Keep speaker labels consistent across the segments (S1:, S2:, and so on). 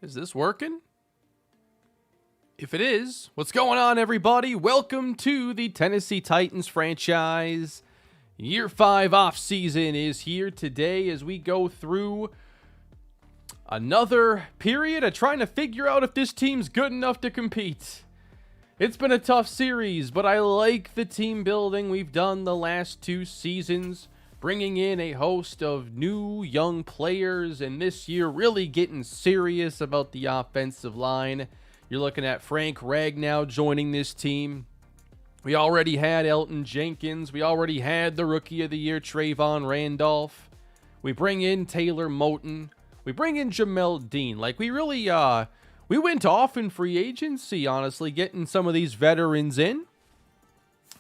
S1: Is this working? If it is, what's going on, everybody? Welcome to the Tennessee Titans franchise. Year 5 offseason is here today as we go through another period of trying to figure out if this team's good enough to compete. It's been a tough series, but I like the team building we've done the last 2 seasons, bringing in a host of new young players, and this year really getting serious about the offensive line. You're looking at Frank Ragnow joining this team. We already had Elton Jenkins. We already had the Rookie of the Year, Trayvon Randolph. We bring in Taylor Moton. We bring in Jamel Dean. Like, we really, we went off in free agency, honestly, getting some of these veterans in.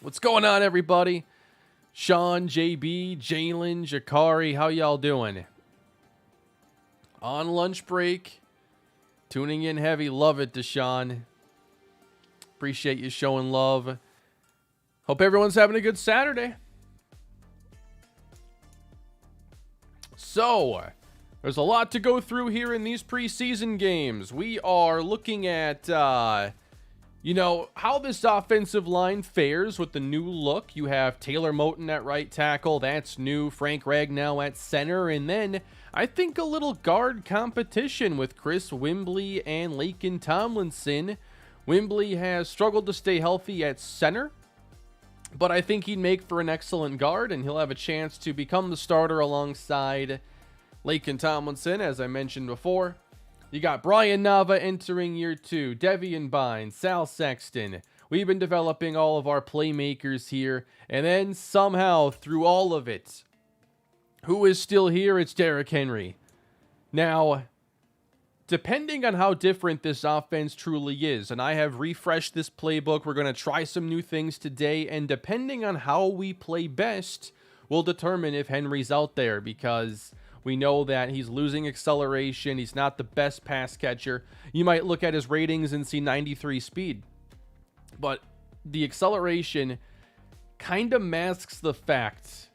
S1: What's going on, everybody? Sean, JB, Jalen, Jakari, how y'all doing? On lunch break. Tuning in heavy. Love it, Deshaun. Appreciate you showing love. Hope everyone's having a good Saturday. So, there's a lot to go through here in these preseason games. We are looking at, how this offensive line fares with the new look. You have Taylor Moton at right tackle. That's new. Frank Ragnow at center. And then I think a little guard competition with Chris Wimbley and Laken Tomlinson. Wimbley has struggled to stay healthy at center, but I think he'd make for an excellent guard, and he'll have a chance to become the starter alongside Laken Tomlinson, as I mentioned before. You got Brian Nava entering year 2, Devian Bynes, Sal Sexton. We've been developing all of our playmakers here, and then somehow through all of it, who is still here? It's Derrick Henry. Now, depending on how different this offense truly is, and I have refreshed this playbook, we're going to try some new things today, and depending on how we play best, will determine if Henry's out there, because we know that he's losing acceleration. He's not the best pass catcher. You might look at his ratings and see 93 speed, but the acceleration kind of masks the fact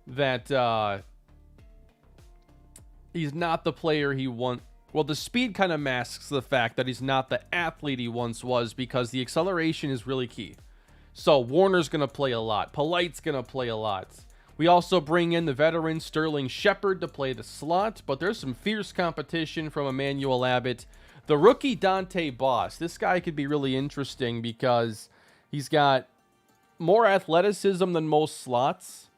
S1: that he's not the player he once. Well, the speed kind of masks the fact that he's not the athlete he once was, because the acceleration is really key. So Warner's going to play a lot. Polite's going to play a lot. We also bring in the veteran Sterling Shepard to play the slot, but there's some fierce competition from Emmanuel Abbott. The rookie Dante Boss. This guy could be really interesting because he's got more athleticism than most slots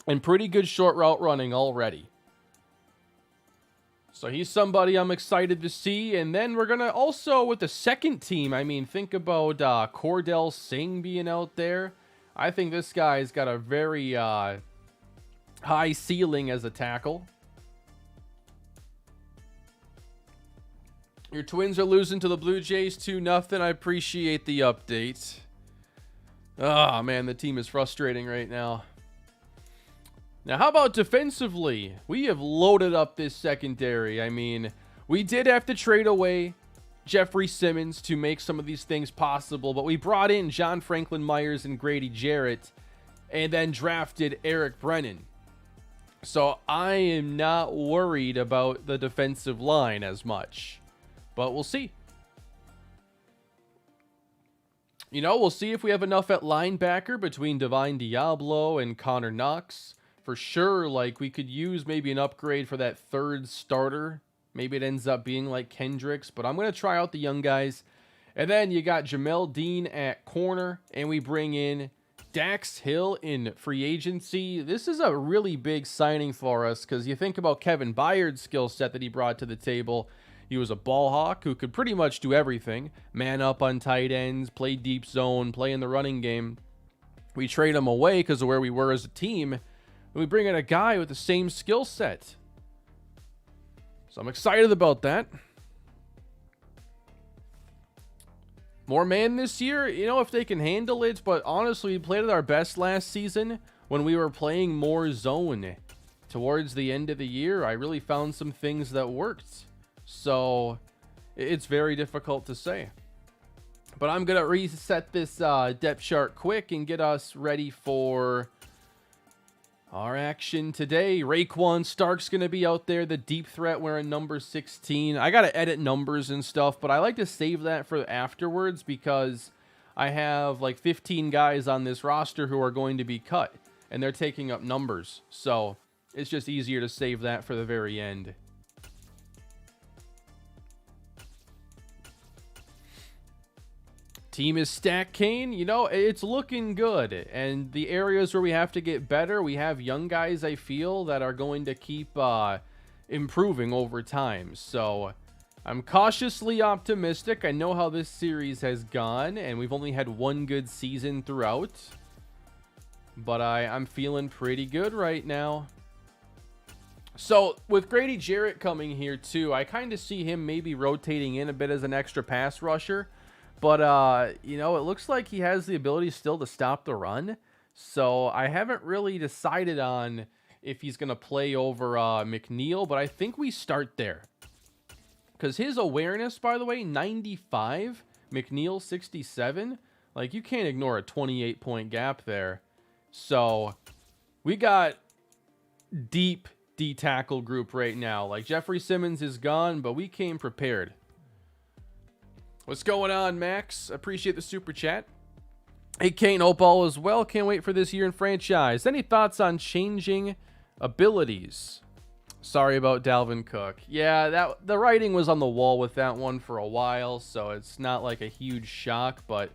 S1: and pretty good short route running already. So he's somebody I'm excited to see. And then we're going to also, with the second team, I mean, think about Cordell Singh being out there. I think this guy's got a very high ceiling as a tackle. Your Twins are losing to the Blue Jays 2-0. I appreciate the update. Oh, man, the team is frustrating right now. Now, how about defensively? We have loaded up this secondary. I mean, we did have to trade away Jeffrey Simmons to make some of these things possible, but we brought in John Franklin Myers and Grady Jarrett and then drafted Eric Brennan. So I am not worried about the defensive line as much, but we'll see. We'll see if we have enough at linebacker between Divine Diablo and Connor Knox. For sure, like, we could use maybe an upgrade for that third starter. Maybe it ends up being like Kendricks, but I'm going to try out the young guys. And then you got Jamel Dean at corner, and we bring in Dax Hill in free agency. This is a really big signing for us because you think about Kevin Byard's skill set that he brought to the table. He was a ball hawk who could pretty much do everything. Man up on tight ends, play deep zone, play in the running game. We trade him away because of where we were as a team. And we bring in a guy with the same skill set. So I'm excited about that. More man this year, if they can handle it. But honestly, we played at our best last season when we were playing more zone. Towards the end of the year, I really found some things that worked. So it's very difficult to say. But I'm going to reset this depth chart quick and get us ready for Our action today, Raekwon Stark's going to be out there, the deep threat wearing number 16. I got to edit numbers and stuff, but I like to save that for afterwards because I have like 15 guys on this roster who are going to be cut, and they're taking up numbers. So it's just easier to save that for the very end. Team is stacked, Kane. You know, it's looking good. And the areas where we have to get better, we have young guys, I feel, that are going to keep improving over time. So I'm cautiously optimistic. I know how this series has gone, and we've only had one good season throughout. But I'm feeling pretty good right now. So with Grady Jarrett coming here too, I kind of see him maybe rotating in a bit as an extra pass rusher. But, you know, it looks like he has the ability still to stop the run. So I haven't really decided on if he's going to play over McNeil, but I think we start there. Because his awareness, by the way, 95, McNeil 67. Like, you can't ignore a 28-point gap there. So we got deep D-tackle group right now. Like, Jeffrey Simmons is gone, but we came prepared. What's going on, Max? Appreciate the super chat. Hey, Kane, hope all is well. Can't wait for this year in franchise. Any thoughts on changing abilities? Sorry about Dalvin Cook. Yeah, the writing was on the wall with that one for a while, so it's not like a huge shock. But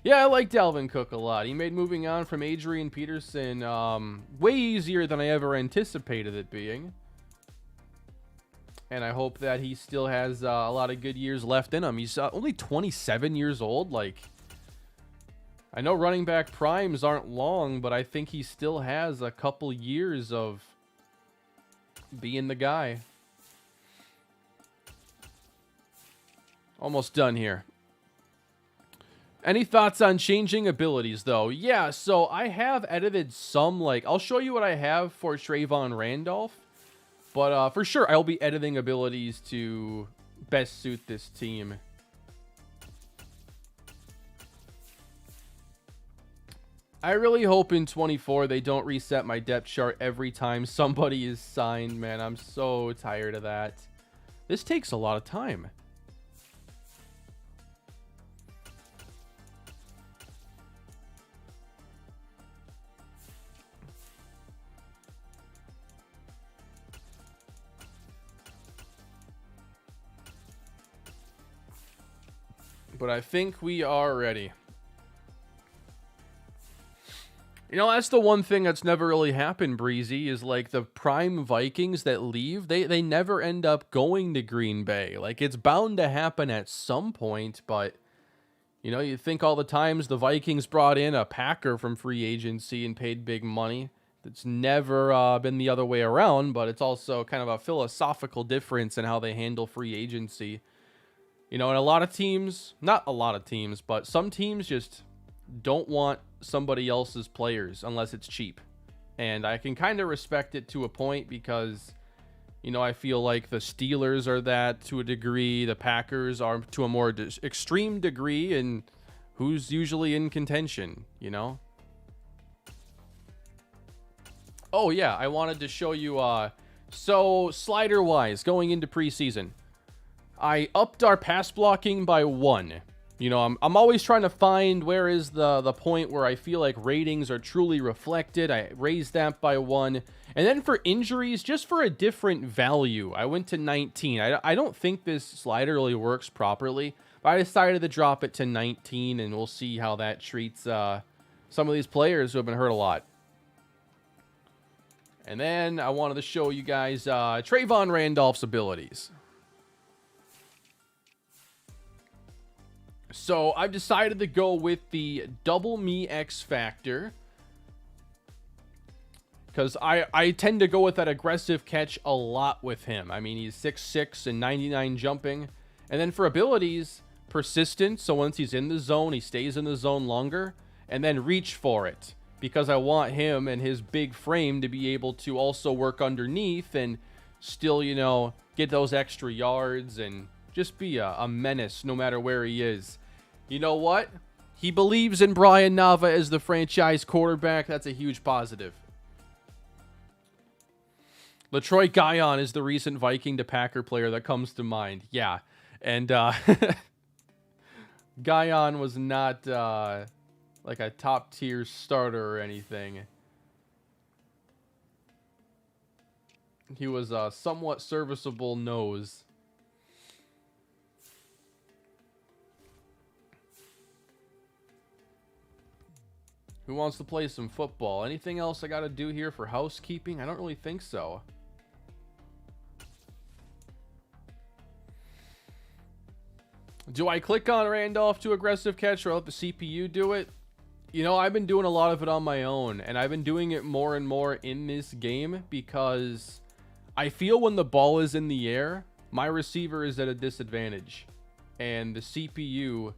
S1: yeah, I like Dalvin Cook a lot. He made moving on from Adrian Peterson way easier than I ever anticipated it being. And I hope that he still has a lot of good years left in him. He's only 27 years old. Like, I know running back primes aren't long, but I think he still has a couple years of being the guy. Almost done here. Any thoughts on changing abilities, though? Yeah, so I have edited some. Like, I'll show you what I have for Trayvon Randolph. But for sure, I'll be editing abilities to best suit this team. I really hope in 24 they don't reset my depth chart every time somebody is signed, man. I'm so tired of that. This takes a lot of time. But I think we are ready. You know, that's the one thing that's never really happened, Breezy, is like the prime Vikings that leave, they never end up going to Green Bay. Like, it's bound to happen at some point, but, you know, you think all the times the Vikings brought in a Packer from free agency and paid big money. It's never been the other way around, but it's also kind of a philosophical difference in how they handle free agency. You know, and a lot of teams, not a lot of teams, but some teams just don't want somebody else's players unless it's cheap. And I can kind of respect it to a point because, you know, I feel like the Steelers are that to a degree. The Packers are to a more extreme degree, and who's usually in contention, you know? Oh, yeah, I wanted to show you, so slider-wise, going into preseason, I upped our pass blocking by 1. You know, I'm always trying to find where is the point where I feel like ratings are truly reflected. I raised that by 1. And then for injuries, just for a different value, I went to 19. I don't think this slider really works properly, but I decided to drop it to 19, and we'll see how that treats some of these players who have been hurt a lot. And then I wanted to show you guys Trayvon Randolph's abilities. So I've decided to go with the double me X factor because I tend to go with that aggressive catch a lot with him. I mean, he's 6'6" and 99 jumping. And then for abilities, persistent. So once he's in the zone, he stays in the zone longer. And then reach for it because I want him and his big frame to be able to also work underneath and still, you know, get those extra yards and just be a menace no matter where he is. You know what? He believes in Brian Nava as the franchise quarterback. That's a huge positive. Latroy Guion is the recent Viking to Packer player that comes to mind. Yeah. And Guion was not like a top tier starter or anything. He was a somewhat serviceable nose. Who wants to play some football? Anything else I got to do here for housekeeping? I don't really think so. Do I click on Randolph to aggressive catch or let the CPU do it? You know, I've been doing a lot of it on my own, and I've been doing it more and more in this game because I feel when the ball is in the air, my receiver is at a disadvantage, and the CPU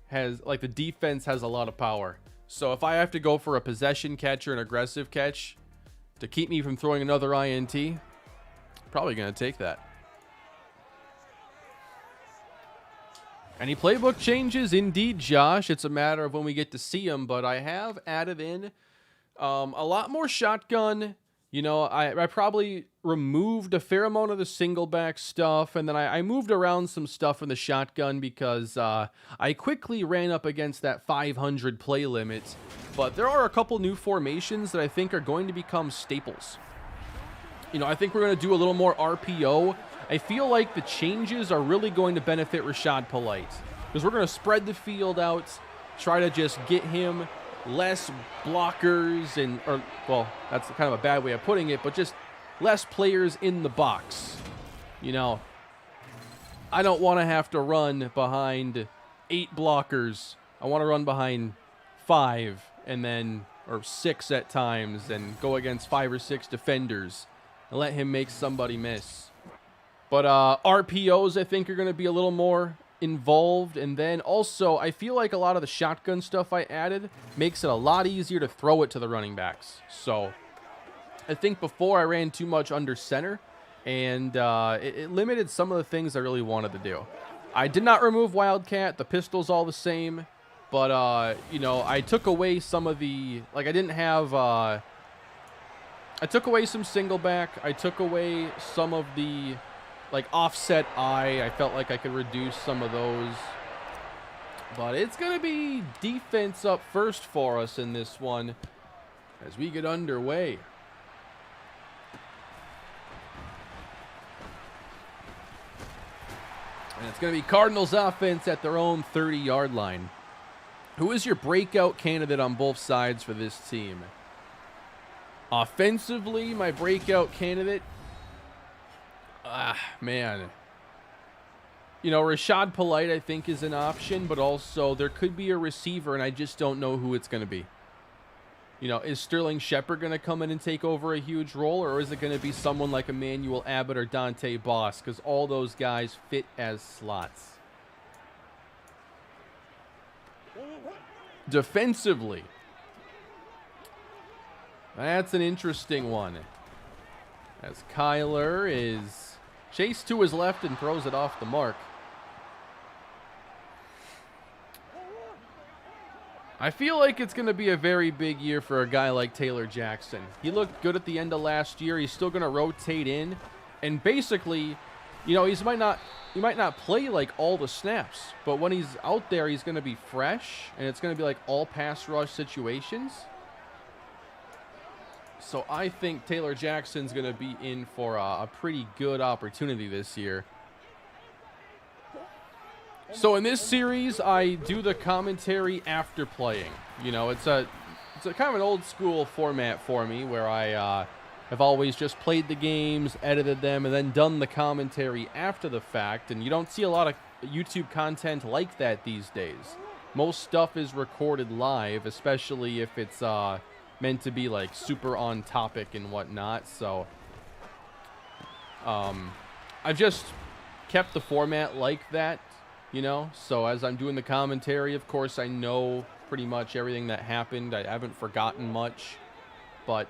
S1: has, like, the defense has a lot of power. So if I have to go for a possession catch or an aggressive catch to keep me from throwing another INT, probably going to take that. Any playbook changes? Indeed, Josh. It's a matter of when we get to see them, but I have added in a lot more shotgun. You know, I probably removed a fair amount of the single back stuff, and then I moved around some stuff in the shotgun because I quickly ran up against that 500 play limit. But there are a couple new formations that I think are going to become staples. You know, I think we're going to do a little more RPO. I feel like the changes are really going to benefit Rashad Polite because we're going to spread the field out, try to just get him less blockers and, or, well, that's kind of a bad way of putting it, but just less players in the box. You know, I don't want to have to run behind 8 blockers. I want to run behind 5 and then, or 6 at times, and go against 5 or 6 defenders and let him make somebody miss. But RPOs, I think, are going to be a little more involved. And then also, I feel like a lot of the shotgun stuff I added makes it a lot easier to throw it to the running backs. So I think before I ran too much under center, and it limited some of the things I really wanted to do. I did not remove Wildcat. The pistol's all the same. But, you know, I took away some of the, like, I didn't have, I took away some single back. I took away some of the, like, offset eye. I felt like I could reduce some of those. But it's going to be defense up first for us in this one as we get underway. And it's going to be Cardinals offense at their own 30-yard line. Who is your breakout candidate on both sides for this team? Offensively, my breakout candidate, man. You know, Rashad Polite, I think, is an option, but also there could be a receiver, and I just don't know who it's going to be. You know, is Sterling Shepard going to come in and take over a huge role, or is it going to be someone like Emmanuel Abbott or Dante Boss? Because all those guys fit as slots. Defensively, that's an interesting one. As Kyler is chased to his left and throws it off the mark. I feel like it's going to be a very big year for a guy like Taylor Jackson. He looked good at the end of last year. He's still going to rotate in. And basically, you know, he might not play like all the snaps, but when he's out there, he's going to be fresh, and it's going to be like all pass rush situations. So I think Taylor Jackson's going to be in for a pretty good opportunity this year. So in this series, I do the commentary after playing. You know, it's a kind of an old school format for me where I have always just played the games, edited them, and then done the commentary after the fact. And you don't see a lot of YouTube content like that these days. Most stuff is recorded live, especially if it's meant to be like super on topic and whatnot. So I've just kept the format like that, you know. So as I'm doing the commentary, of course, I know pretty much everything that happened. I haven't forgotten much, but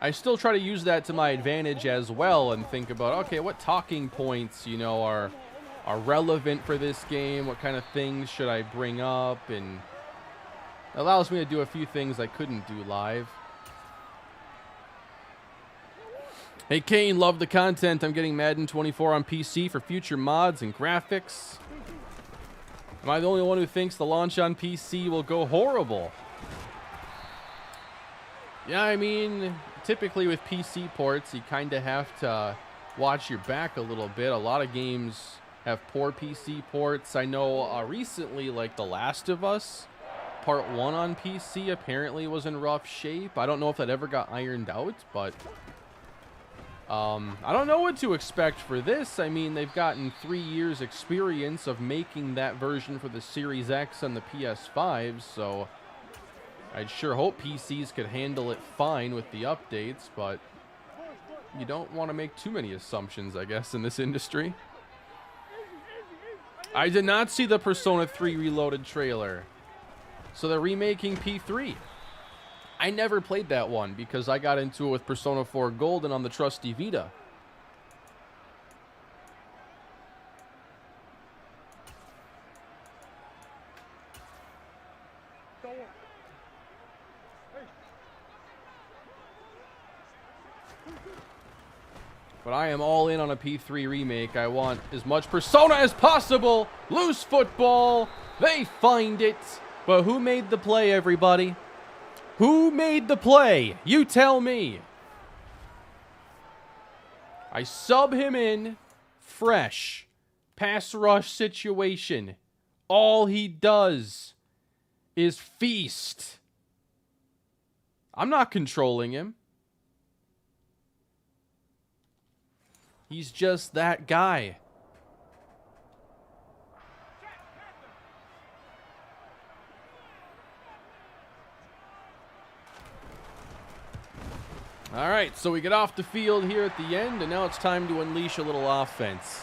S1: I still try to use that to my advantage as well and think about, okay, what talking points, you know, are relevant for this game? What kind of things should I bring up? And it allows me to do a few things I couldn't do live. Hey, Kane, love the content. I'm getting Madden 24 on PC for future mods and graphics. Am I the only one who thinks the launch on PC will go horrible? Yeah, I mean, typically with PC ports, you kind of have to watch your back a little bit. A lot of games have poor PC ports. I know recently, like The Last of Us, Part 1 on PC apparently was in rough shape. I don't know if that ever got ironed out, but I don't know what to expect for this. I mean, they've gotten 3 years experience of making that version for the Series X and the PS5, so I'd sure hope PCs could handle it fine with the updates, but you don't want to make too many assumptions, I guess, in this industry. I did not see the Persona 3 Reloaded trailer. So they're remaking P3. I never played that one because I got into it with Persona 4 Golden on the trusty Vita. But I am all in on a P3 remake. I want as much Persona as possible. Loose football. They find it. But who made the play, everybody? Who made the play? You tell me. I sub him in. Fresh. Pass rush situation. All he does is feast. I'm not controlling him. He's just that guy. All right, so we get off the field here at the end, and now it's time to unleash a little offense.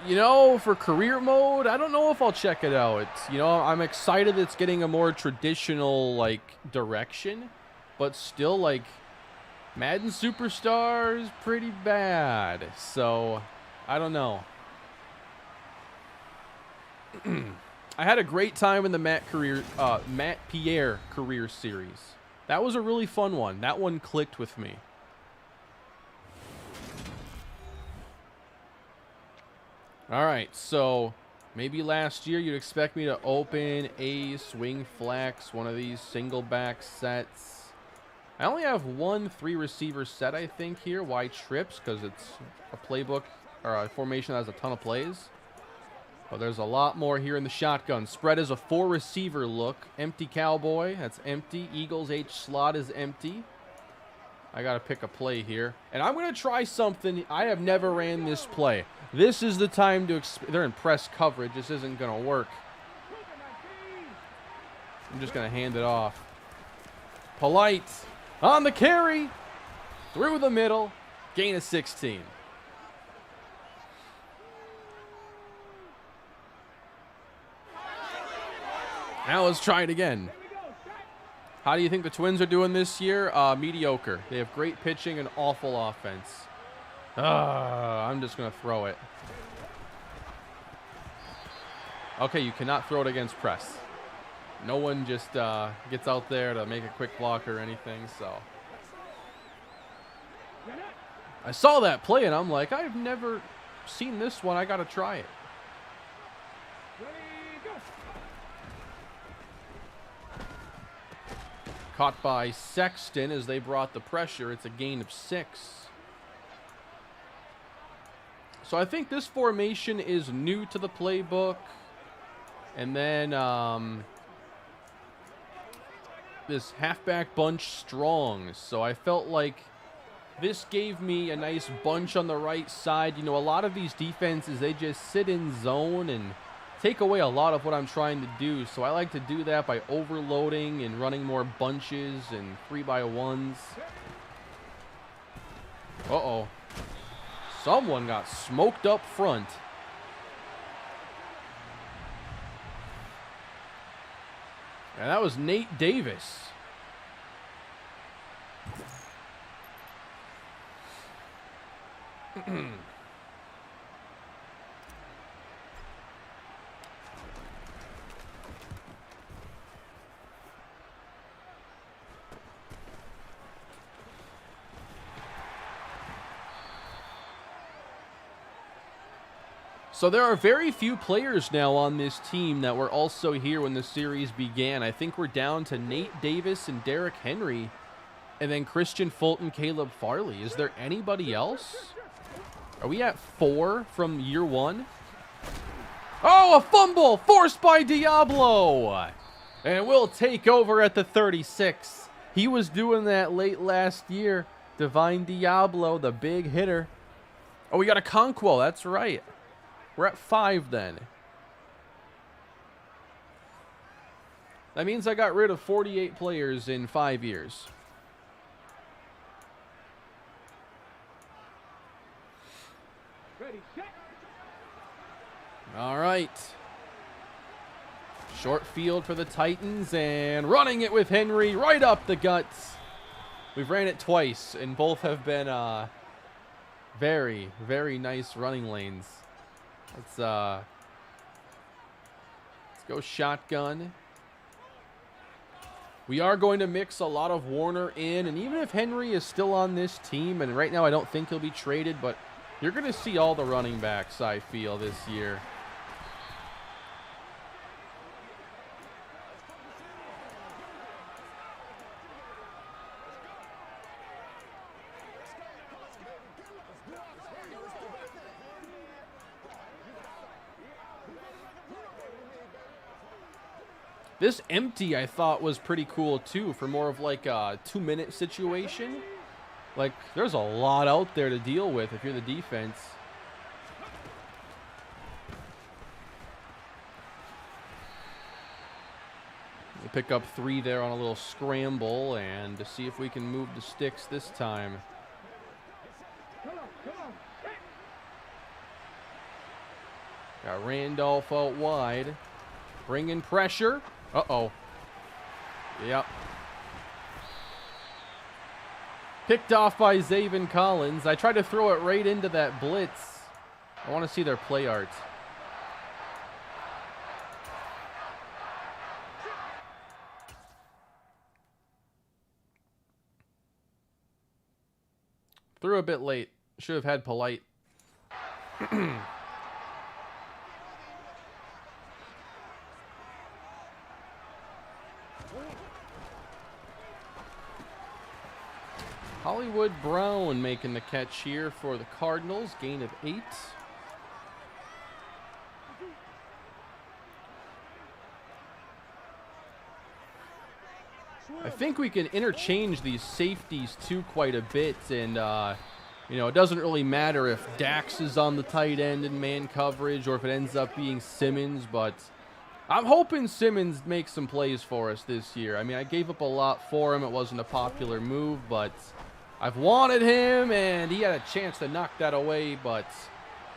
S1: You know, for career mode, I don't know if I'll check it out. You know, I'm excited it's getting a more traditional, like, direction, but still, like, Madden Superstar is pretty bad, so I don't know. I had a great time in the Matt Pierre career series. That was a really fun one. That one clicked with me. All right, so maybe last year you'd expect me to open a swing flex, one of these single back sets. I only have one 3-receiver set, I think, here. Why trips? Because it's a playbook or a formation that has a ton of plays. But there's a lot more here in the shotgun. Spread is a 4-receiver look. Empty cowboy. That's empty. Eagles H slot is empty. I got to pick a play here. And I'm going to try something. I have never ran this play. This is the time to... They're in press coverage. This isn't going to work. I'm just going to hand it off. Polite. On the carry. Through the middle. Gain of 16. Now let's try it again. How do you think the Twins are doing this year? Mediocre. They have great pitching and awful offense. I'm just going to throw it. Okay, you cannot throw it against press. No one just gets out there to make a quick block or anything, so. I saw that play, and I'm like, I've never seen this one. I got to try it. Caught by Sexton as they brought the pressure. It's a gain of 6. So I think this formation is new to the playbook. And then this halfback bunch strong. So I felt like this gave me a nice bunch on the right side. You know, a lot of these defenses, they just sit in zone and take away a lot of what I'm trying to do. So I like to do that by overloading and running more bunches and 3x1s. Uh-oh. Someone got smoked up front. And that was Nate Davis. So there are very few players now on this team that were also here when the series began. I think we're down to Nate Davis and Derrick Henry, and then Christian Fulton, Caleb Farley. Is there anybody else? Are we at 4 from year 1? Oh, a fumble forced by Diablo. And we'll take over at the 36. He was doing that late last year. Divine Diablo, the big hitter. Oh, we got a Conquo. That's right. We're at 5 then. That means I got rid of 48 players in 5 years. All right. Short field for the Titans and running it with Henry right up the guts. We've ran it twice and both have been very, very nice running lanes. Let's go shotgun. We are going to mix a lot of Warner in, and even if Henry is still on this team, and right now I don't think he'll be traded, but you're going to see all the running backs, I feel, this year. This empty, I thought, was pretty cool, too, for more of like a 2-minute situation. Like, there's a lot out there to deal with if you're the defense. We'll pick up 3 there on a little scramble, and to see if we can move the sticks this time. Got Randolph out wide. Bringing pressure. Uh-oh. Yep. Picked off by Zaven Collins. I tried to throw it right into that blitz. I want to see their play art. Threw a bit late. Should have had polite. Hollywood Brown making the catch here for the Cardinals. Gain of 8. I think we can interchange these safeties too quite a bit, and you know, it doesn't really matter if Dax is on the tight end in man coverage or if it ends up being Simmons, but I'm hoping Simmons makes some plays for us this year. I mean, I gave up a lot for him. It wasn't a popular move, but I've wanted him, and he had a chance to knock that away, but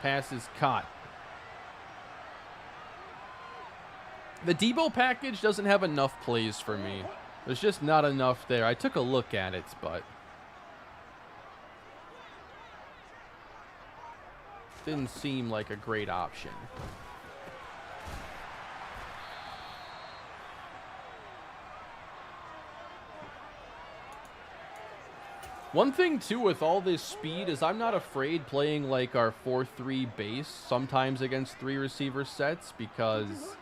S1: pass is caught. The Debo package doesn't have enough plays for me. There's just not enough there. I took a look at it, but didn't seem like a great option. One thing, too, with all this speed is I'm not afraid playing like our 4-3 base sometimes against 3 receiver sets, because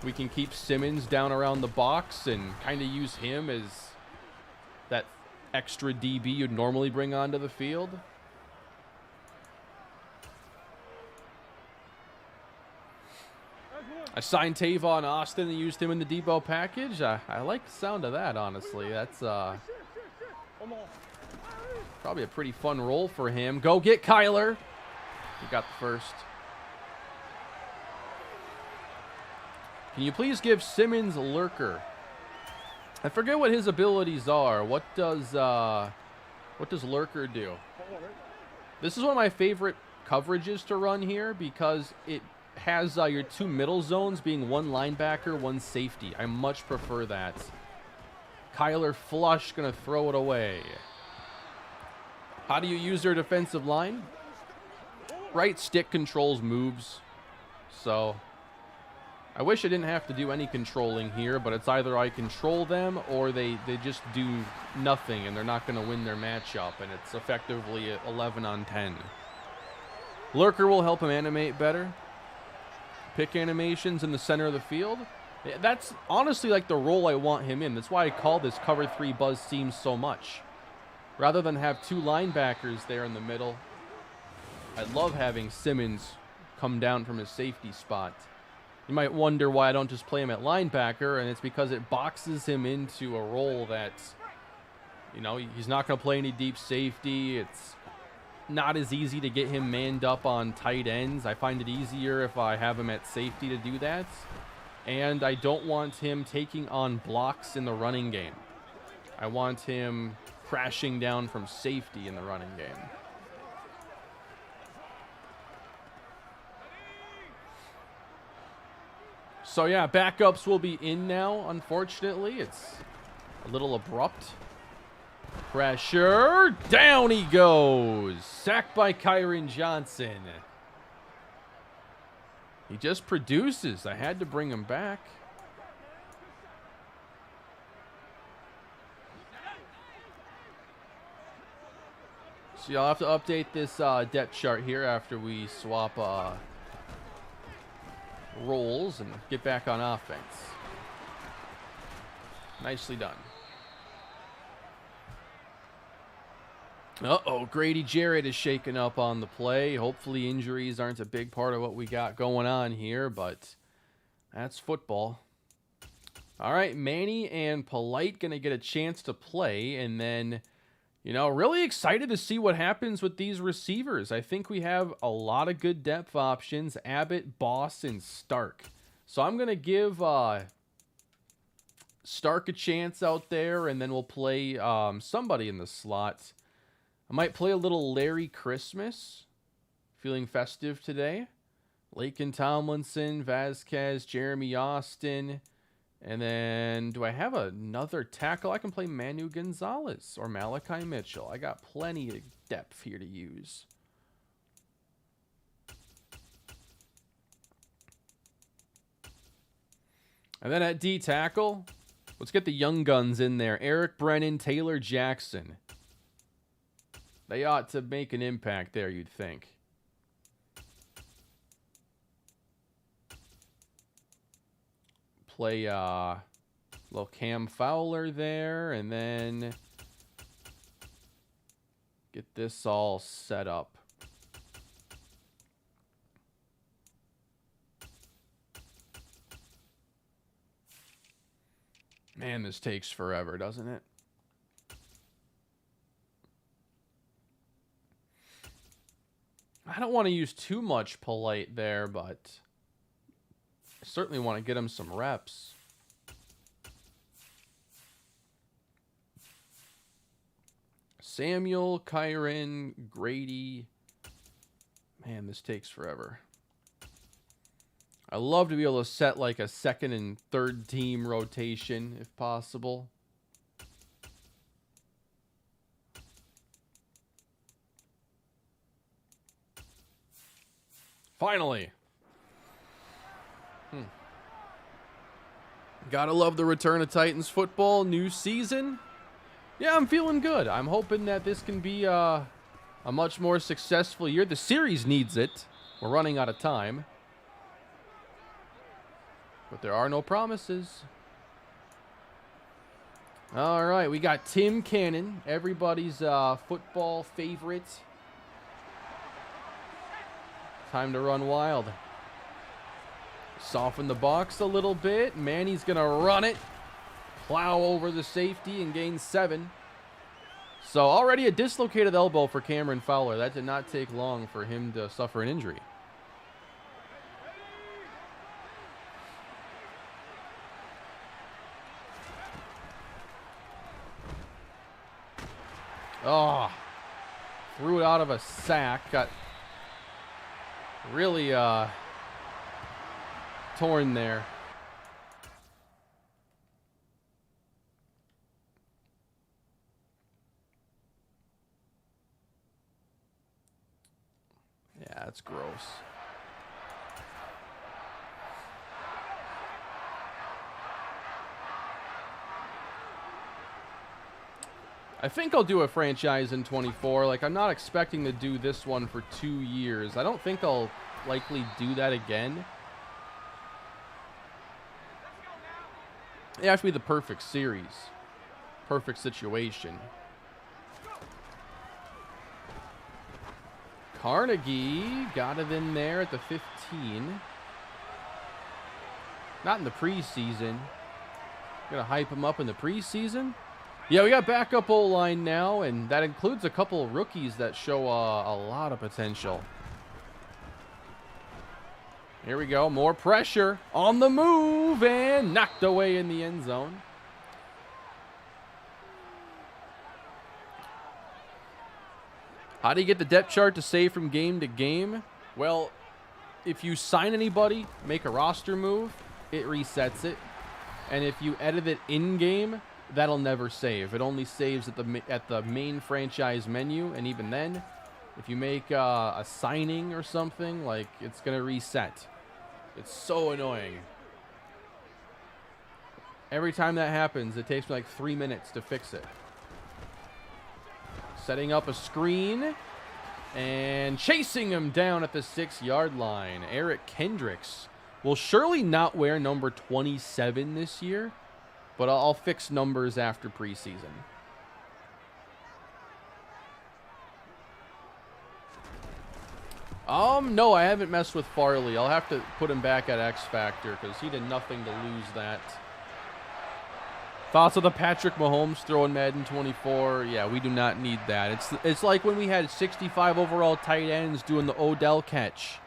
S1: we can keep Simmons down around the box and kind of use him as that extra DB you'd normally bring onto the field. I signed Tavon Austin and used him in the Debo package. I like the sound of that, honestly. That's probably a pretty fun role for him. Go get Kyler. He got the first. Can you please give Simmons a lurker? I forget what his abilities are. What does lurker do? This is one of my favorite coverages to run here because it has your 2 middle zones being 1 linebacker, 1 safety. I much prefer that. Kyler flush, gonna throw it away. How do you use their defensive line? Right stick controls moves. So I wish I didn't have to do any controlling here, but it's either I control them or they just do nothing and they're not going to win their matchup, and it's effectively 11 on 10. Lurker will help him animate better. Pick animations in the center of the field. That's honestly like the role I want him in. That's why I call this cover 3 buzz seam so much. Rather than have 2 linebackers there in the middle, I love having Simmons come down from his safety spot. You might wonder why I don't just play him at linebacker, and it's because it boxes him into a role that, you know, he's not going to play any deep safety. It's not as easy to get him manned up on tight ends. I find it easier if I have him at safety to do that. And I don't want him taking on blocks in the running game. I want him crashing down from safety in the running game. So yeah, backups will be in now, unfortunately. It's a little abrupt. Pressure. Down he goes. Sacked by Kyron Johnson. He just produces. I had to bring him back. So y'all have to update this depth chart here after we swap roles and get back on offense. Nicely done. Uh-oh, Grady Jarrett is shaken up on the play. Hopefully injuries aren't a big part of what we got going on here, but that's football. All right, Manny and Polite going to get a chance to play, and then, you know, really excited to see what happens with these receivers. I think we have a lot of good depth options: Abbott, Boss, and Stark. So I'm going to give Stark a chance out there, and then we'll play somebody in the slot. I might play a little Larry Christmas. Feeling festive today. Lakin Tomlinson, Vasquez, Jeremy Austin. And then, do I have another tackle? I can play Manu Gonzalez or Malachi Mitchell. I got plenty of depth here to use. And then at D tackle, let's get the young guns in there. Eric Brennan, Taylor Jackson. They ought to make an impact there, you'd think. Play little Cam Fowler there, and then get this all set up. Man, this takes forever, doesn't it? I don't want to use too much Polite there, but I certainly want to get him some reps. Samuel, Kyron, Grady. Man, this takes forever. I love to be able to set like a second and third team rotation if possible. Finally. Gotta love the return of Titans football. New season. Yeah, I'm feeling good. I'm hoping that this can be a much more successful year. The series needs it. We're running out of time. But there are no promises. All right, we got Tim Cannon, everybody's football favorite. Time to run wild. Soften the box a little bit. Manny's going to run it. Plow over the safety and gain 7. So already a dislocated elbow for Cameron Fowler. That did not take long for him to suffer an injury. Oh, threw it out of a sack. Got really torn there. Yeah, that's gross. I think I'll do a franchise in 24. Like, I'm not expecting to do this one for 2 years. I don't think I'll likely do that again. It has to be the perfect series. Perfect situation. Carnegie got it in there at the 15. Not in the preseason. Gonna hype him up in the preseason. Yeah, we got backup O-line now, and that includes a couple of rookies that show a lot of potential. Here we go. More pressure on the move and knocked away in the end zone. How do you get the depth chart to save from game to game? Well, if you sign anybody, make a roster move, it resets it. And if you edit it in-game, that'll never save. It only saves at the main franchise menu, and even then, if you make a signing or something, like, it's going to reset. It's so annoying. Every time that happens, it takes me like 3 minutes to fix it. Setting up a screen and chasing him down at the 6-yard line. Eric Kendricks will surely not wear number 27 this year, but I'll fix numbers after preseason. No, I haven't messed with Farley. I'll have to put him back at X Factor because he did nothing to lose that. Thoughts of the Patrick Mahomes throw in Madden 24? Yeah, we do not need that. It's like when we had 65 overall tight ends doing the Odell catch.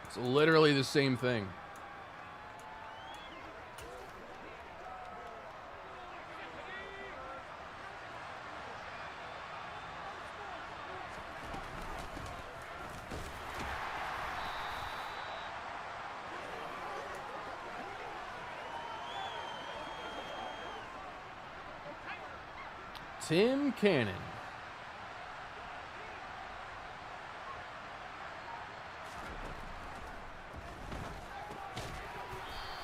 S1: It's literally the same thing. Tim Cannon.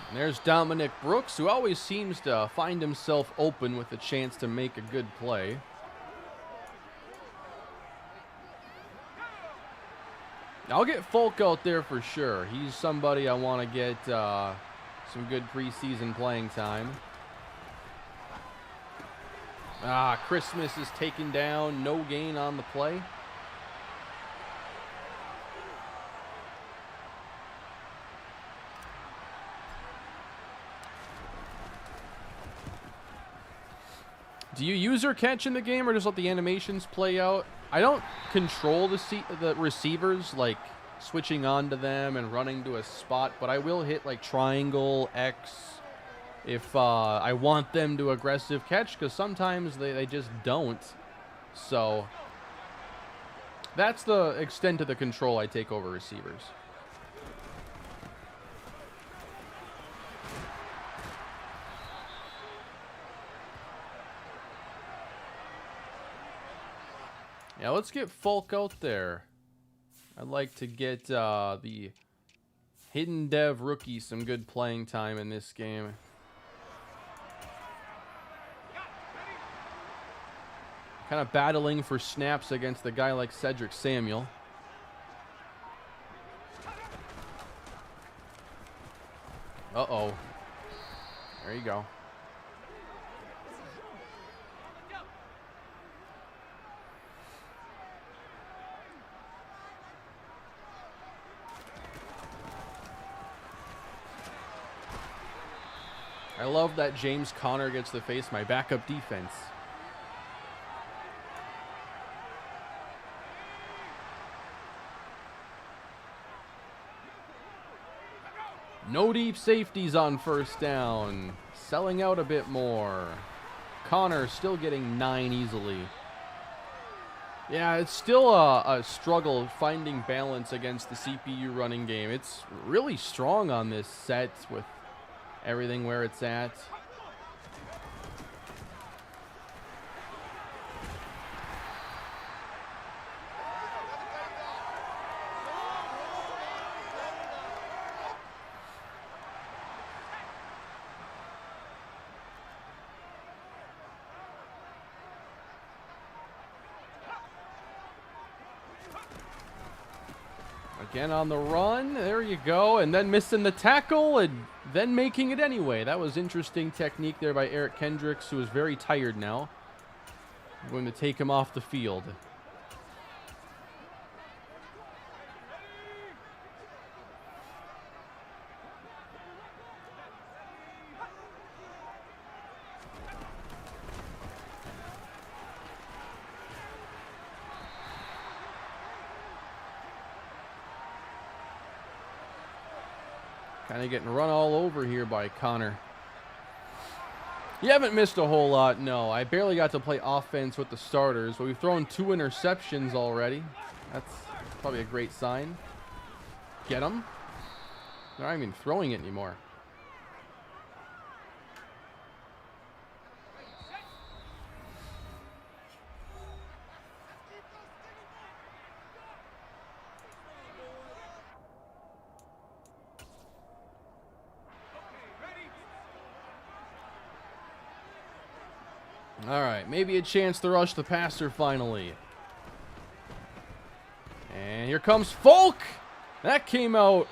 S1: And there's Dominic Brooks, who always seems to find himself open with a chance to make a good play. I'll get Folk out there for sure. He's somebody I want to get some good preseason playing time. Christmas is taken down. No gain on the play. Do you user catch in the game or just let the animations play out? I don't control the receivers, like switching on to them and running to a spot, but I will hit like triangle, X, if I want them to aggressive catch, because sometimes they just don't. So that's the extent of the control I take over receivers. Yeah, let's get Folk out there. I'd like to get the hidden dev rookie some good playing time in this game. Kind of battling for snaps against a guy like Cedric Samuel. Uh-oh. There you go. I love that James Conner gets to face my backup defense. No deep safeties on first down. Selling out a bit more. Conner still getting 9 easily. Yeah, it's still a struggle finding balance against the CPU running game. It's really strong on this set with everything where it's at. Again on the run. There you go. And then missing the tackle and then making it anyway. That was interesting technique there by Eric Kendricks, who is very tired now. I'm going to take him off the field. Kind of getting run all over here by Connor. You haven't missed a whole lot, no. I barely got to play offense with the starters, but we've thrown 2 interceptions already. That's probably a great sign. Get them. They're not even throwing it anymore. All right, maybe a chance to rush the passer finally. And here comes Folk. That came out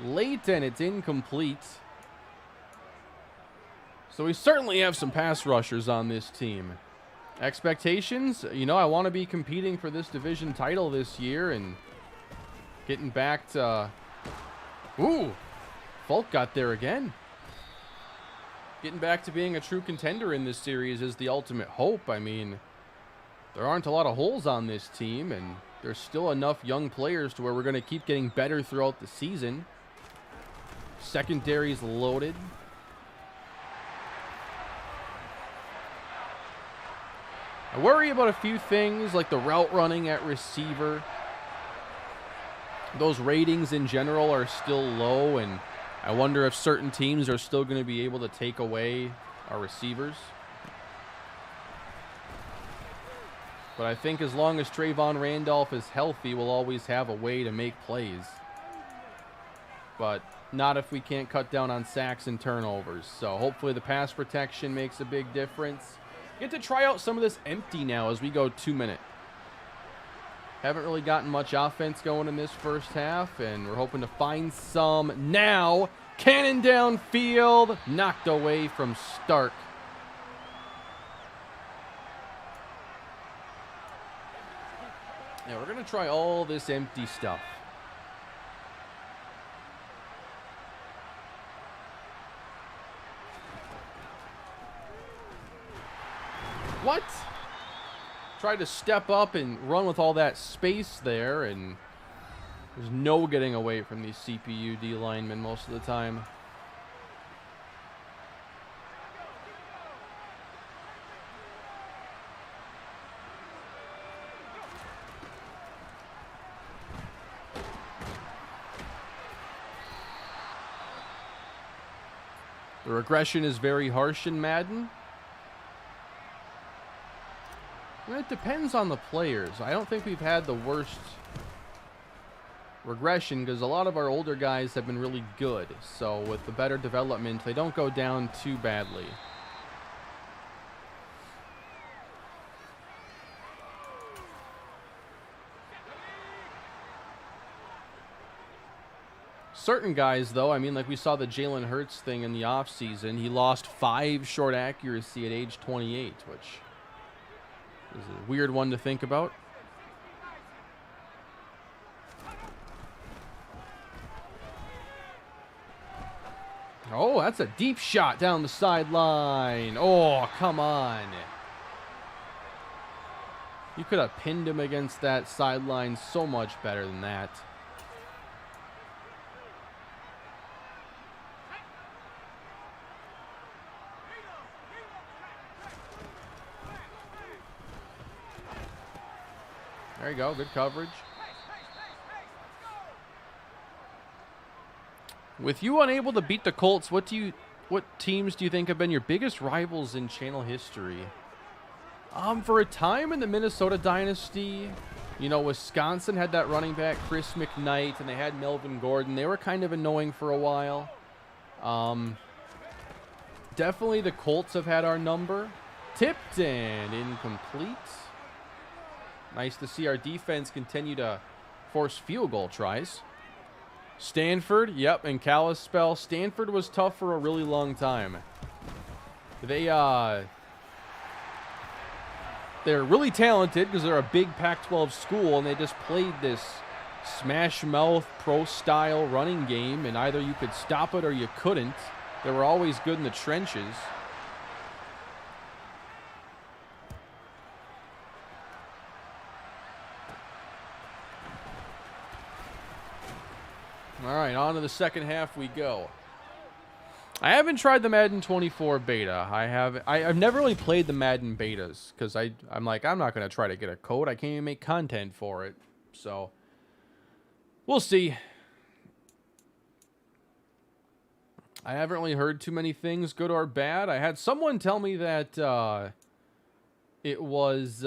S1: late and it's incomplete. So we certainly have some pass rushers on this team. Expectations, you know, I want to be competing for this division title this year and getting back to... Ooh, Folk got there again. Getting back to being a true contender in this series is the ultimate hope. I mean, there aren't a lot of holes on this team, and there's still enough young players to where we're going to keep getting better throughout the season. Secondary's loaded. I worry about a few things like the route running at receiver. Those ratings in general are still low, and I wonder if certain teams are still going to be able to take away our receivers. But I think as long as Trayvon Randolph is healthy, we'll always have a way to make plays. But not if we can't cut down on sacks and turnovers. So hopefully the pass protection makes a big difference. Get to try out some of this empty now as we go 2 minute. Haven't really gotten much offense going in this first half, and we're hoping to find some now. Cannon downfield, knocked away from Stark. Yeah, we're going to try all this empty stuff. What? Tried to step up and run with all that space there, and there's no getting away from these CPU D linemen most of the time. The regression is very harsh in Madden. It depends on the players. I don't think we've had the worst regression because a lot of our older guys have been really good. So with the better development, they don't go down too badly. Certain guys, though, I mean, like we saw the Jalen Hurts thing in the offseason. He lost 5 short accuracy at age 28, which is a weird one to think about. Oh, that's a deep shot down the sideline. Oh, come on. You could have pinned him against that sideline so much better than that. There you go, good coverage. With you unable to beat the Colts, what teams do you think have been your biggest rivals in channel history? For a time in the Minnesota Dynasty, you know, Wisconsin had that running back, Chris McKnight, and they had Melvin Gordon. They were kind of annoying for a while. Definitely the Colts have had our number. Tipped and incomplete. Nice to see our defense continue to forced field goal tries. Stanford, yep, and Kalispell. Stanford was tough for a really long time. They're really talented because they're a big Pac-12 school, and they just played this smash-mouth, pro-style running game, and either you could stop it or you couldn't. They were always good in the trenches. All right, on to the second half we go. I haven't tried the Madden 24 beta. I've never really played the Madden betas because I'm like, I'm not going to try to get a code. I can't even make content for it. So, we'll see. I haven't really heard too many things, good or bad. I had someone tell me that it was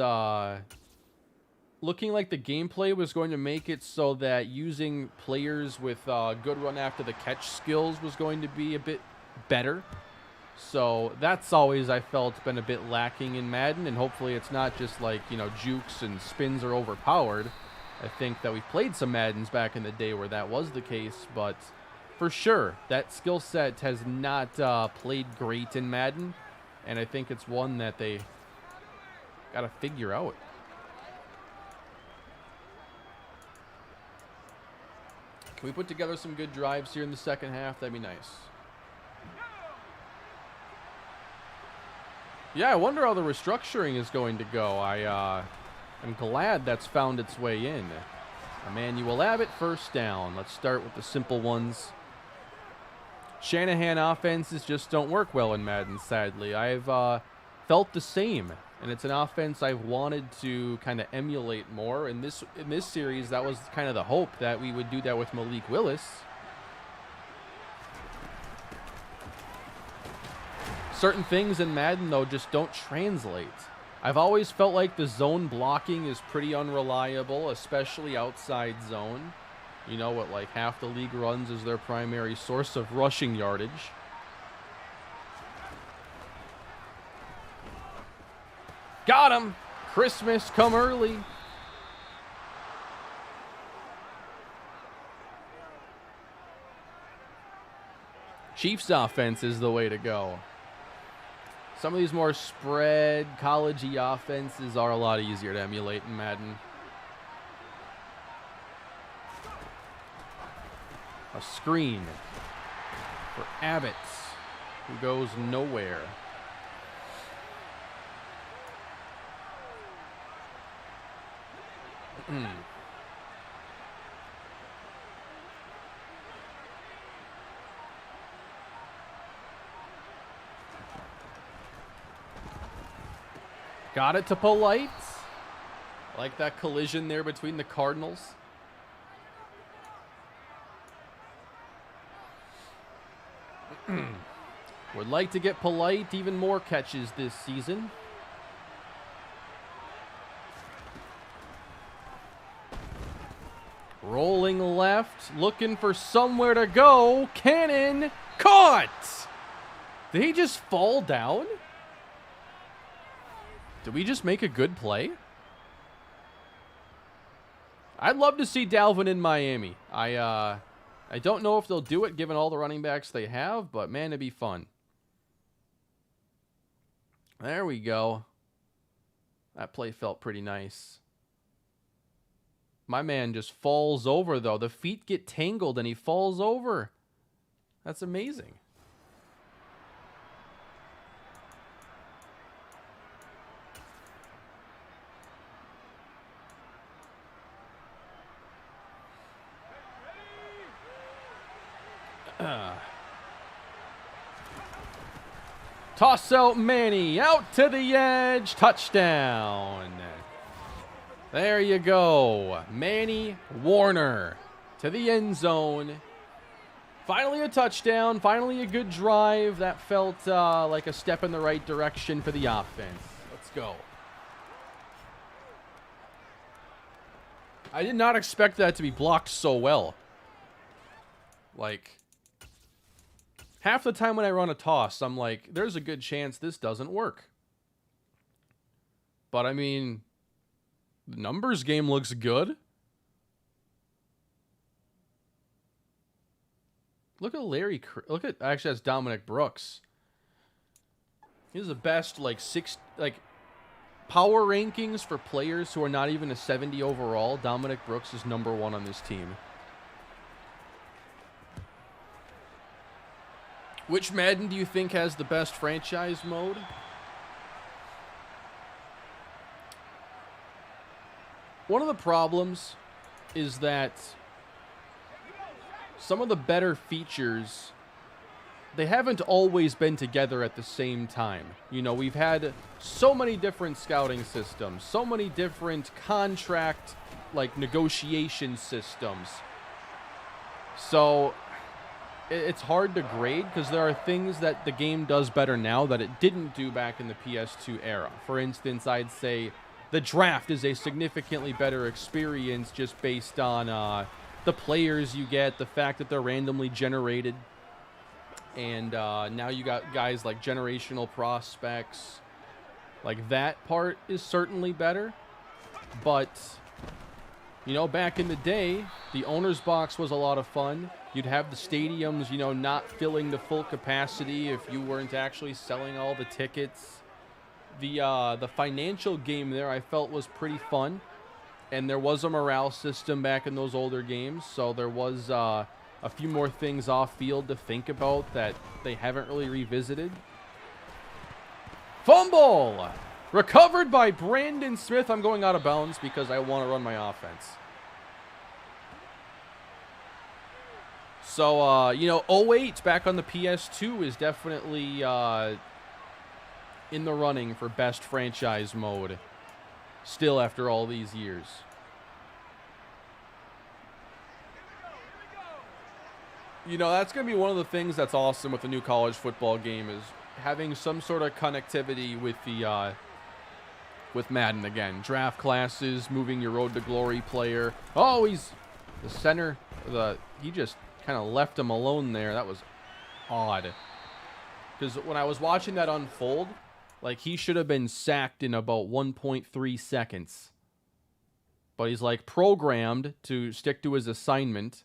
S1: looking like the gameplay was going to make it so that using players with good run after the catch skills was going to be a bit better. So that's always, I felt, been a bit lacking in Madden, and hopefully it's not just like, you know, jukes and spins are overpowered. I think that we've played some Maddens back in the day where that was the case, but for sure, that skill set has not played great in Madden, and I think it's one that they got to figure out. Can we put together some good drives here in the second half? That'd be nice. Yeah, I wonder how the restructuring is going to go. I'm glad that's found its way in. Emmanuel Abbott, first down. Let's start with the simple ones. Shanahan offenses just don't work well in Madden, sadly. I've felt the same, and it's an offense I've wanted to kind of emulate more. In this series, that was kind of the hope that we would do that with Malik Willis. Certain things in Madden, though, just don't translate. I've always felt like the zone blocking is pretty unreliable, especially outside zone. You know what, like half the league runs as their primary source of rushing yardage. Got him! Christmas come early. Chiefs offense is the way to go. Some of these more spread, college-y offenses are a lot easier to emulate in Madden. A screen for Abbott, who goes nowhere. Got it to Polite. I like that collision there between the Cardinals. Would like to get Polite even more catches this season. Rolling left, looking for somewhere to go. Cannon caught. Did he just fall down? Did we just make a good play? I'd love to see Dalvin in Miami. I don't know if they'll do it given all the running backs they have, but man, it'd be fun. There we go. That play felt pretty nice. My man just falls over, though. The feet get tangled and he falls over. That's amazing. Toss out Manny, out to the edge, touchdown. There you go. Manny Warner to the end zone. Finally a touchdown, finally a good drive. That felt like a step in the right direction for the offense. Let's go. I did not expect that to be blocked so well. Like, half the time when I run a toss, I'm like, there's a good chance this doesn't work. But I mean, the numbers game looks good. Look at Larry. Look at, actually, that's Dominic Brooks. He's the best, like, power rankings for players who are not even a 70 overall. Dominic Brooks is #1 on this team. Which Madden do you think has the best franchise mode? One of the problems is that some of the better features, they haven't always been together at the same time. You know, we've had so many different scouting systems, so many different contract, like, negotiation systems. So it's hard to grade because there are things that the game does better now that it didn't do back in the PS2 era. For instance, I'd say the draft is a significantly better experience just based on the players you get, the fact that they're randomly generated. And now you got guys like generational prospects. Like, that part is certainly better. But, you know, back in the day, the owner's box was a lot of fun. You'd have the stadiums, you know, not filling the full capacity if you weren't actually selling all the tickets. The financial game there I felt was pretty fun. And there was a morale system back in those older games. So there was a few more things off field to think about that they haven't really revisited. Fumble! Recovered by Brandon Smith. I'm going out of bounds because I want to run my offense. So, you know, 08 back on the PS2 is definitely in the running for best franchise mode. Still after all these years. You know, that's going to be one of the things that's awesome with the new college football game is having some sort of connectivity with the with Madden again. Draft classes, moving your Road to Glory player. Oh, he's the center. He just kind of left him alone there. That was odd. Because when I was watching that unfold, like, he should have been sacked in about 1.3 seconds. But he's, like, programmed to stick to his assignment.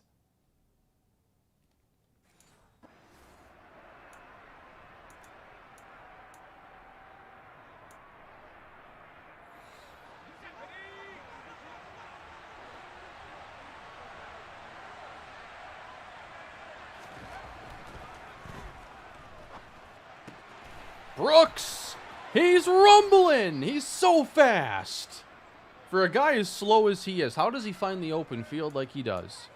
S1: Brooks! He's rumbling! He's so fast! For a guy as slow as he is, how does he find the open field like he does?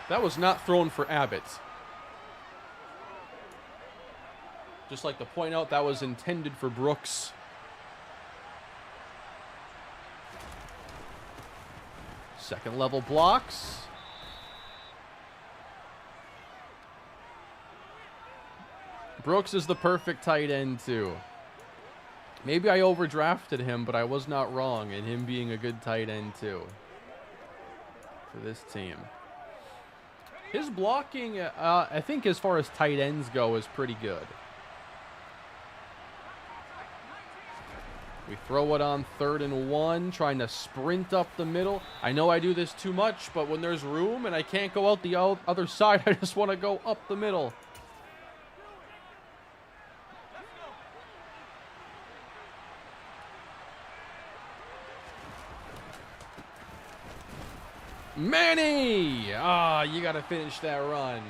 S1: That was not thrown for Abbott. Just like to point out, that was intended for Brooks. Second level blocks. Brooks is the perfect tight end too. Maybe I overdrafted him, but I was not wrong in him being a good tight end too for this team. His blocking, I think as far as tight ends go, is pretty good. We throw it on 3rd and 1, trying to sprint up the middle. I know I do this too much, but when there's room and I can't go out the other side, I just want to go up the middle. Manny! Ah, you got to finish that run.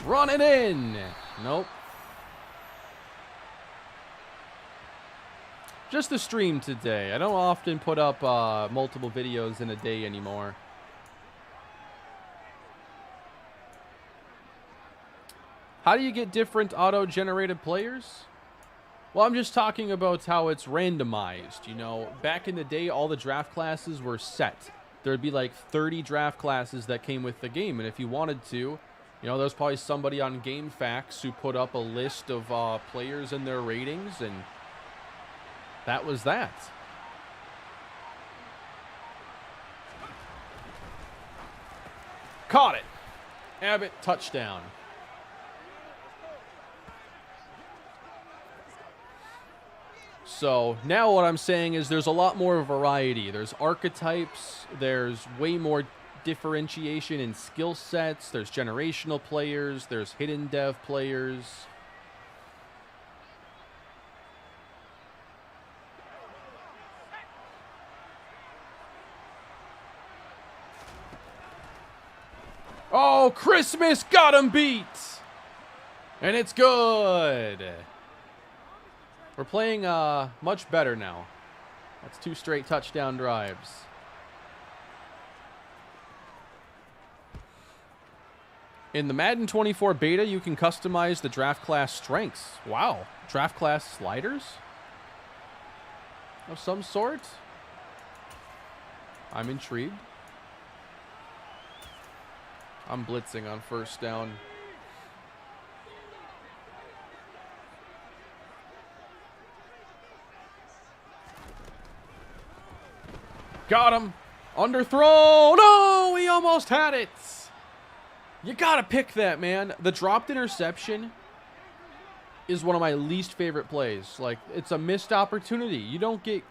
S1: Run it in. Nope. Just the stream today. I don't often put up multiple videos in a day anymore. How do you get different auto-generated players? Well, I'm just talking about how it's randomized. You know, back in the day, all the draft classes were set. There'd be like 30 draft classes that came with the game. And if you wanted to, you know, there's probably somebody on GameFAQs who put up a list of players and their ratings, and that was that. Caught it. Abbott, touchdown. So now what I'm saying is there's a lot more variety. There's archetypes. There's way more differentiation in skill sets. There's generational players. There's hidden dev players. Oh, Christmas got him beat. And it's good. We're playing much better now. That's 2 straight touchdown drives. In the Madden 24 beta, you can customize the draft class strengths. Wow. Draft class sliders? Of some sort? I'm intrigued. I'm blitzing on first down. Got him. Underthrown. Oh, he almost had it. You got to pick that, man. The dropped interception is one of my least favorite plays. Like, it's a missed opportunity. You don't get,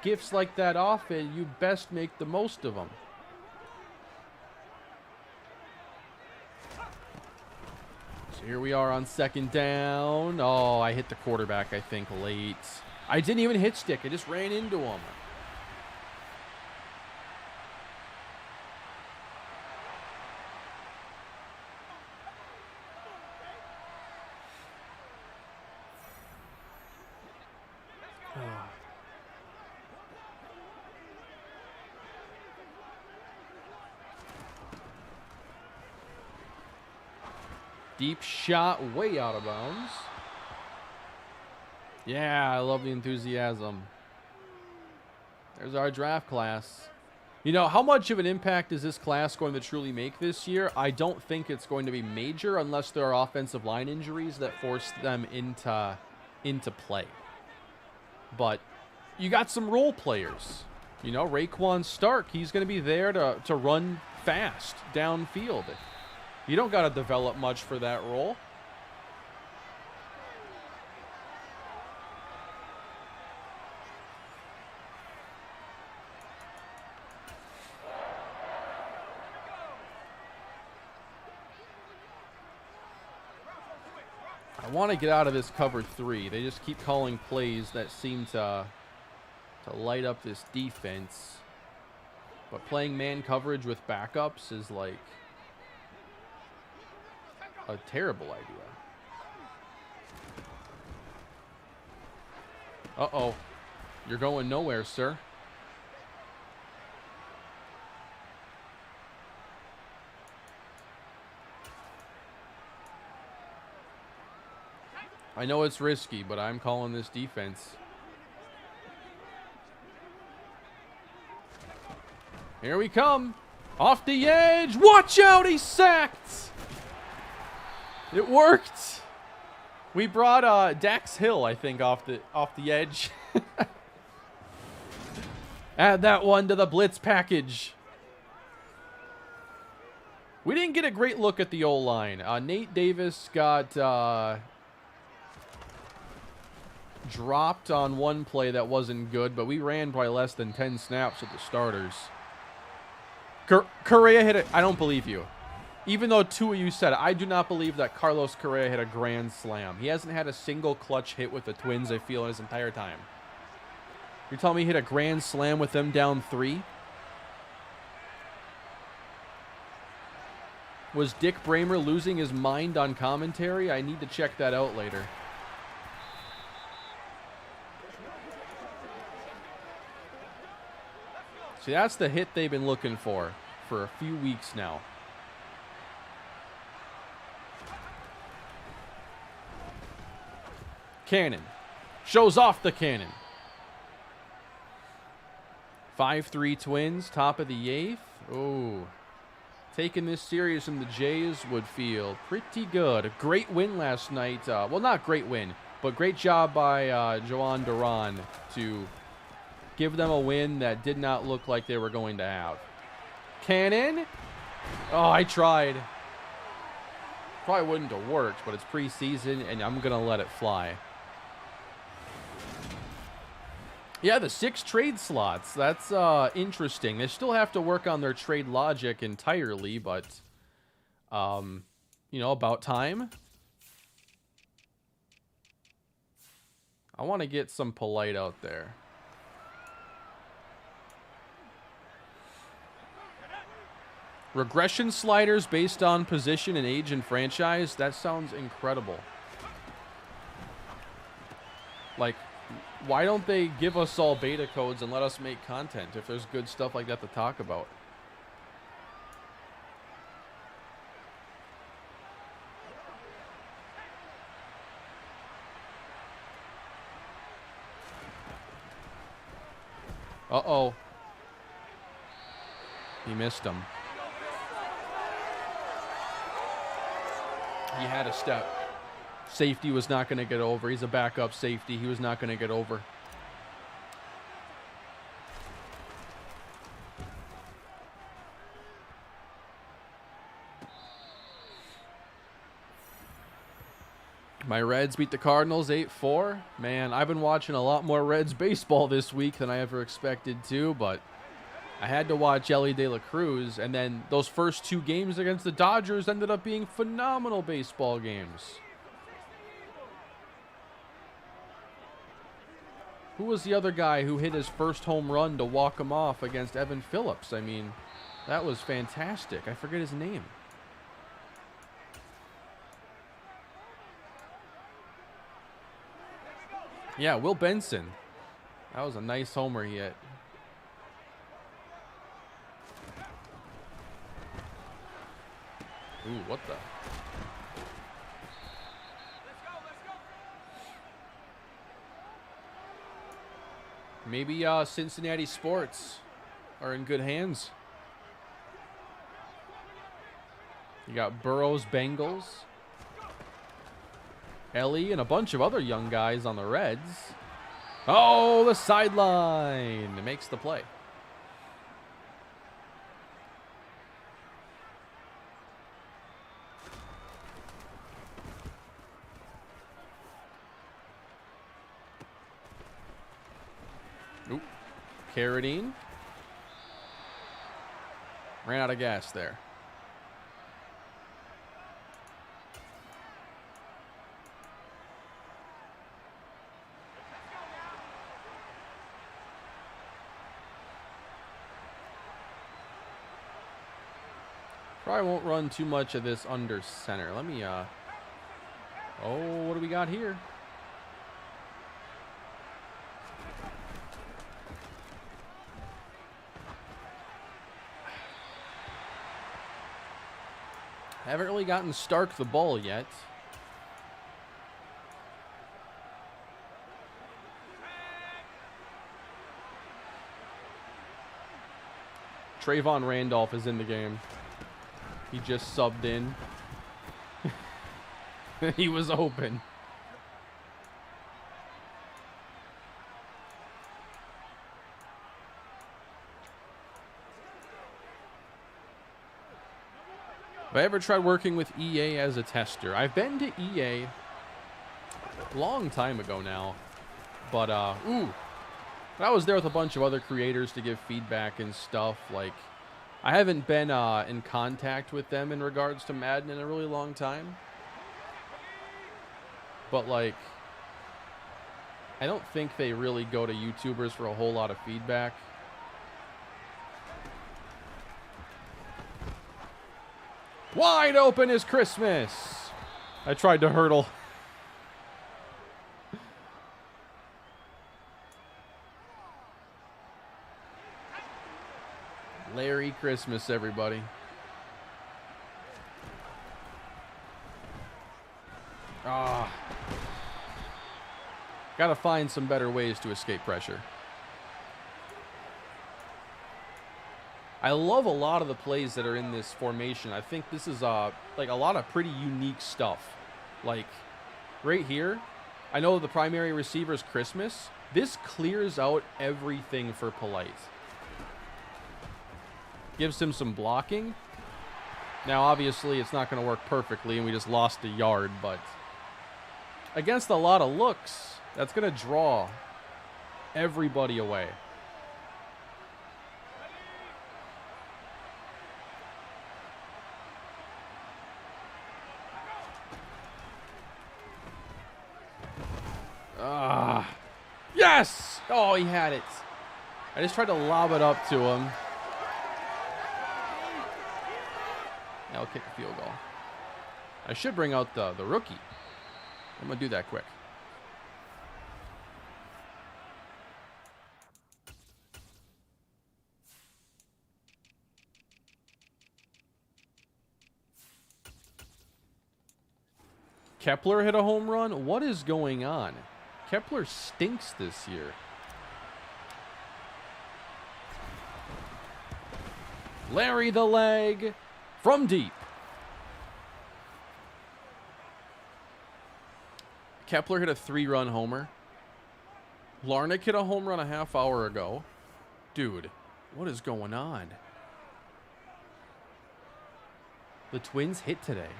S1: gifts like that often. You best make the most of them. So here we are on second down. Oh, I hit the quarterback, I think, late. I didn't even hit stick. I just ran into him. Deep shot, way out of bounds. Yeah, I love the enthusiasm. There's our draft class. How much of an impact is this class going to truly make this year? I don't think it's going to be major unless there are offensive line injuries that force them into play. But you got some role players. Raekwon Stark, he's going to be there to run fast downfield. You don't got to develop much for that role. I want to get out of this cover 3. They just keep calling plays that seem to light up this defense. But playing man coverage with backups is like a terrible idea. Uh-oh. You're going nowhere, sir. I know it's risky, but I'm calling this defense. Here we come. Off the edge. Watch out, he's sacked. It worked. We brought Dax Hill, I think, off the edge. Add that one to the blitz package. We didn't get a great look at the O-line. Nate Davis got dropped on one play that wasn't good, but we ran probably less than 10 snaps with the starters. Correa hit it. I don't believe you. Even though 2 of you said it, I do not believe that Carlos Correa hit a grand slam. He hasn't had a single clutch hit with the Twins, I feel, in his entire time. You're telling me he hit a grand slam with them down 3? Was Dick Bramer losing his mind on commentary? I need to check that out later. See, that's the hit they've been looking for a few weeks now. Cannon. Shows off the cannon. 5-3 Twins, top of the 8th. Oh. Taking this series from the Jays would feel pretty good. A great win last night. Well, not great win, but great job by Joan Duran to give them a win that did not look like they were going to have. Cannon. Oh, I tried. Probably wouldn't have worked, but it's preseason, and I'm going to let it fly. Yeah, the 6 trade slots. That's interesting. They still have to work on their trade logic entirely, but, you know, about time. I want to get some polite out there. Regression sliders based on position and age and franchise. That sounds incredible. Like, why don't they give us all beta codes and let us make content if there's good stuff like that to talk about? Uh-oh. He missed him. He had a step. Safety was not going to get over. He's a backup safety. He was not going to get over. My Reds beat the Cardinals 8-4. Man, I've been watching a lot more Reds baseball this week than I ever expected to, but I had to watch Ellie De La Cruz, and then those first 2 games against the Dodgers ended up being phenomenal baseball games. Who was the other guy who hit his first home run to walk him off against Evan Phillips? I mean, that was fantastic. I forget his name. Yeah, Will Benson. That was a nice homer he hit. Ooh, what the? Maybe Cincinnati sports are in good hands. You got Burrows, Bengals, Ellie, and a bunch of other young guys on the Reds. Oh, the sideline. It makes the play. Oop. Carradine. Ran out of gas there. Probably won't run too much of this under center. Let me, oh, what do we got here? Haven't really gotten Stark the ball yet. Trayvon Randolph is in the game. He just subbed in. He was open. Have I ever tried working with EA as a tester? I've been to EA a long time ago now. But, ooh. I was there with a bunch of other creators to give feedback and stuff. Like, I haven't been in contact with them in regards to Madden in a really long time. But, like, I don't think they really go to YouTubers for a whole lot of feedback. Wide open is Christmas. I tried to hurdle. Merry Christmas, everybody. Ah. Gotta find some better ways to escape pressure. I love a lot of the plays that are in this formation. I think this is like a lot of pretty unique stuff. Like right here, I know the primary receiver is Christmas. This clears out everything for Polite. Gives him some blocking. Now, obviously, it's not going to work perfectly, and we just lost a yard, but against a lot of looks, that's going to draw everybody away. Yes! Oh, he had it. I just tried to lob it up to him. Now I'll kick a field goal. I should bring out the rookie. I'm going to do that quick. Kepler hit a home run? What is going on? Kepler stinks this year. Larry the leg from deep. Kepler hit a 3-run homer. Larnick hit a home run a half hour ago. Dude, what is going on? The Twins hit today.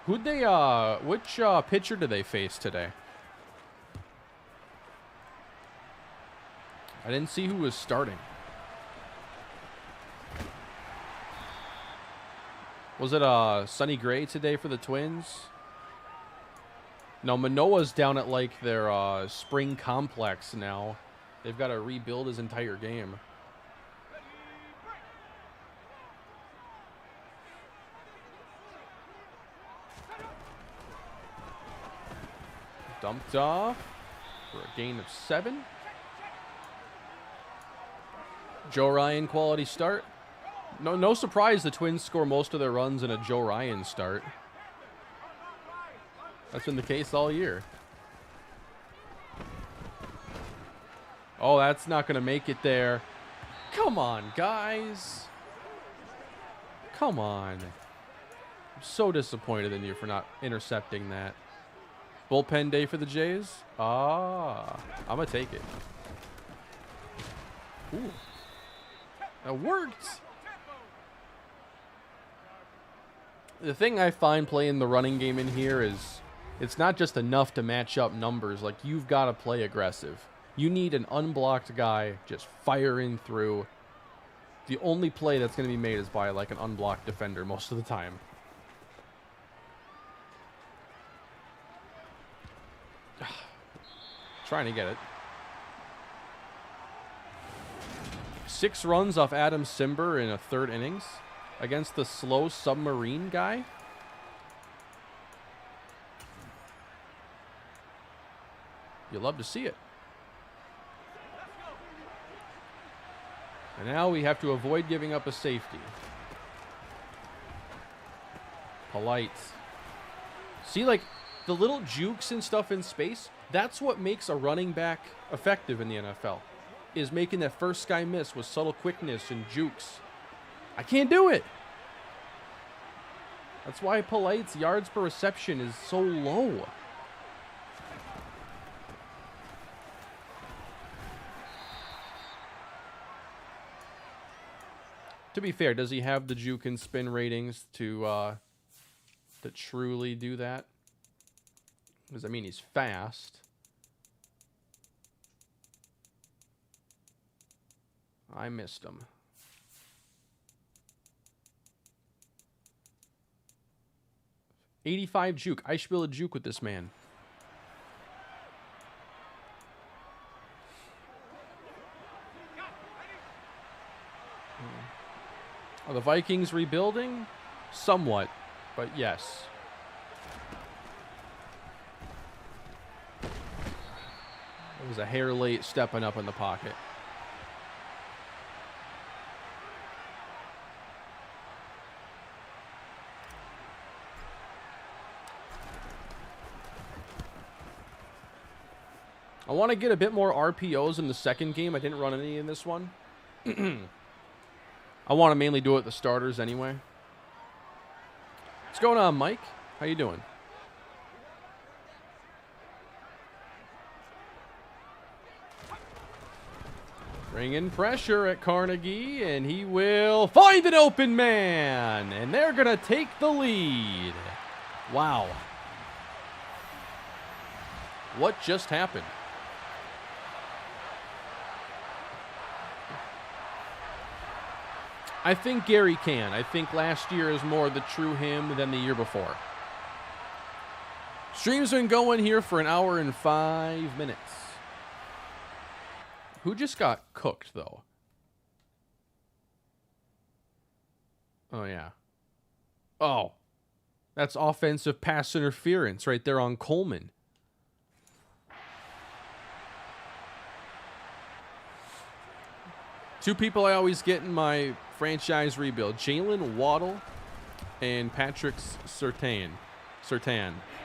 S1: Who'd they, which pitcher did they face today? I didn't see who was starting. Was it Sonny Gray today for the Twins? No, Manoa's down at like their spring complex now. They've got to rebuild his entire game. Dumped off for a gain of 7. Joe Ryan quality start. No surprise the Twins score most of their runs in a Joe Ryan start. That's been the case all year. Oh, that's not going to make it there. Come on, guys. Come on. I'm so disappointed in you for not intercepting that. Bullpen day for the Jays? I'm going to take it. Ooh. That worked. The thing I find playing the running game in here is it's not just enough to match up numbers. Like, you've got to play aggressive. You need an unblocked guy just firing through. The only play that's going to be made is by, like, an unblocked defender most of the time. Trying to get it. 6 runs off Adam Simber in a 3rd innings against the slow submarine guy. You love to see it. And now we have to avoid giving up a safety. Polite. See, like, the little jukes and stuff in space, that's what makes a running back effective in the NFL. Is making that first guy miss with subtle quickness and jukes. I can't do it. That's why Polite's yards per reception is so low. To be fair, does he have the juke and spin ratings to truly do that? Because, I mean, he's fast. I missed him. $85 juke. I should be able to juke with this man. Are the Vikings rebuilding? Somewhat, but yes. It was a hair late stepping up in the pocket. I want to get a bit more RPOs in the second game. I didn't run any in this one. I want to mainly do it with the starters anyway. What's going on, Mike? How you doing? Bringing pressure at Carnegie, and he will find an open man, and they're going to take the lead. Wow. What just happened? I think Gary can. I think last year is more the true him than the year before. Stream's been going here for an hour and 5 minutes. Who just got cooked, though? Oh, yeah. Oh. That's offensive pass interference right there on Coleman. Two people I always get in my franchise rebuild. Jalen Waddle and Patrick Surtain.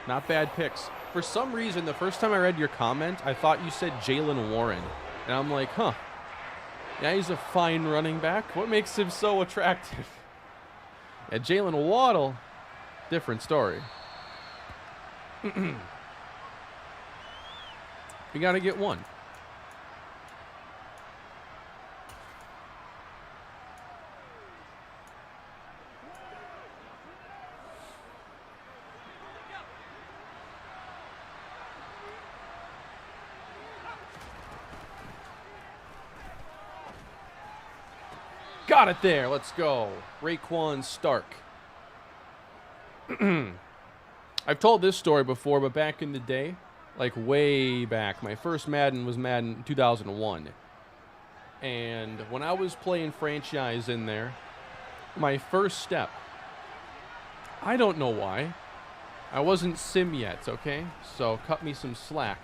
S1: Not bad picks. For some reason, the first time I read your comment, I thought you said Jalen Warren. And I'm like, huh. Yeah, he's a fine running back. What makes him so attractive? Yeah, Jalen Waddle, different story. We got to get one. Got it there. Let's go. Raekwon Stark. I've told this story before, but back in the day, like way back, my first Madden was Madden 2001. And when I was playing franchise in there, my first step, I don't know why, I wasn't sim yet, okay? So cut me some slack.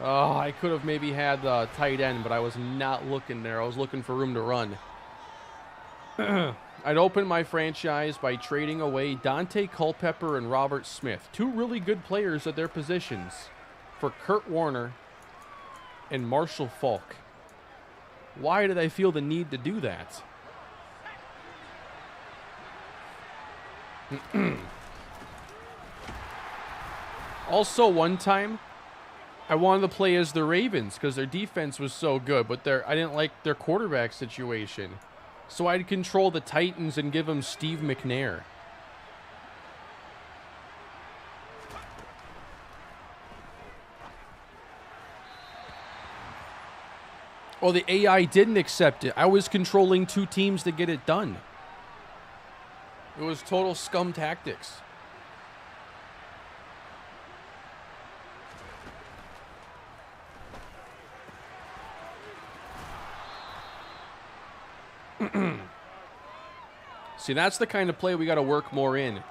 S1: Oh, I could have maybe had the tight end, but I was not looking there. I was looking for room to run. I'd open my franchise by trading away Dante Culpepper and Robert Smith, two really good players at their positions, for Kurt Warner and Marshall Faulk. Why did I feel the need to do that? Also, one time, I wanted to play as the Ravens because their defense was so good, but I didn't like their quarterback situation. So I'd control the Titans and give them Steve McNair. Well, the AI didn't accept it. I was controlling two teams to get it done. It was total scum tactics. See, that's the kind of play we got to work more in.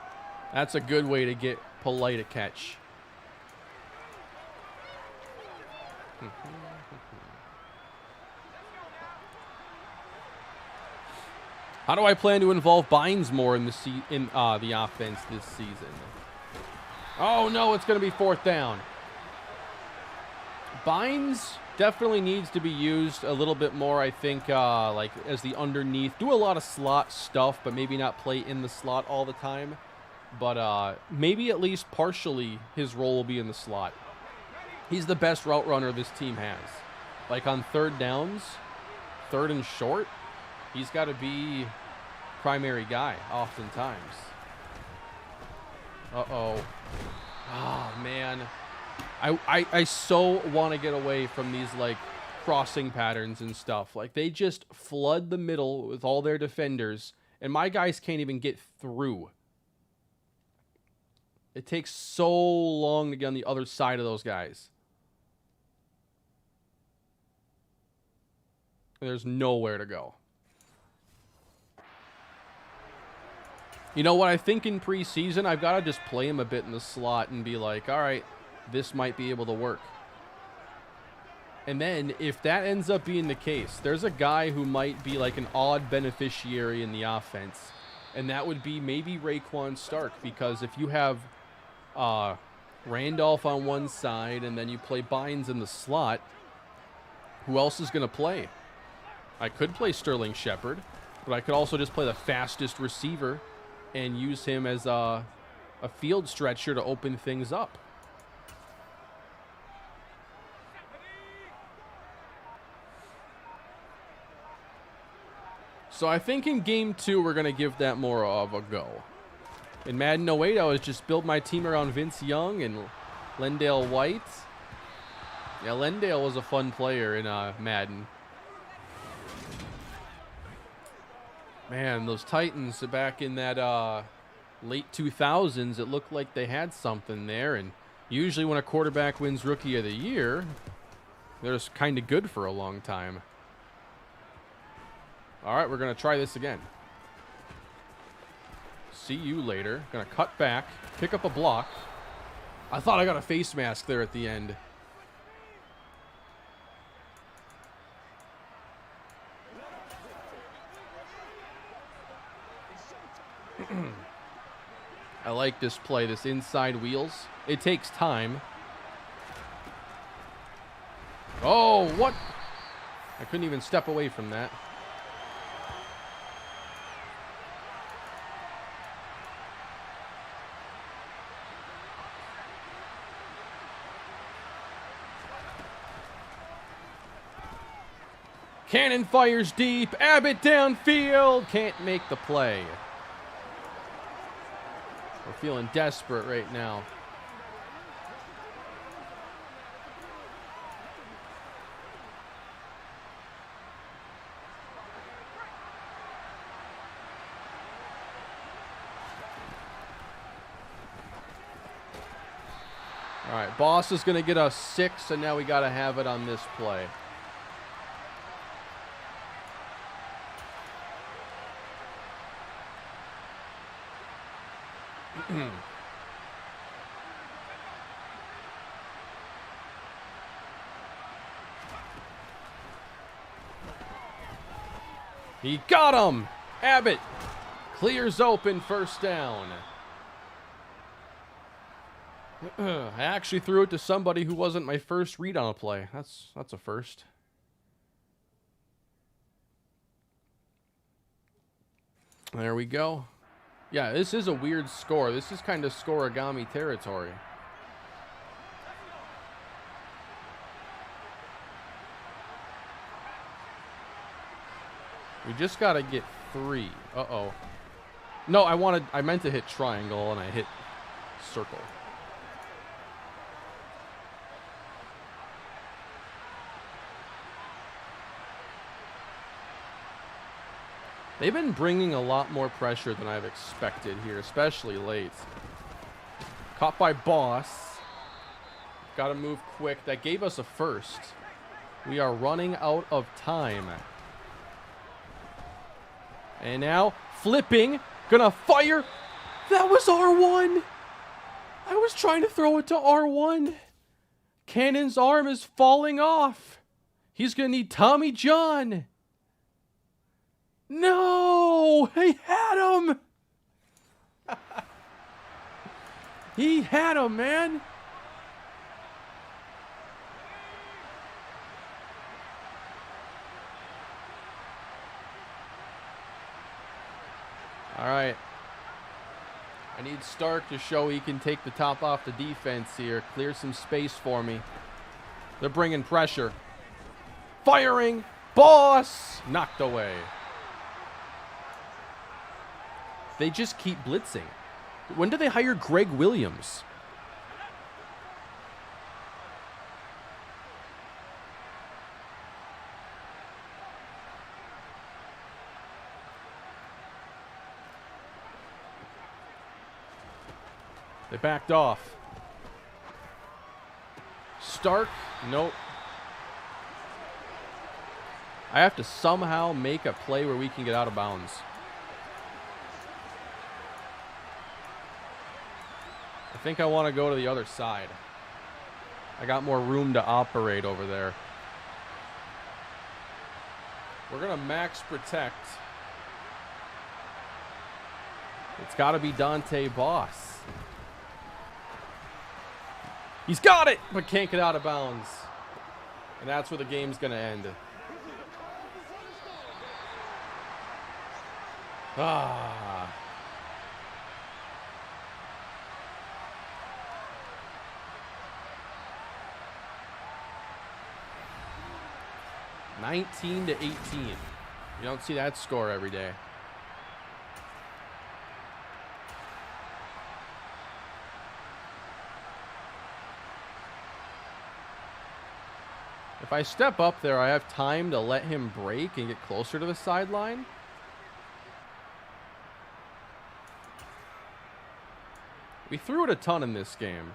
S1: That's a good way to get polite at catch. How do I plan to involve Bynes more in the offense this season? Oh no, it's going to be fourth down. Bynes definitely needs to be used a little bit more, I think, like as the underneath. Do a lot of slot stuff, but maybe not play in the slot all the time. But maybe at least partially his role will be in the slot. He's the best route runner this team has. Like on third downs, third and short, he's got to be primary guy oftentimes. Uh-oh. Oh, man. I so want to get away from these, like, crossing patterns and stuff. Like, they just flood the middle with all their defenders, and my guys can't even get through. It takes so long to get on the other side of those guys. There's nowhere to go. You know what? I think in preseason, I've got to just play him a bit in the slot and be like, all right, this might be able to work. And then if that ends up being the case, there's a guy who might be like an odd beneficiary in the offense. And that would be maybe Raekwon Stark, because if you have Randolph on one side and then you play Bynes in the slot, who else is going to play? I could play Sterling Shepard, but I could also just play the fastest receiver and use him as a field stretcher to open things up. So I think in game 2, we're going to give that more of a go. In Madden 08, I was just built my team around Vince Young and Lendale White. Yeah, Lendale was a fun player in Madden. Man, those Titans back in that late 2000s, it looked like they had something there. And usually when a quarterback wins Rookie of the Year, they're just kind of good for a long time. All right, we're going to try this again. See you later. Going to cut back, pick up a block. I thought I got a face mask there at the end. I like this play, this inside wheels. It takes time. Oh, what? I couldn't even step away from that. Cannon fires deep. Abbott downfield. Can't make the play. We're feeling desperate right now. All right, Boss is going to get us 6, and now we got to have it on this play. He got him. Abbott clears open, first down. I actually threw it to somebody who wasn't my first read on a play. That's a first. There we go. Yeah, this is a weird score. This is kind of scoreagami territory. We just got to get 3. Uh-oh. No, I meant to hit triangle and I hit circle. They've been bringing a lot more pressure than I've expected here, especially late. Caught by Boss. Got to move quick. That gave us a first. We are running out of time. And now, flipping. Gonna fire. That was R1. I was trying to throw it to R1. Cannon's arm is falling off. He's gonna need Tommy John. No! He had him! He had him, man! Alright. I need Stark to show he can take the top off the defense here. Clear some space for me. They're bringing pressure. Firing! Boss! Knocked away. They just keep blitzing. When do they hire Greg Williams? They backed off. Stark, nope. I have to somehow make a play where we can get out of bounds. I think I want to go to the other side. I got more room to operate over there. We're going to max protect. It's got to be Dante Boss. He's got it, but can't get out of bounds. And that's where the game's going to end. Ah. (19-18). You don't see that score every day. If I step up there, I have time to let him break and get closer to the sideline. We threw it a ton in this game.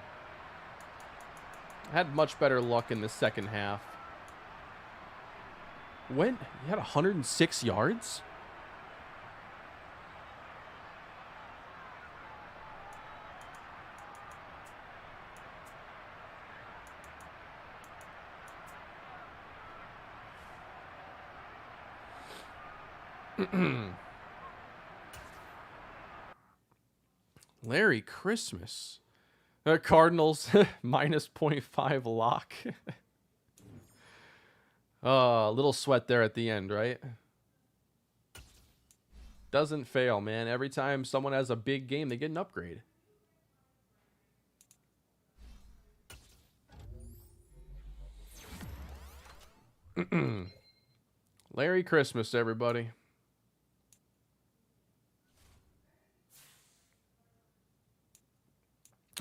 S1: I had much better luck in the second half. You had 106 yards? Larry Christmas. Cardinals minus 0.5 lock. A little sweat there at the end, right? Doesn't fail, man. Every time someone has a big game, they get an upgrade. Larry Christmas, everybody.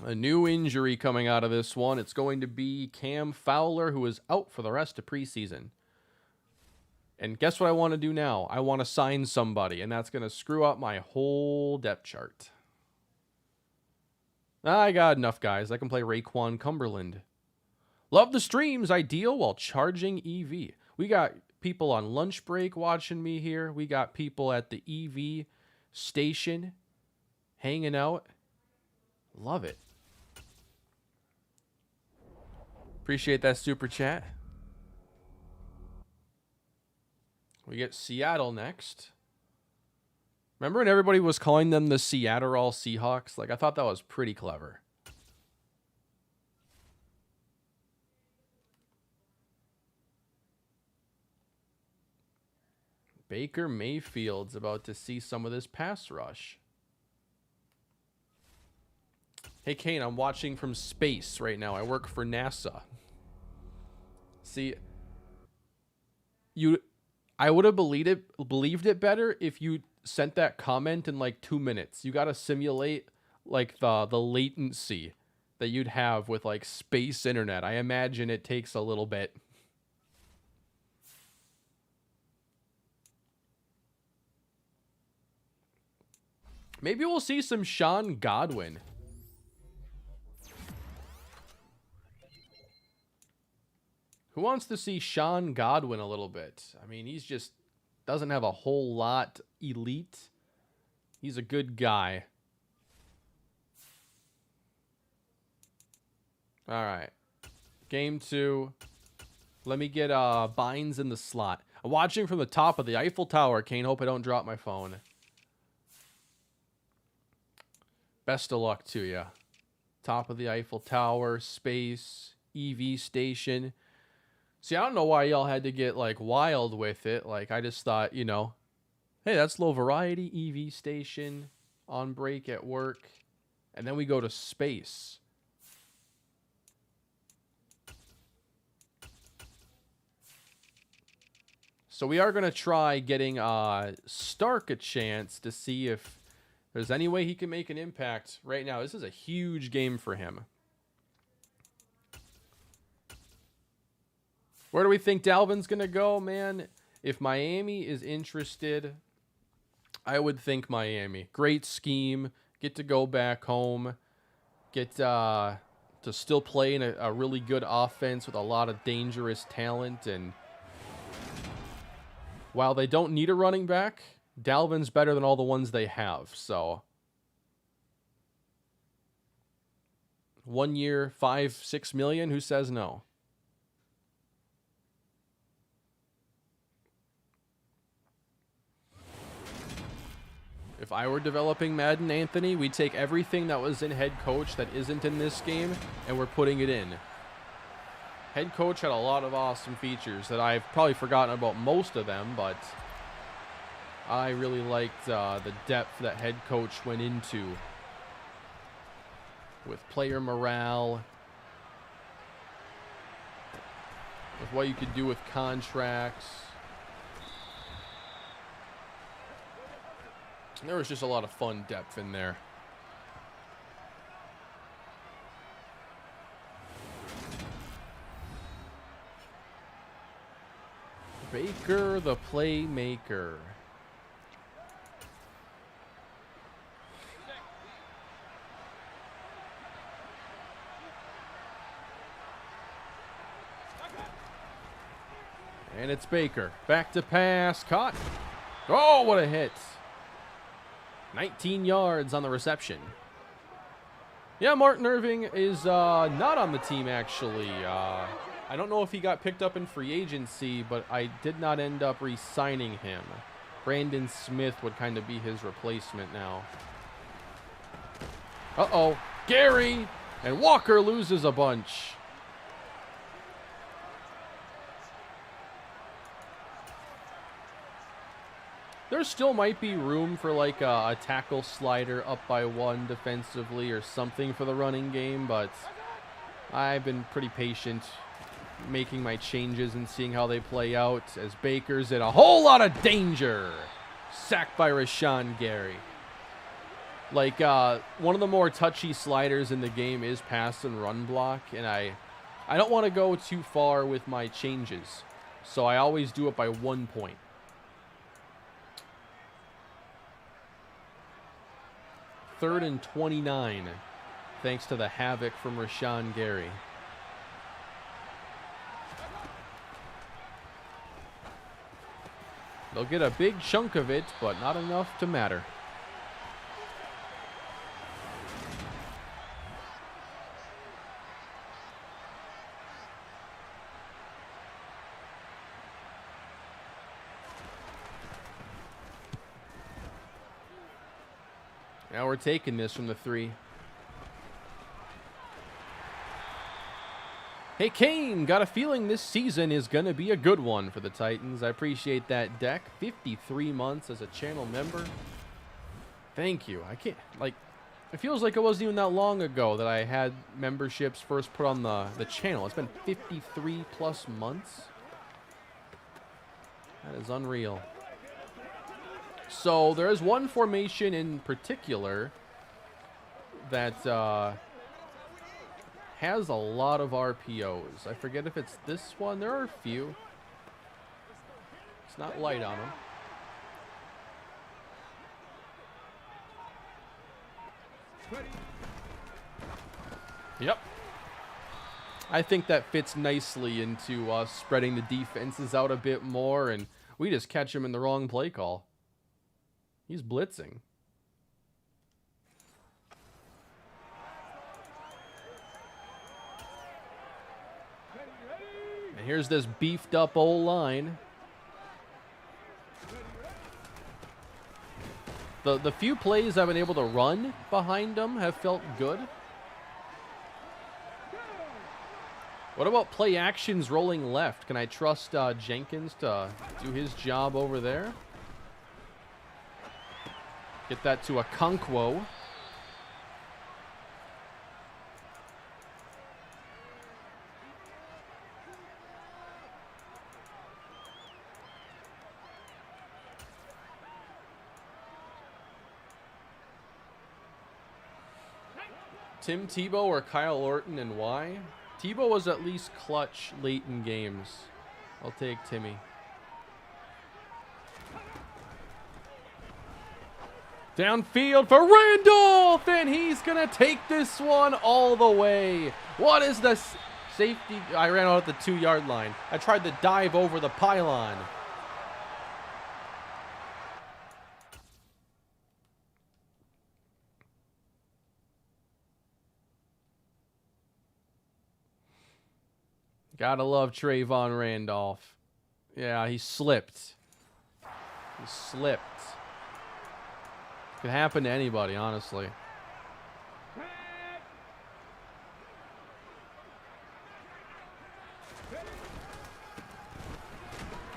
S1: A new injury coming out of this one. It's going to be Cam Fowler, who is out for the rest of preseason. And guess what I want to do now? I want to sign somebody, and that's going to screw up my whole depth chart. I got enough guys. I can play Raekwon Cumberland. Love the streams. Ideal while charging EV. We got people on lunch break watching me here. We got people at the EV station hanging out. Love it. Appreciate that super chat. We get Seattle next. Remember when everybody was calling them the Seattle Seahawks? Like, I thought that was pretty clever. Baker Mayfield's about to see some of this pass rush. Hey, Kane, I'm watching from space right now. I work for NASA. See, I would have believed it better if you sent that comment in like 2 minutes. You got to simulate like the latency that you'd have with like space internet. I imagine it takes a little bit. Maybe we'll see some Sean Godwin. Who wants to see Sean Godwin a little bit? I mean, he's just doesn't have a whole lot elite. He's a good guy. All right. Game 2. Let me get Bynes in the slot. I'm watching from the top of the Eiffel Tower, Kane. Hope I don't drop my phone. Best of luck to you. Top of the Eiffel Tower, space, EV station. See, I don't know why y'all had to get, like, wild with it. Like, I just thought, you know, hey, that's low variety, EV station, on break at work. And then we go to space. So we are going to try getting Stark a chance to see if there's any way he can make an impact right now. This is a huge game for him. Where do we think Dalvin's going to go, man? If Miami is interested, I would think Miami. Great scheme. Get to go back home. Get to still play in a really good offense with a lot of dangerous talent. And while they don't need a running back, Dalvin's better than all the ones they have. So 1 year, $5-6 million. Who says no? If I were developing Madden, Anthony, we'd take everything that was in head coach that isn't in this game, and we're putting it in. Head coach had a lot of awesome features that I've probably forgotten about most of them, but I really liked the depth that head coach went into with player morale, with what you could do with contracts. There was just a lot of fun depth in there. Baker, the playmaker. And it's Baker. Back to pass. Caught. Oh, what a hit. 19 yards on the reception. Yeah, Martin Irving is not on the team, actually. I don't know if he got picked up in free agency, but I did not end up re-signing him. Brandon Smith would kind of be his replacement now. Uh-oh. Gary! And Walker loses a bunch. There still might be room for like a tackle slider up by 1 defensively or something for the running game, but I've been pretty patient making my changes and seeing how they play out as Baker's in a whole lot of danger. Sacked by Rashawn Gary. Like, one of the more touchy sliders in the game is pass and run block, and I don't want to go too far with my changes, so I always do it by 1 point. Third and 29, thanks to the havoc from Rashawn Gary. They'll get a big chunk of it, but not enough to matter. Now we're taking this from the 3. Hey, Kane, got a feeling this season is going to be a good one for the Titans. I appreciate that, Deck. 53 months as a channel member. Thank you. I can't, like, it feels like it wasn't even that long ago that I had memberships first put on the channel. It's been 53 plus months. That is unreal. So there is one formation in particular that has a lot of RPOs. I forget if it's this one. There are a few. It's not light on them. Yep. I think that fits nicely into spreading the defenses out a bit more, and we just catch him in the wrong play call. He's blitzing. And here's this beefed up O-line. The few plays I've been able to run behind them have felt good. What about play actions rolling left? Can I trust Jenkins to do his job over there? Get that to a Okonkwo. Tim Tebow or Kyle Orton, and why? Tebow was at least clutch late in games. I'll take Timmy. Downfield for Randolph, and he's going to take this one all the way. What is the safety? I ran out at the 2-yard line. I tried to dive over the pylon. Gotta love Trayvon Randolph. Yeah, he slipped. He slipped. Could happen to anybody, honestly.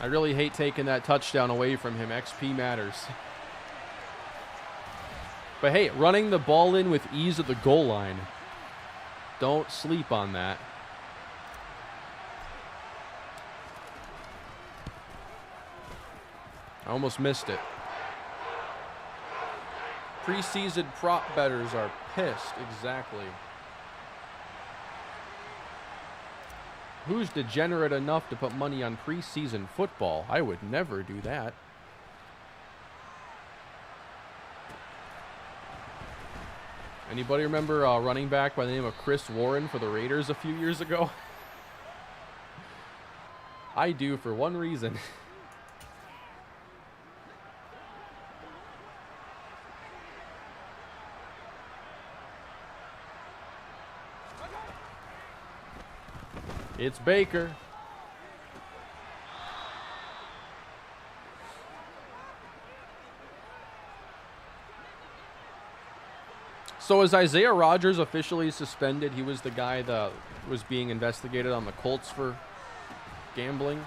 S1: I really hate taking that touchdown away from him. XP matters. But hey, running the ball in with ease at the goal line. Don't sleep on that. I almost missed it. Preseason prop bettors are pissed. Exactly. Who's degenerate enough to put money on preseason football? I would never do that. Anybody remember a running back by the name of Chris Warren for the Raiders a few years ago? I do, for one reason. It's Baker. So is Isaiah Rodgers officially suspended? He was the guy that was being investigated on the Colts for gambling.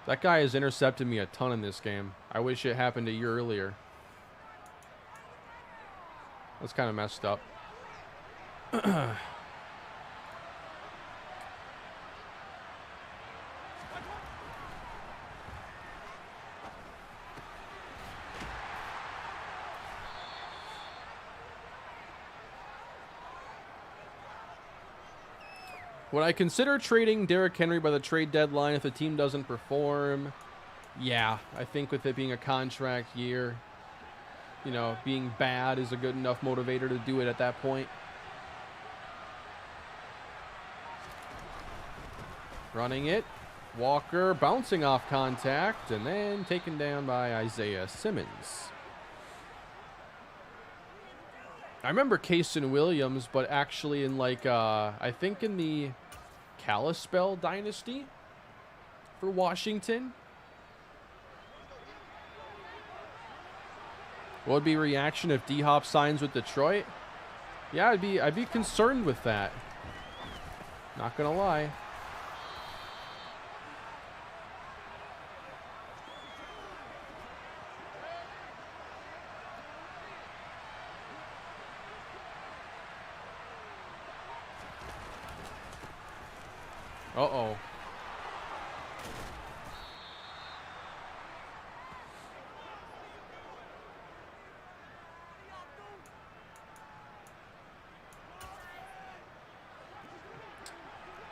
S1: That guy has intercepted me a ton in this game. I wish it happened a year earlier. That's kind of messed up. Would I consider trading Derrick Henry by the trade deadline if the team doesn't perform? Yeah, I think with it being a contract year, you know, being bad is a good enough motivator to do it at that point. Running it. Walker bouncing off contact and then taken down by Isaiah Simmons. I remember Kaysen Williams, but actually in like, I think in the Kalispell dynasty for Washington. What would be reaction if D-Hop signs with Detroit? Yeah, I'd be concerned with that. Not gonna lie. Uh-oh.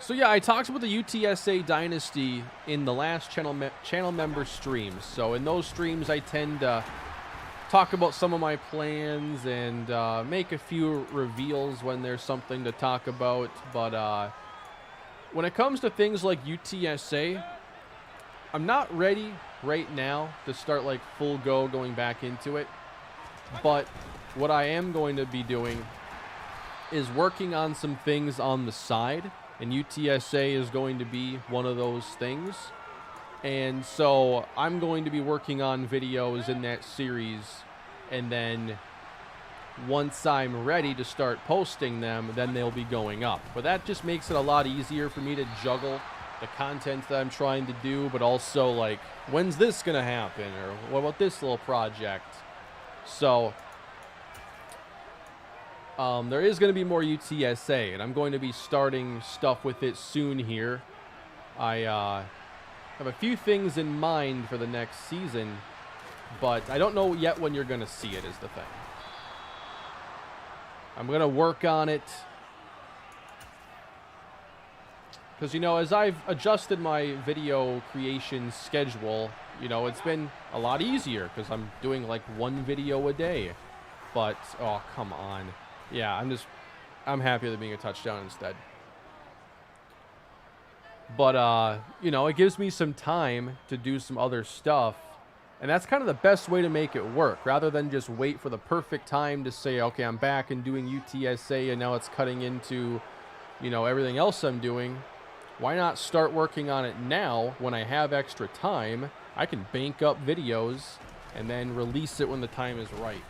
S1: So yeah, I talked about the UTSA Dynasty in the last channel member streams. So in those streams, I tend to talk about some of my plans and make a few reveals when there's something to talk about. But when it comes to things like UTSA, I'm not ready right now to start like full go going back into it. But what I am going to be doing is working on some things on the side. And UTSA is going to be one of those things. And so I'm going to be working on videos in that series. And then once I'm ready to start posting them, then they'll be going up. But that just makes it a lot easier for me to juggle the content that I'm trying to do, but also like, when's this going to happen? Or what about this little project? So there is going to be more UTSA, and I'm going to be starting stuff with it soon here. I have a few things in mind for the next season, but I don't know yet when you're going to see it is the thing. I'm going to work on it. Because, you know, as I've adjusted my video creation schedule, you know, it's been a lot easier because I'm doing like one video a day. But, oh, come on. Yeah, I'm happy with it being a touchdown instead. But, you know, it gives me some time to do some other stuff. And that's kind of the best way to make it work, rather than just wait for the perfect time to say, okay, I'm back and doing UTSA and now it's cutting into, you know, everything else I'm doing. Why not start working on it now when I have extra time? I can bank up videos and then release it when the time is right.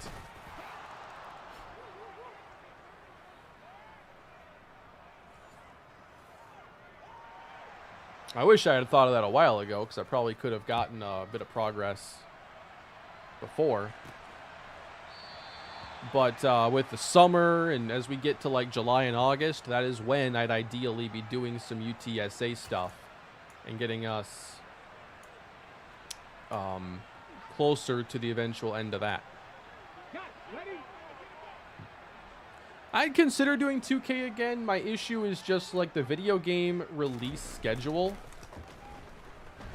S1: I wish I had thought of that a while ago, because I probably could have gotten a bit of progress before. But with the summer and as we get to like July and August, that is when I'd ideally be doing some UTSA stuff and getting us closer to the eventual end of that. I'd consider doing 2K again. My issue is just like the video game release schedule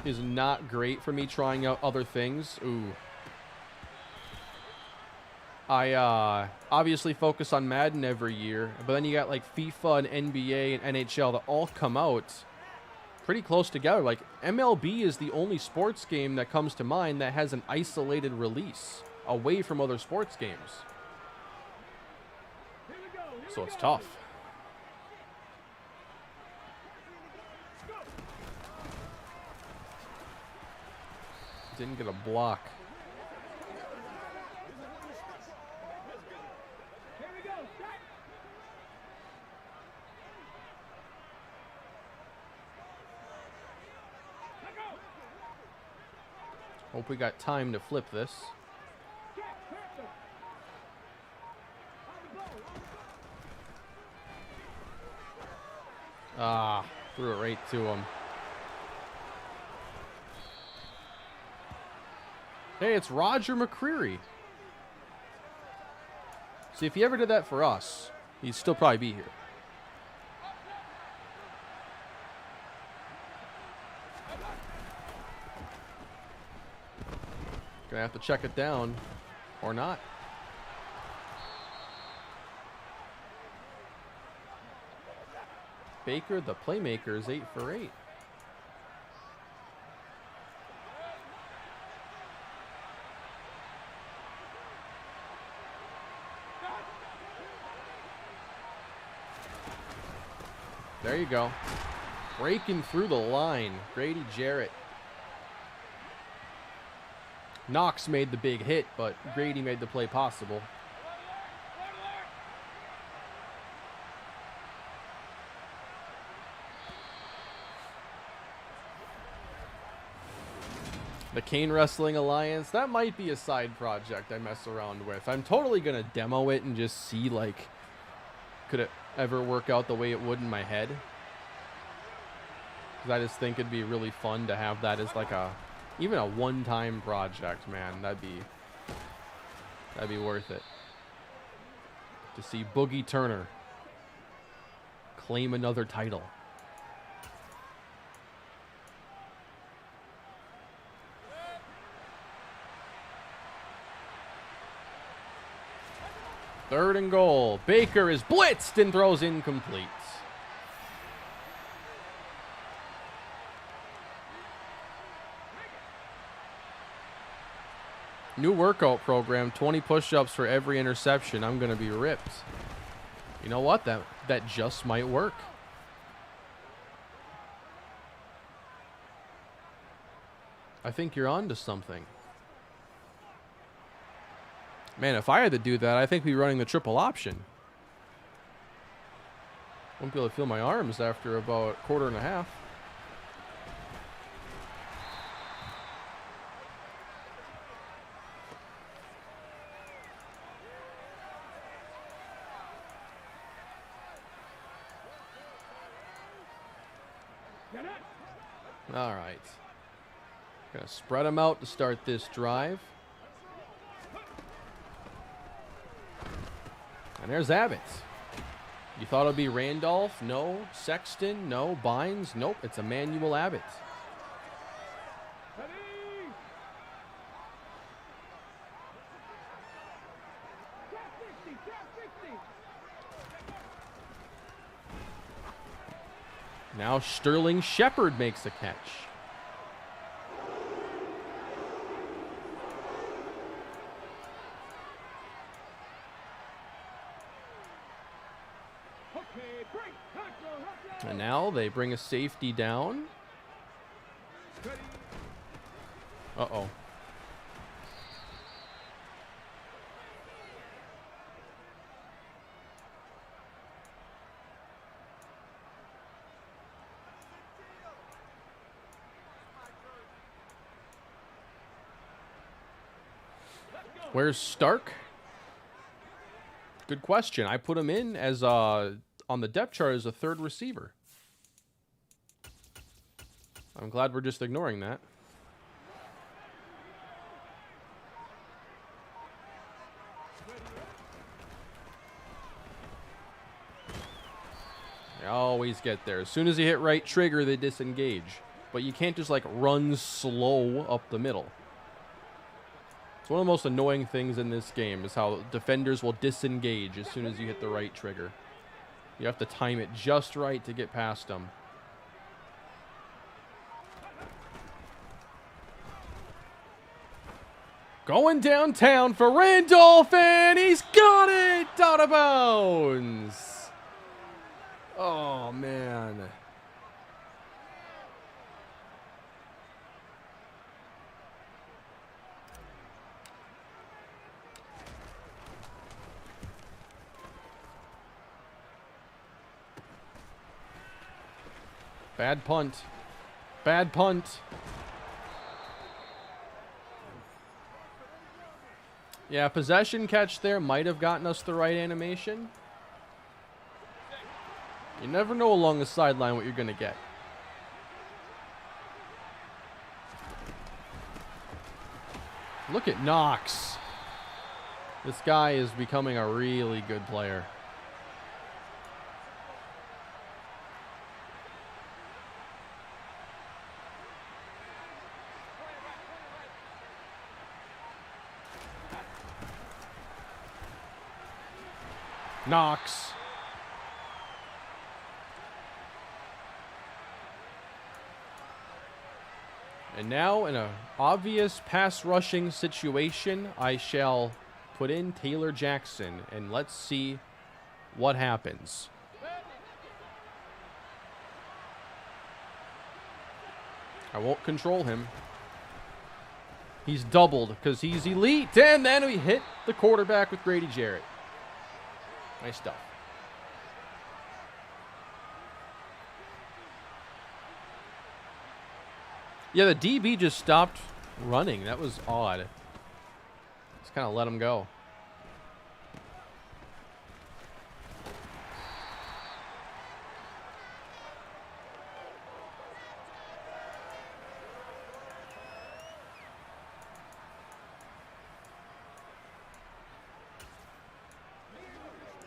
S1: is not great for me trying out other things. Ooh. I obviously focus on Madden every year, but then you got like FIFA and NBA and NHL that all come out pretty close together. Like MLB is the only sports game that comes to mind that has an isolated release away from other sports games. So it's tough. Didn't get a block. Hope we got time to flip this. Ah, threw it right to him. Hey, it's Roger McCreary. See, if he ever did that for us, he'd still probably be here. Gonna have to check it down, or not. Baker, the playmaker, is 8 for 8. There you go. Breaking through the line, Grady Jarrett. Knox made the big hit, but Grady made the play possible. The Cane Wrestling Alliance, that might be a side project I mess around with. I'm totally going to demo it and just see, like, could it ever work out the way it would in my head? Because I just think it'd be really fun to have that as, like, even a one-time project, man. That'd be worth it. To see Boogie Turner claim another title. Third and goal. Baker is blitzed and throws incomplete. New workout program, 20 push-ups for every interception. I'm going to be ripped. You know what? That just might work. I think you're on to something. Man, if I had to do that, I think we'd be running the triple option. Won't be able to feel my arms after about a quarter and a half. All right. Gonna spread them out to start this drive. And there's Abbott. You thought it would be Randolph? No. Sexton? No. Bynes? Nope. It's Emmanuel Abbott. Now Sterling Shepard makes a catch. And now they bring a safety down. Uh-oh. Where's Stark? Good question. I put him in as on the depth chart as a third receiver. I'm glad we're just ignoring that. always get there. As soon as you hit right trigger, they disengage. But you can't just, like, run slow up the middle. It's one of the most annoying things in this game is how defenders will disengage as soon as you hit the right trigger. You have to time it just right to get past them. Going downtown for Randolph, and he's got it! Out of bounds! Oh, man. Bad punt. Bad punt. Yeah, possession catch there might have gotten us the right animation. You never know along the sideline what you're going to get. Look at Knox. This guy is becoming a really good player. Knox. And now, in an obvious pass rushing situation, I shall put in Taylor Jackson, and let's see what happens. I won't control him. He's doubled because he's elite, and then we hit the quarterback with Grady Jarrett. Nice stuff. Yeah, the DB just stopped running. That was odd. Just kind of let him go.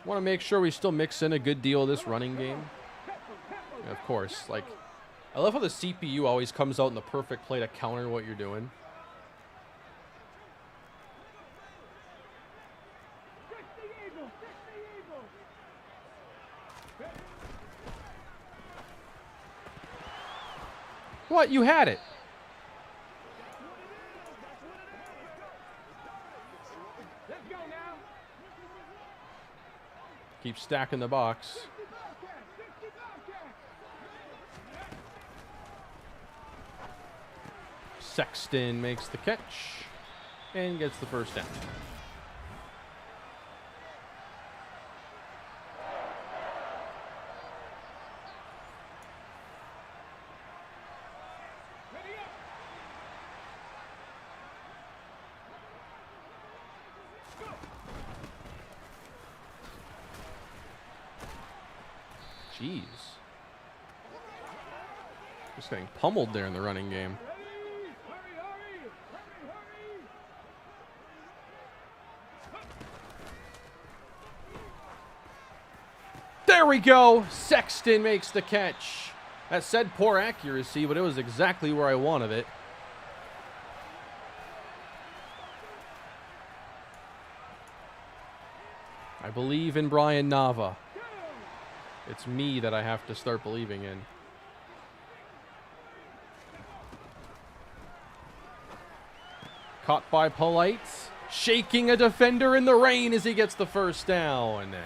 S1: Want to make sure we still mix in a good deal of this running game. And of course, like, I love how the CPU always comes out in the perfect play to counter what you're doing. What? You had it. Keep stacking the box. Sexton makes the catch and gets the first down. Jeez. Just getting pummeled there in the running game. There we go. Sexton makes the catch. That said poor accuracy, but it was exactly where I wanted it. I believe in Brian Nava. It's me that I have to start believing in. Caught by Polite. Shaking a defender in the rain as he gets the first down.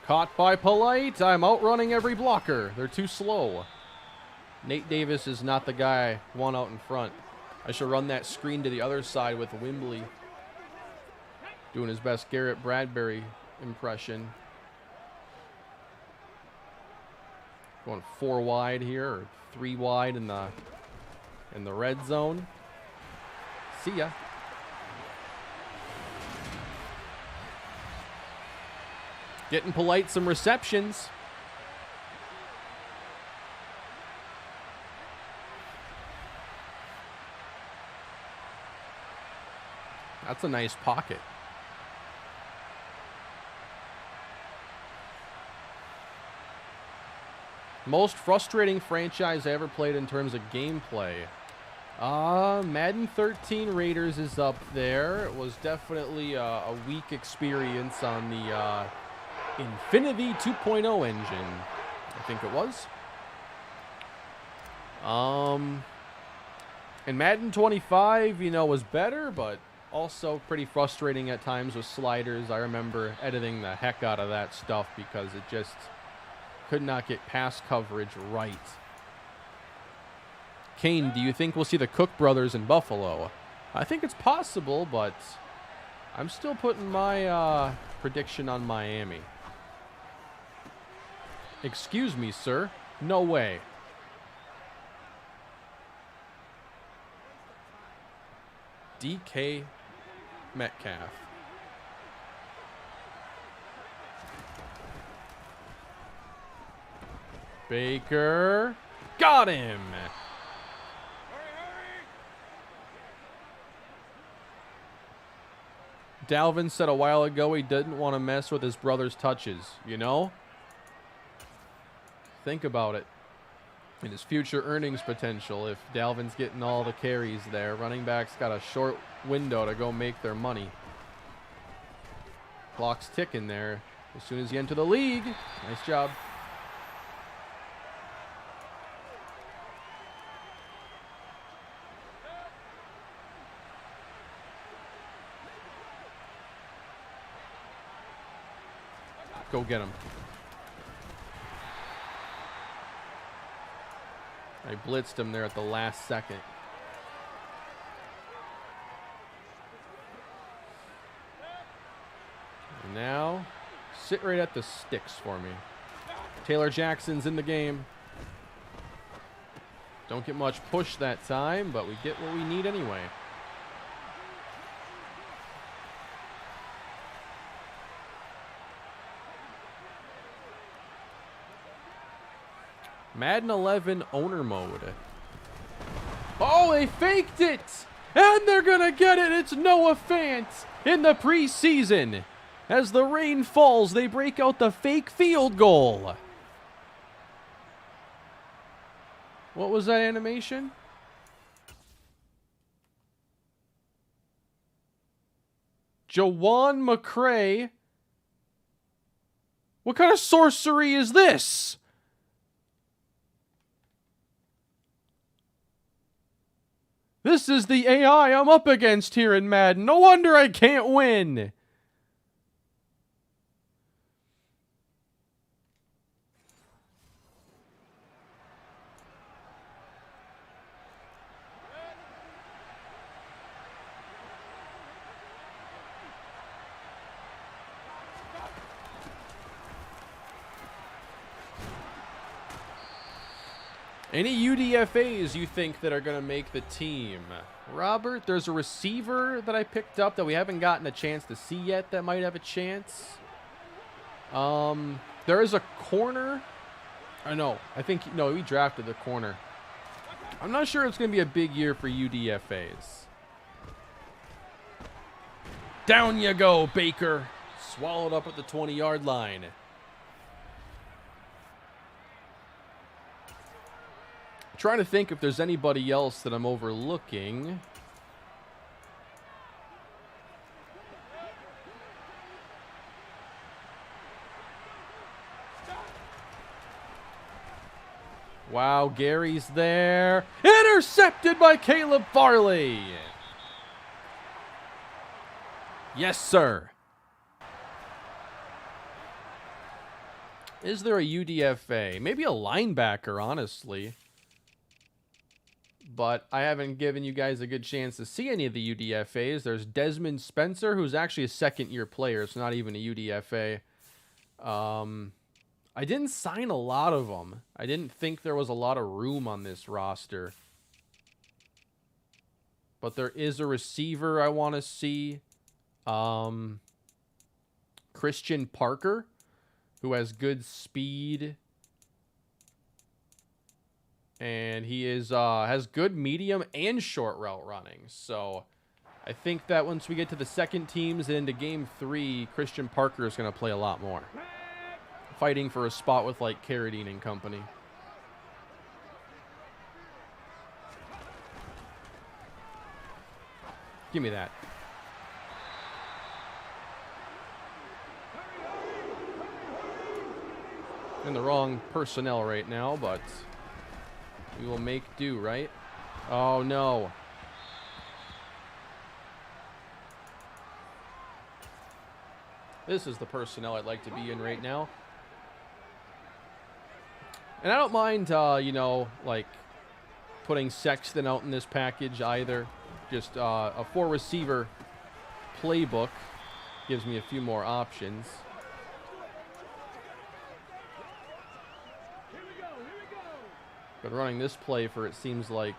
S1: Caught by Polite. I'm outrunning every blocker. They're too slow. Nate Davis is not the guy I want out in front. I should run that screen to the other side with Wimbley doing his best Garrett Bradbury impression. Going 4 wide here, or 3 wide in the red zone. See ya. Getting polite, some receptions. That's a nice pocket. Most frustrating franchise I ever played in terms of gameplay. Madden 13 Raiders is up there. It was definitely a weak experience on the Infinity 2.0 engine, I think it was. And Madden 25, you know, was better, but also pretty frustrating at times with sliders. I remember editing the heck out of that stuff because it just could not get pass coverage right. Kane, do you think we'll see the Cook brothers in Buffalo? I think it's possible, but I'm still putting my prediction on Miami. Excuse me, sir. No way. DK Metcalf. Baker. Got him. Dalvin said a while ago he didn't want to mess with his brother's touches, you know? Think about it. And his future earnings potential if Dalvin's getting all the carries there. Running back's got a short window to go make their money. Clock's ticking there. As soon as you enter the league. Nice job. Go get him. I blitzed him there at the last second. And now, sit right at the sticks for me. Taylor Jackson's in the game. Don't get much push that time, but we get what we need anyway. Madden 11 owner mode. Oh, they faked it! And they're gonna get it! It's Noah Fant in the preseason. As the rain falls, they break out the fake field goal. What was that animation? Jawan McCray. What kind of sorcery is this? This is the AI I'm up against here in Madden. No wonder I can't win. Any UDFAs you think that are going to make the team? Robert, there's a receiver that I picked up that we haven't gotten a chance to see yet that might have a chance. There is a corner. I think we drafted the corner. I'm not sure it's going to be a big year for UDFAs. Down you go, Baker. Swallowed up at the 20-yard line. Trying to think if there's anybody else that I'm overlooking. Wow, Gary's there. Intercepted by Caleb Farley. Yes, sir. Is there a UDFA? Maybe a linebacker, honestly. But I haven't given you guys a good chance to see any of the UDFAs. There's Desmond Spencer, who's actually a second-year player. It's not even a UDFA. I didn't sign a lot of them. I didn't think there was a lot of room on this roster. But there is a receiver I want to see. Christian Parker. who has good speed. And he is has good medium and short route running. So I think that once we get to the second teams and into game 3, Christian Parker is going to play a lot more. Fighting for a spot with like Carradine and company. Give me that. In the wrong personnel right now, but we will make do, right? Oh, no. This is the personnel I'd like to be in right now. And I don't mind, you know, like, putting Sexton out in this package either. Just a 4-receiver playbook gives me a few more options. Been running this play for, it seems like,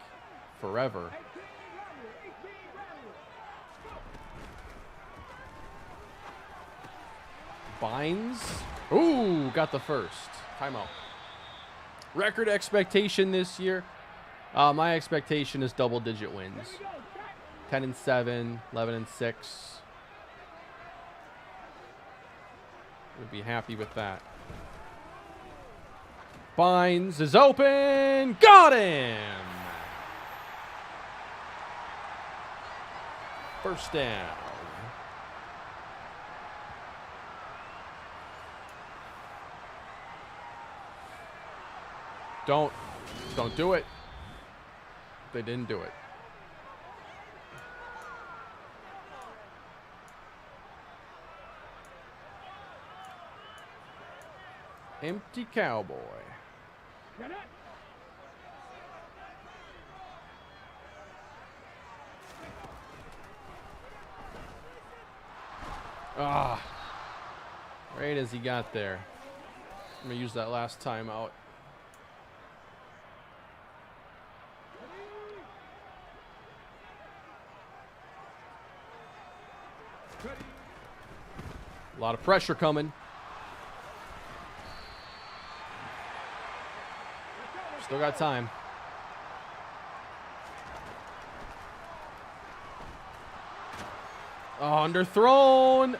S1: forever. Bynes. Ooh, got the first. Timeout. Record expectation this year. My expectation is double-digit wins. 10-7, 11-6. Would be happy with that. Bynes is open. Got him. First down. Don't do it. They didn't do it. Empty cowboy. Ah, right as he got there. I'm gonna use that last time out. A lot of pressure coming. Still got time. Oh, underthrown.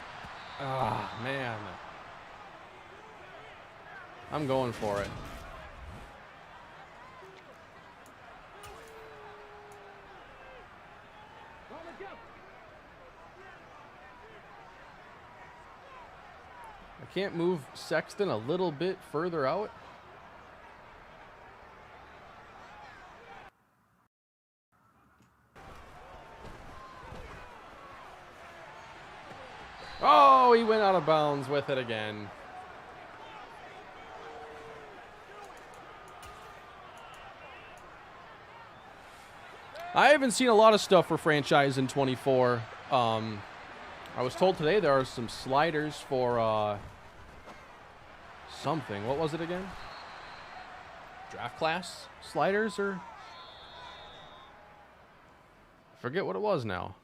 S1: Ah, man. I'm going for it. I can't move Sexton a little bit further out. Oh, he went out of bounds with it again. I haven't seen a lot of stuff for franchise in 24. I was told today there are some sliders for something. What was it again? Draft class sliders, or I forget what it was now.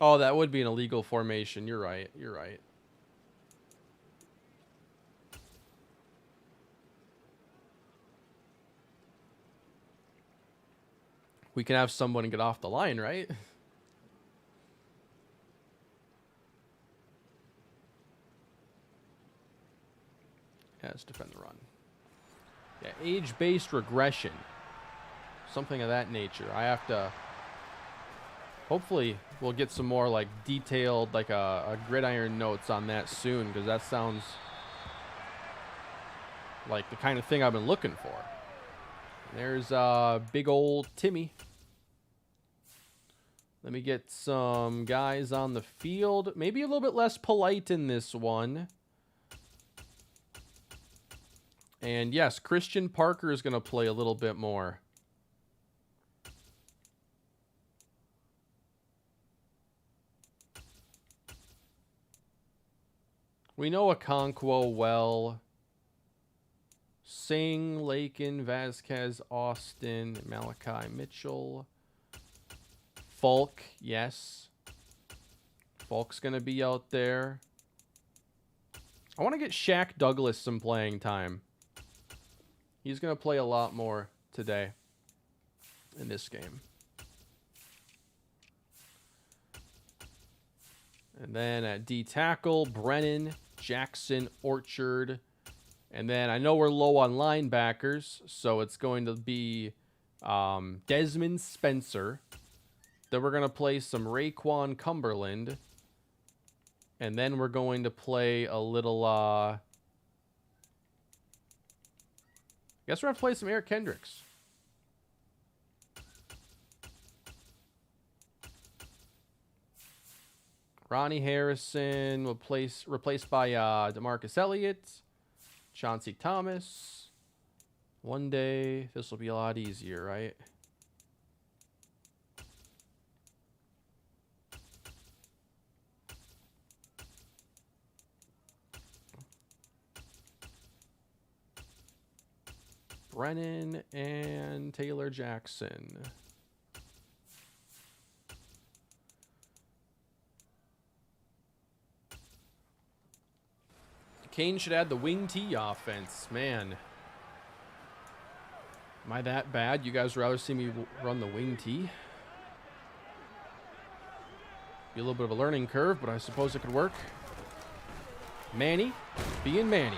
S1: Oh, that would be an illegal formation. You're right. You're right. We can have someone get off the line, right? Yeah, let's defend the run. Yeah, age-based regression. Something of that nature. I have to... Hopefully, we'll get some more, like, detailed, like, a gridiron notes on that soon, because that sounds like the kind of thing I've been looking for. There's big old Timmy. Let me get some guys on the field. Maybe a little bit less polite in this one. And yes, Christian Parker is going to play a little bit more. We know Okonkwo well. Singh, Lakin, Vasquez, Austin, Malachi Mitchell. Falk, yes. Falk's going to be out there. I want to get Shaq Douglas some playing time. He's going to play a lot more today in this game. And then at D tackle, Brennan, Jackson, Orchard. And then I know we're low on linebackers, so it's going to be Desmond Spencer. Then we're going to play some Raekwon Cumberland. And then we're going to play a little, I guess we're going to play some Eric Kendricks. Ronnie Harrison replaced by DeMarcus Elliott. Chauncey Thomas. One day, this will be a lot easier, right? Brennan and Taylor Jackson. Kane should add the wing T offense. Man. Am I that bad? You guys would rather see me run the wing T? Be a little bit of a learning curve, but I suppose it could work. Manny being Manny.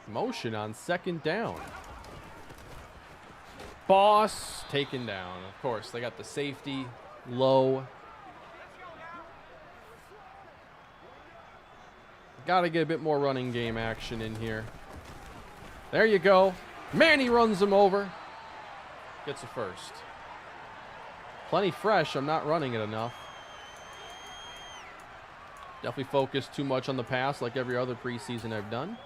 S1: Motion on second down. Boss taken down. Of course, they got the safety low. Got to get a bit more running game action in here. There you go. Manny runs him over. Gets a first. Plenty fresh. I'm not running it enough. Definitely focused too much on the pass like every other preseason I've done.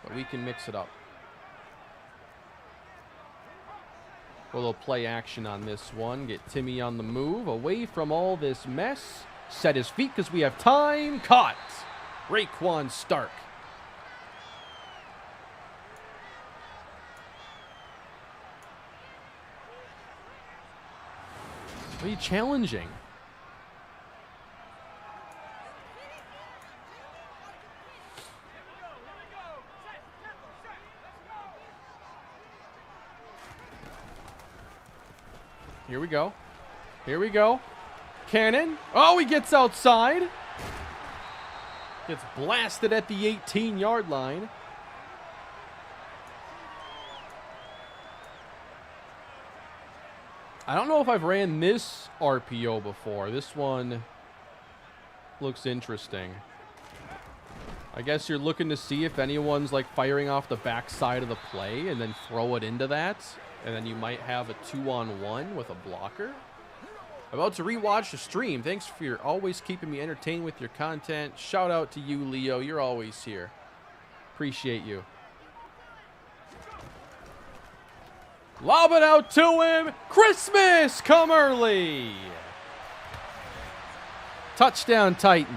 S1: But we can mix it up. A little play action on this one. Get Timmy on the move. Away from all this mess. Set his feet because we have time. Caught. Raekwon Stark. What are you challenging? Here we go. Here we go. Cannon. Oh, he gets outside. Gets blasted at the 18-yard line. I don't know if I've ran this RPO before. This one looks interesting. I guess you're looking to see if anyone's like firing off the backside of the play and then throw it into that. And then you might have a 2-on-1 with a blocker. I'm about to rewatch the stream. Thanks for your always keeping me entertained with your content. Shout out to you, Leo. You're always here. Appreciate you. Lob it out to him. Christmas come early. Touchdown Titans.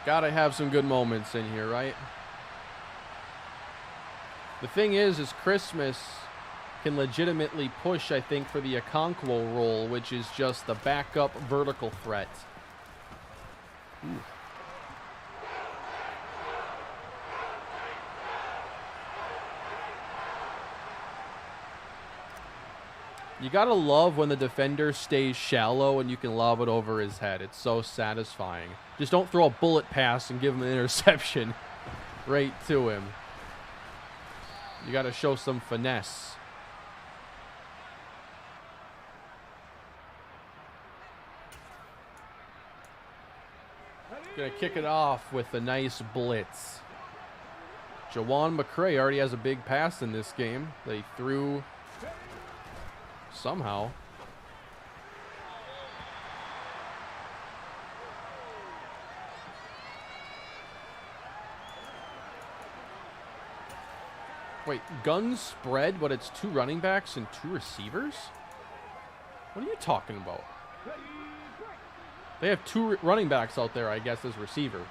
S1: Gotta have some good moments in here, right? The thing is Christmas can legitimately push, I think, for the Okonkwo role, which is just the backup vertical threat. Ooh. You gotta love when the defender stays shallow and you can lob it over his head. It's so satisfying. Just don't throw a bullet pass and give him an interception right to him. You gotta show some finesse. Gonna kick it off with a nice blitz. Jawan McCray already has a big pass in this game. They threw somehow. Wait, gun spread, but it's 2 running backs and 2 receivers? What are you talking about? They have 2 running backs out there, I guess, as receiver.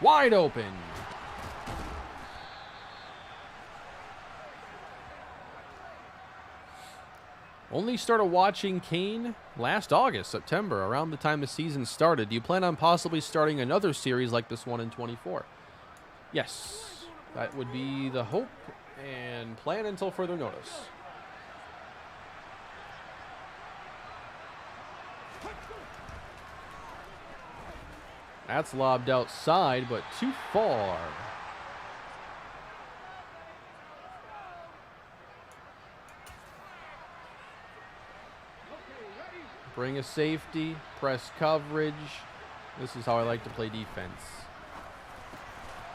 S1: Wide open. Only started watching Kane last August, September, around the time the season started. Do you plan on possibly starting another series like this one in 24? Yes, that would be the hope and plan until further notice. That's lobbed outside, but too far. Bring a safety, press coverage. This is how I like to play defense.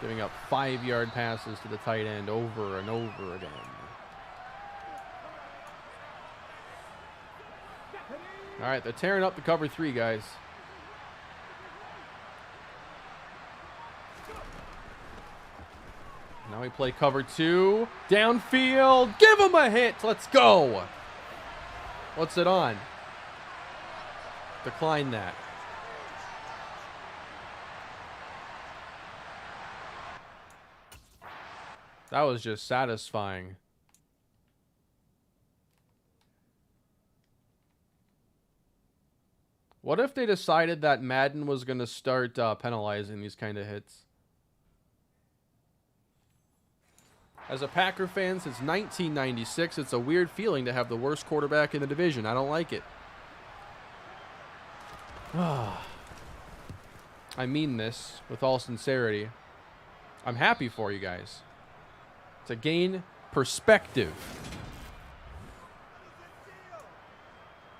S1: Giving up 5-yard passes to the tight end over and over again. All right, they're tearing up the cover 3, guys. Now we play cover 2. Downfield. Give him a hit. Let's go. What's it on? Decline that. That was just satisfying. What if they decided that Madden was going to start penalizing these kind of hits? As a Packer fan since 1996, it's a weird feeling to have the worst quarterback in the division. I don't like it. I mean this with all sincerity. I'm happy for you guys. To gain perspective.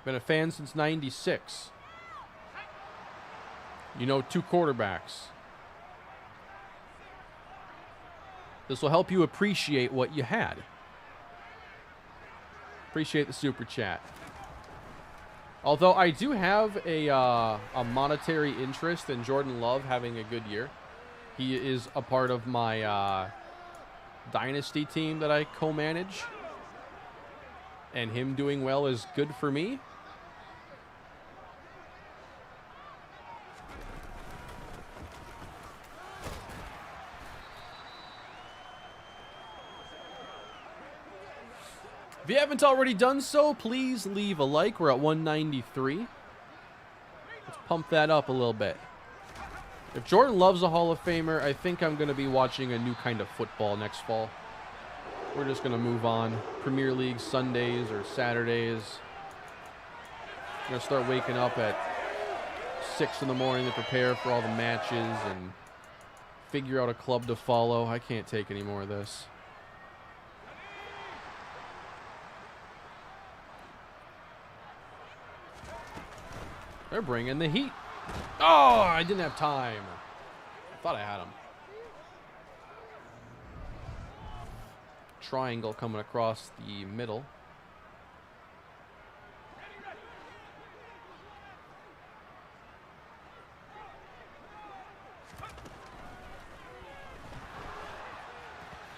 S1: Been a fan since 96. You know, 2 quarterbacks. This will help you appreciate what you had. Appreciate the super chat. Although I do have a monetary interest in Jordan Love having a good year. He is a part of my dynasty team that I co-manage. And him doing well is good for me. If you haven't already done so, please leave a like. We're at 193. Let's pump that up a little bit. If Jordan Love's a Hall of Famer, I think I'm going to be watching a new kind of football next fall. We're just going to move on. Premier League Sundays or Saturdays. I'm going to start waking up at 6 in the morning to prepare for all the matches and figure out a club to follow. I can't take any more of this. They're bringing the heat. Oh, I didn't have time. I thought I had him. Triangle coming across the middle.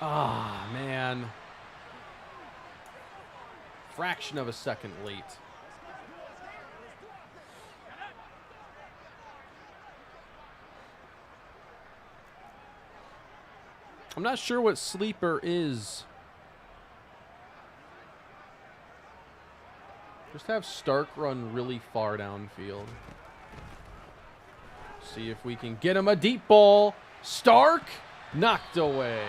S1: Ah, man. Fraction of a second late. I'm not sure what sleeper is. Just have Stark run really far downfield. See if we can get him a deep ball. Stark knocked away.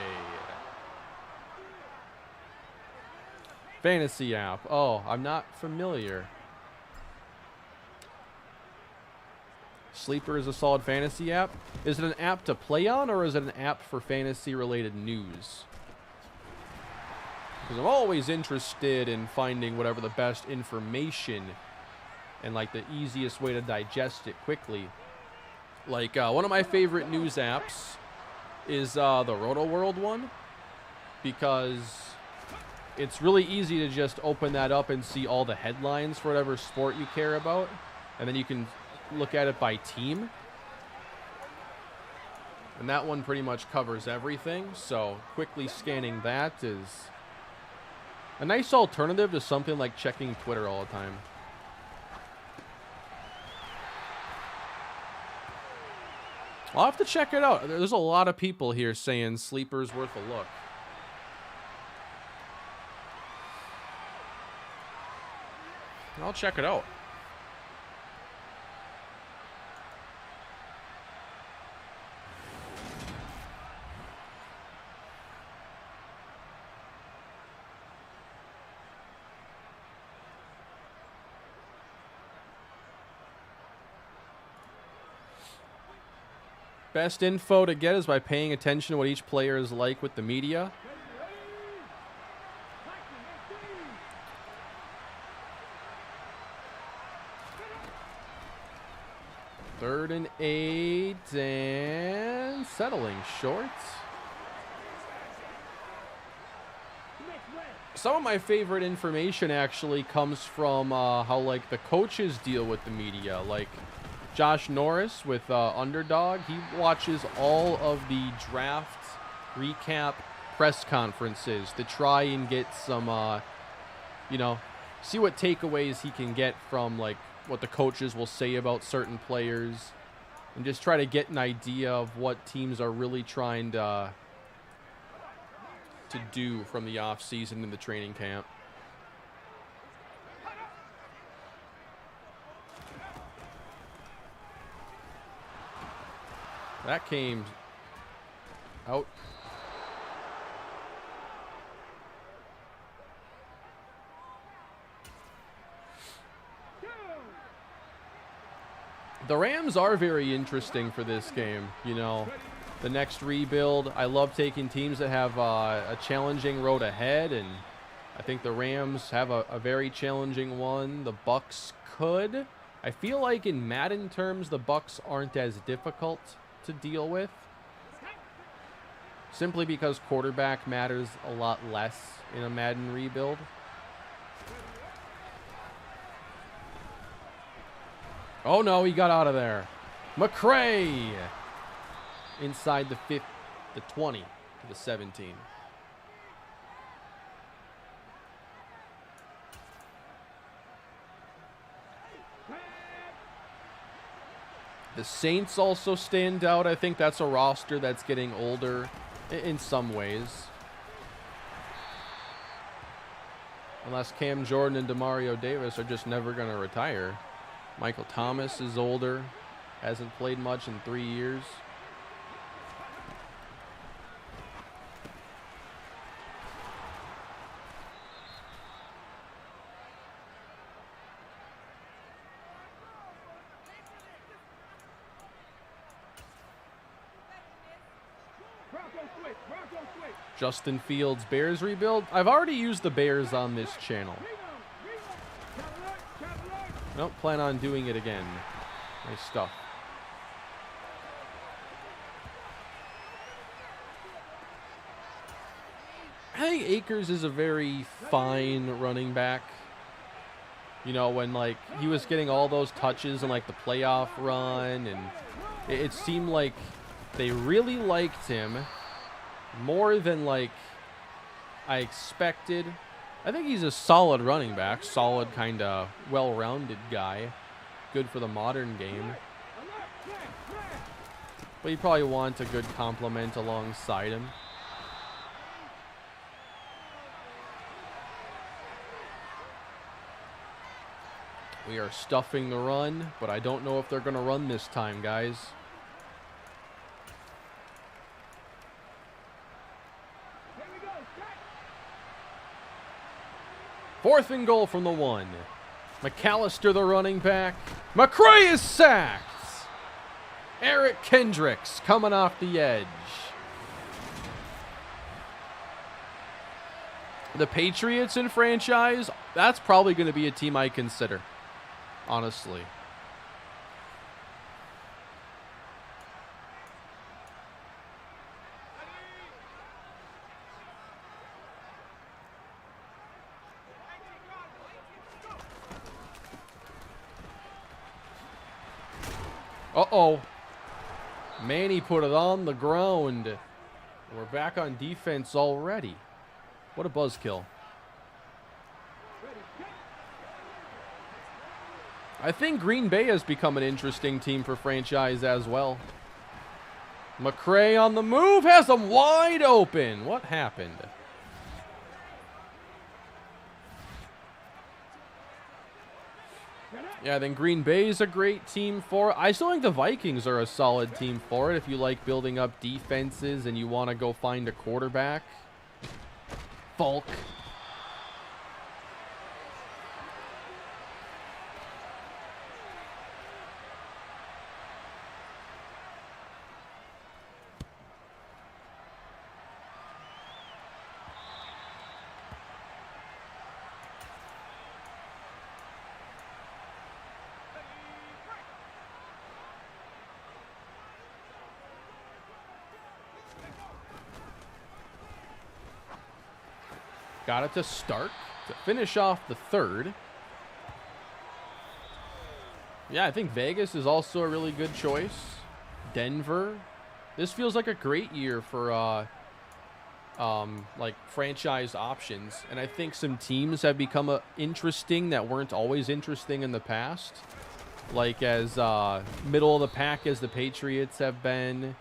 S1: Fantasy app. Oh, I'm not familiar. Sleeper is a solid fantasy app. Is it an app to play on, or is it an app for fantasy-related news? Because I'm always interested in finding whatever the best information and like the easiest way to digest it quickly. Like one of my favorite news apps is the Roto World one, because it's really easy to just open that up and see all the headlines for whatever sport you care about, and then you can look at it by team. And that one pretty much covers everything, so quickly scanning that is a nice alternative to something like checking Twitter all the time. I'll have to check it out. There's a lot of people here saying Sleeper's worth a look. I'll check it out. Best info to get is by paying attention to what each player is like with the media. Third and 8 and settling short. Some of my favorite information actually comes from how like the coaches deal with the media. Like Josh Norris with Underdog, he watches all of the draft recap press conferences to try and get some, you know, see what takeaways he can get from like what the coaches will say about certain players, and just try to get an idea of what teams are really trying to do from the off season in the training camp. That came out. The Rams are very interesting for this game. You know, the next rebuild. I love taking teams that have a challenging road ahead, and I think the Rams have a very challenging one. The Bucks could. I feel like in Madden terms, the Bucks aren't as difficult to deal with, simply because quarterback matters a lot less in a Madden rebuild. Oh no, he got out of there. McRae inside the 20 to the 17. The Saints also stand out. I think that's a roster that's getting older in some ways. Unless Cam Jordan and Demario Davis are just never going to retire. Michael Thomas is older, hasn't played much in 3 years. Justin Fields, Bears rebuild. I've already used the Bears on this channel. Don't plan on doing it again. Nice stuff. I think Akers is a very fine running back. You know, when like he was getting all those touches in like the playoff run, and it seemed like they really liked him more than like I expected. I think he's a solid running back, solid kind of well-rounded guy, good for the modern game. But you probably want a good complement alongside him. We are stuffing the run, but I don't know if they're going to run this time, guys. Fourth and goal from the 1. McAllister, the running back. McRae is sacked. Eric Kendricks coming off the edge. The Patriots in franchise, that's probably going to be a team I consider, honestly. Uh-oh. Manny put it on the ground. We're back on defense already. What a buzzkill. I think Green Bay has become an interesting team for franchise as well. McCray on the move, has them wide open. What happened? Yeah, I think Green Bay is a great team for it. I still think the Vikings are a solid team for it if you like building up defenses and you want to go find a quarterback. Falk. Got it to Stark to finish off the third. Yeah, I think Vegas is also a really good choice. Denver. This feels like a great year for like franchise options. And I think some teams have become interesting that weren't always interesting in the past. Like as middle of the pack as the Patriots have been.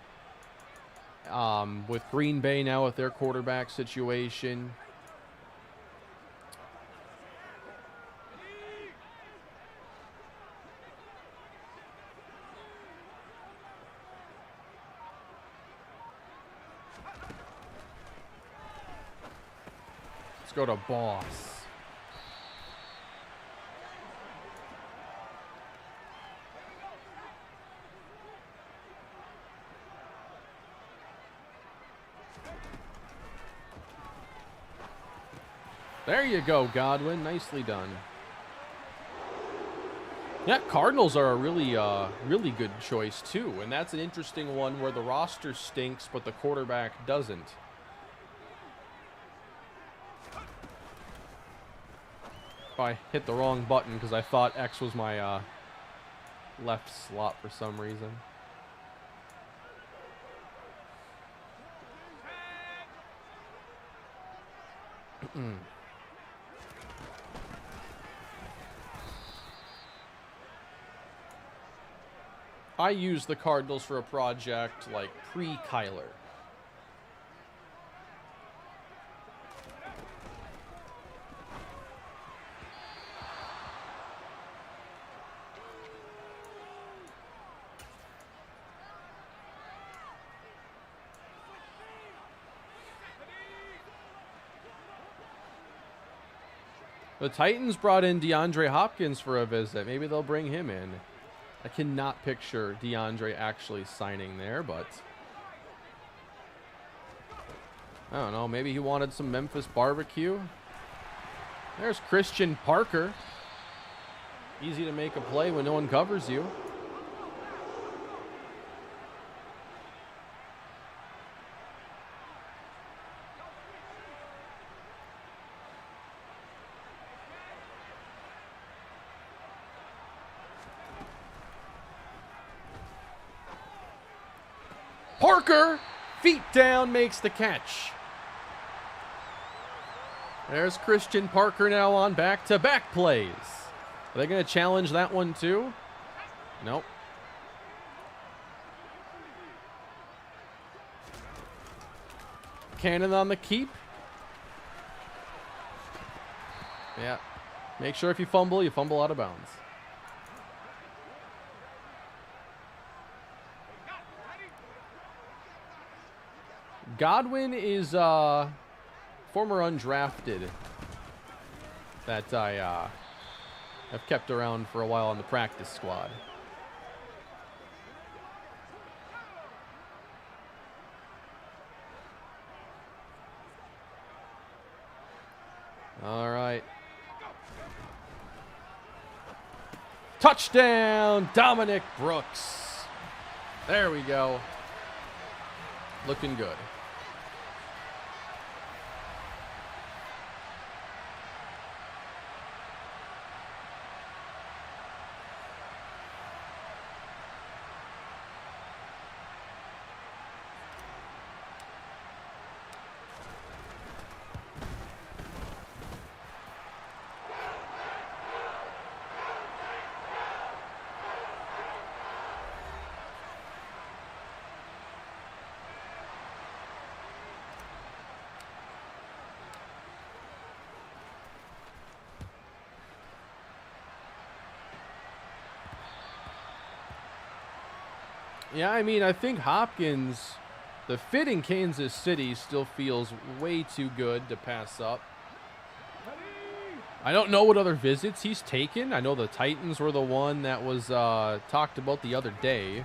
S1: With Green Bay now with their quarterback situation. Let's go to Boss. There you go, Godwin. Nicely done. Yeah, Cardinals are a really good choice too, and that's an interesting one where the roster stinks, but the quarterback doesn't. I hit the wrong button because I thought X was my left slot for some reason. I used the Cardinals for a project like pre-Kyler. The Titans brought in DeAndre Hopkins for a visit. Maybe they'll bring him in. I cannot picture DeAndre actually signing there, but I don't know. Maybe he wanted some Memphis barbecue. There's Christian Parker. Easy to make a play when no one covers you. Parker, feet down, makes the catch. There's Christian Parker now on back-to-back plays. Are they going to challenge that one too? Nope. Cannon on the keep. Yeah. Make sure if you fumble out of bounds. Godwin is former undrafted that I have kept around for a while on the practice squad. All right. Touchdown, Dominic Brooks. There we go. Looking good. Yeah, I mean, I think Hopkins, the fit in Kansas City still feels way too good to pass up. I don't know what other visits he's taken. I know the Titans were the one that was talked about the other day.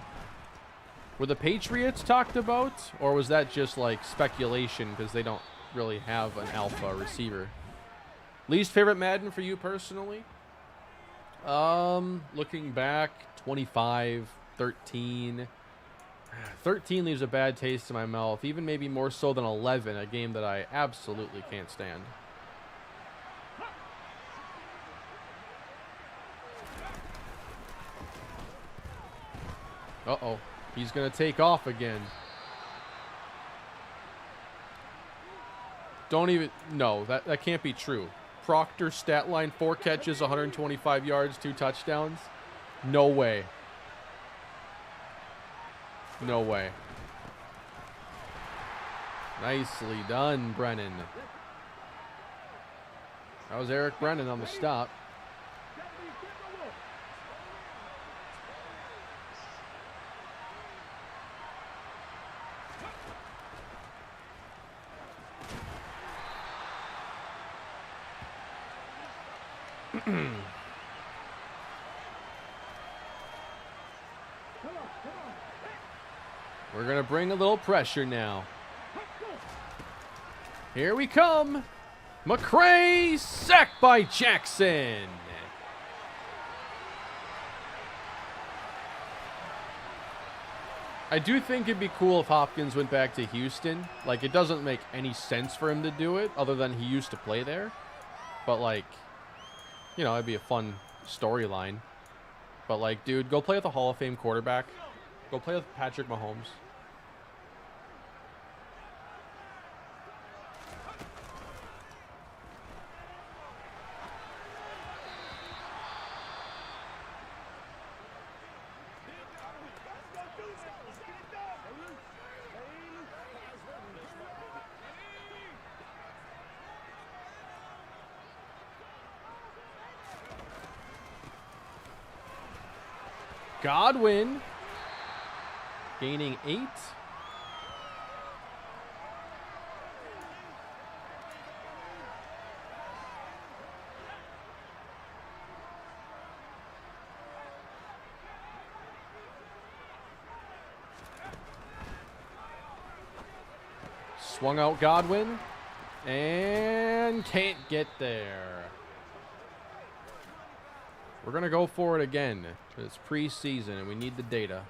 S1: Were the Patriots talked about? Or was that just like speculation because they don't really have an alpha receiver? Least favorite Madden for you personally? Looking back, 25, 13. 13 leaves a bad taste in my mouth, even maybe more so than 11, a game that I absolutely can't stand. Uh-oh. He's going to take off again. Don't even... No, that can't be true. Proctor stat line, 4 catches, 125 yards, 2 touchdowns. No way. No way. Nicely done, Brennan. That was Eric Brennan on the stop. We're going to bring a little pressure now. Here we come. McCray, sacked by Jackson. I do think it'd be cool if Hopkins went back to Houston. Like, it doesn't make any sense for him to do it other than he used to play there. But, like, you know, it'd be a fun storyline. But, like, dude, go play with a Hall of Fame quarterback. Go play with Patrick Mahomes. Godwin gaining 8. Swung out Godwin and can't get there. We're going to go for it again. It's preseason, and we need the data.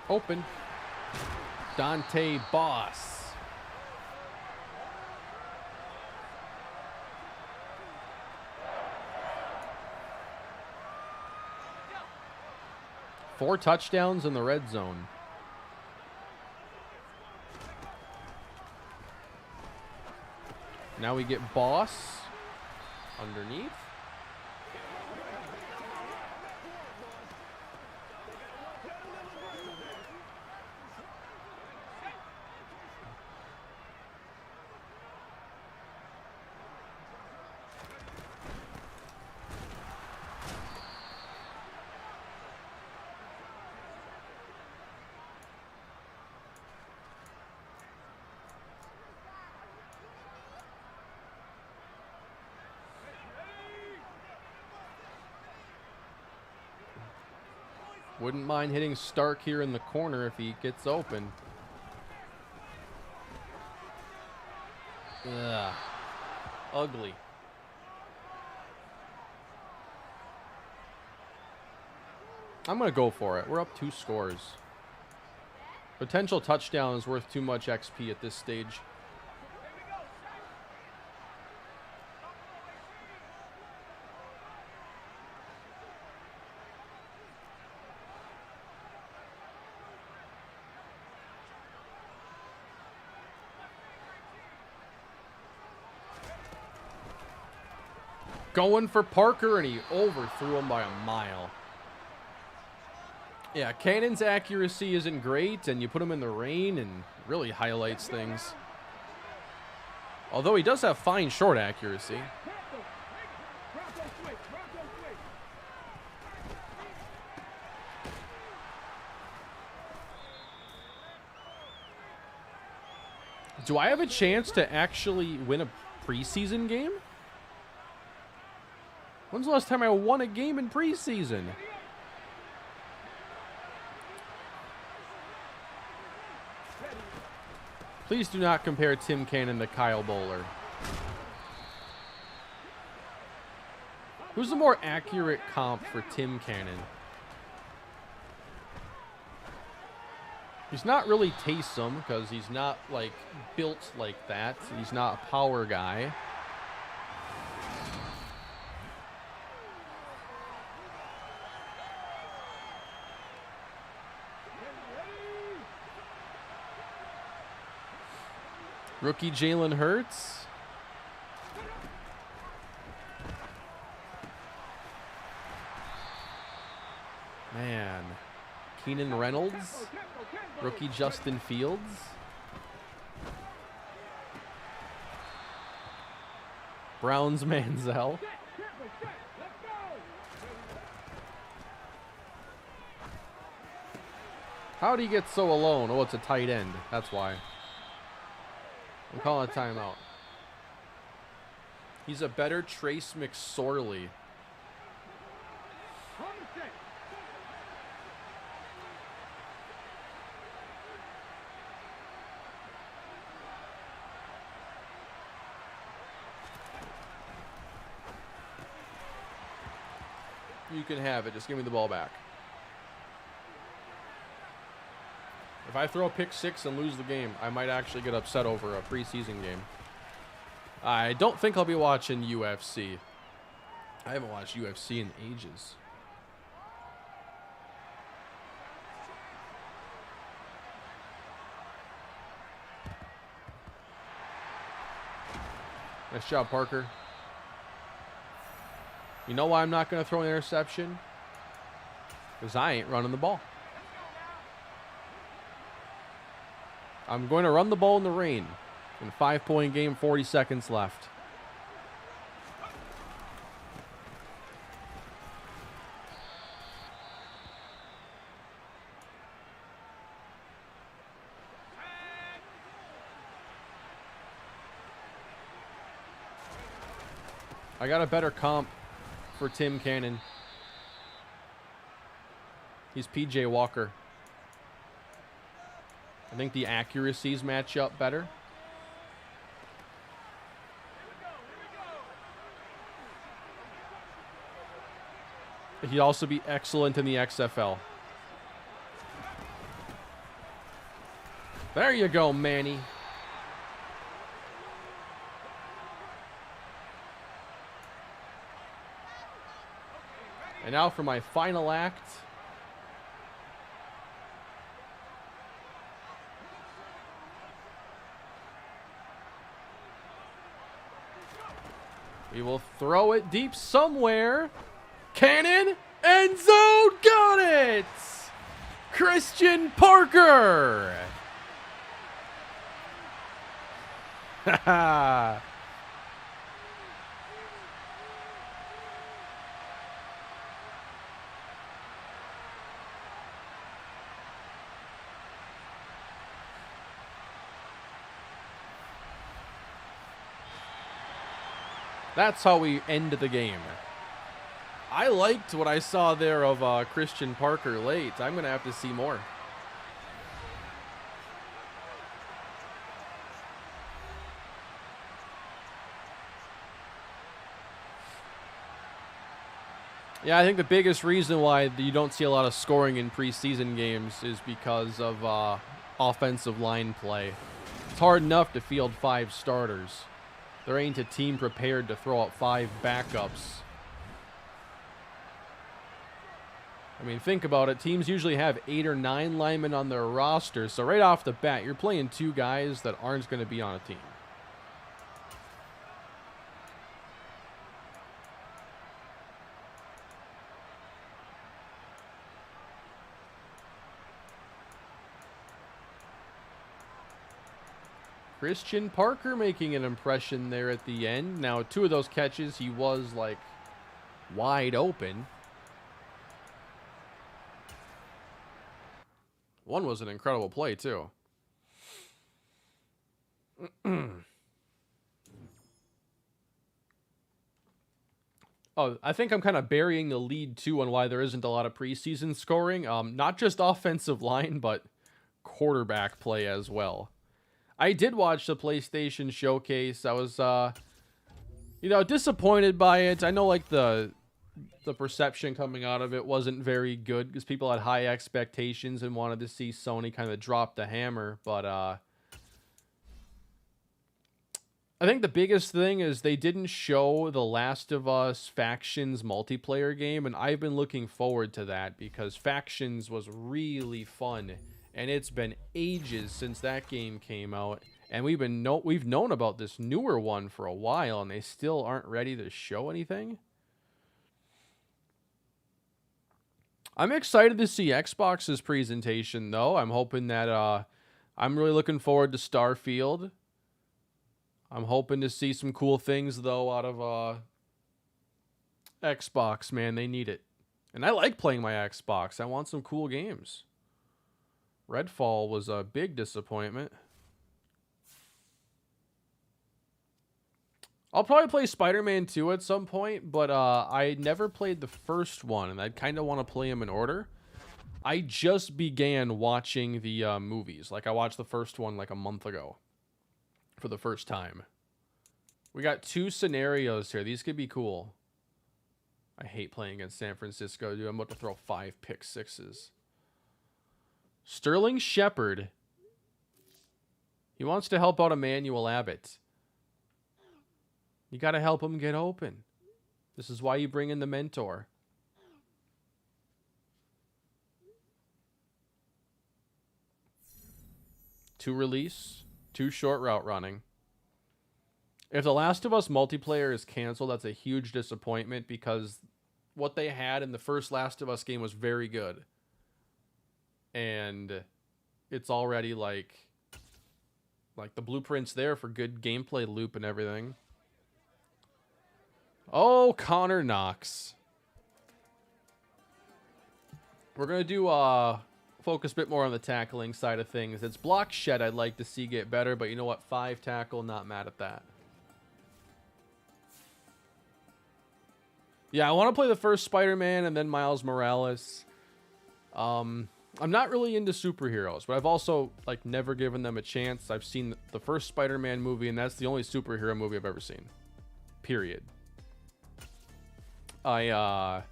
S1: Open. Dante Boss. Four touchdowns in the red zone. Now we get Boss underneath. Wouldn't mind hitting Stark here in the corner if he gets open. Ugh. Ugly. I'm going to go for it. We're up 2 scores. Potential touchdown is worth too much XP at this stage. Going for Parker, and he overthrew him by a mile. Yeah, Cannon's accuracy isn't great, and you put him in the rain, and really highlights things. Although he does have fine short accuracy. Do I have a chance to actually win a preseason game? When's the last time I won a game in preseason? Please do not compare Tim Cannon to Kyle Bowler. Who's the more accurate comp for Tim Cannon? He's not really Taysom because he's not like built like that. He's not a power guy. Rookie Jalen Hurts. Man. Keenan Reynolds. Rookie Justin Fields. Browns Manziel. How did he get so alone? Oh, it's a tight end. That's why. I'm calling a timeout. He's a better Trace McSorley. You can have it. Just give me the ball back. If I throw a pick six and lose the game, I might actually get upset over a preseason game. I don't think I'll be watching UFC. I haven't watched UFC in ages. Nice job, Parker. You know why I'm not going to throw an interception? Because I ain't running the ball. I'm going to run the ball in the rain. In a 5-point game, 40 seconds left. I got a better comp for Tim Cannon. He's PJ Walker. I think the accuracies match up better. He'd also be excellent in the XFL. There you go, Manny. And now for my final act. We will throw it deep somewhere. Cannon, end zone, got it! Christian Parker! Haha. That's how we end the game. I liked what I saw there of Christian Parker late. I'm going to have to see more. Yeah, I think the biggest reason why you don't see a lot of scoring in preseason games is because of offensive line play. It's hard enough to field 5 starters. There ain't a team prepared to throw out 5 backups. I mean, think about it. Teams usually have 8 or 9 linemen on their roster. So right off the bat, you're playing 2 guys that aren't going to be on a team. Christian Parker making an impression there at the end. Now, 2 of those catches, he was, like, wide open. One was an incredible play, too. Oh, I think I'm kind of burying the lead, too, on why there isn't a lot of preseason scoring. Not just offensive line, but quarterback play as well. I did watch the PlayStation Showcase. I was, disappointed by it. I know, like, the perception coming out of it wasn't very good because people had high expectations and wanted to see Sony kind of drop the hammer. But, I think the biggest thing is they didn't show the Last of Us Factions multiplayer game, and I've been looking forward to that because Factions was really fun, and it's been ages since that game came out, and we've known about this newer one for a while, and they still aren't ready to show anything. I'm excited to see Xbox's presentation, though. I'm hoping that I'm really looking forward to Starfield. I'm hoping to see some cool things, though, out of Xbox, man. They need it. And I like playing my Xbox. I want some cool games. Redfall was a big disappointment. I'll probably play Spider-Man 2 at some point, but I never played the first one, and I kind of want to play them in order. I just began watching the movies. Like, I watched the first one like a month ago. For the first time. We got 2 scenarios here. These could be cool. I hate playing against San Francisco, dude. I'm about to throw 5 pick sixes. Sterling Shepard. He wants to help out Emmanuel Abbott. You got to help him get open. This is why you bring in the mentor. Two release. 2 short route running. If The Last of Us multiplayer is canceled, that's a huge disappointment because what they had in the first Last of Us game was very good. And it's already like the blueprint's there for good gameplay loop and everything. Oh, Connor Knox. We're going to do focus a bit more on the tackling side of things. It's block shed I'd like to see get better, but you know what? 5 tackle, not mad at that. Yeah, I want to play the first Spider-Man and then Miles Morales. I'm not really into superheroes, but I've also like never given them a chance. I've seen the first Spider-Man movie, and that's the only superhero movie I've ever seen. Period. I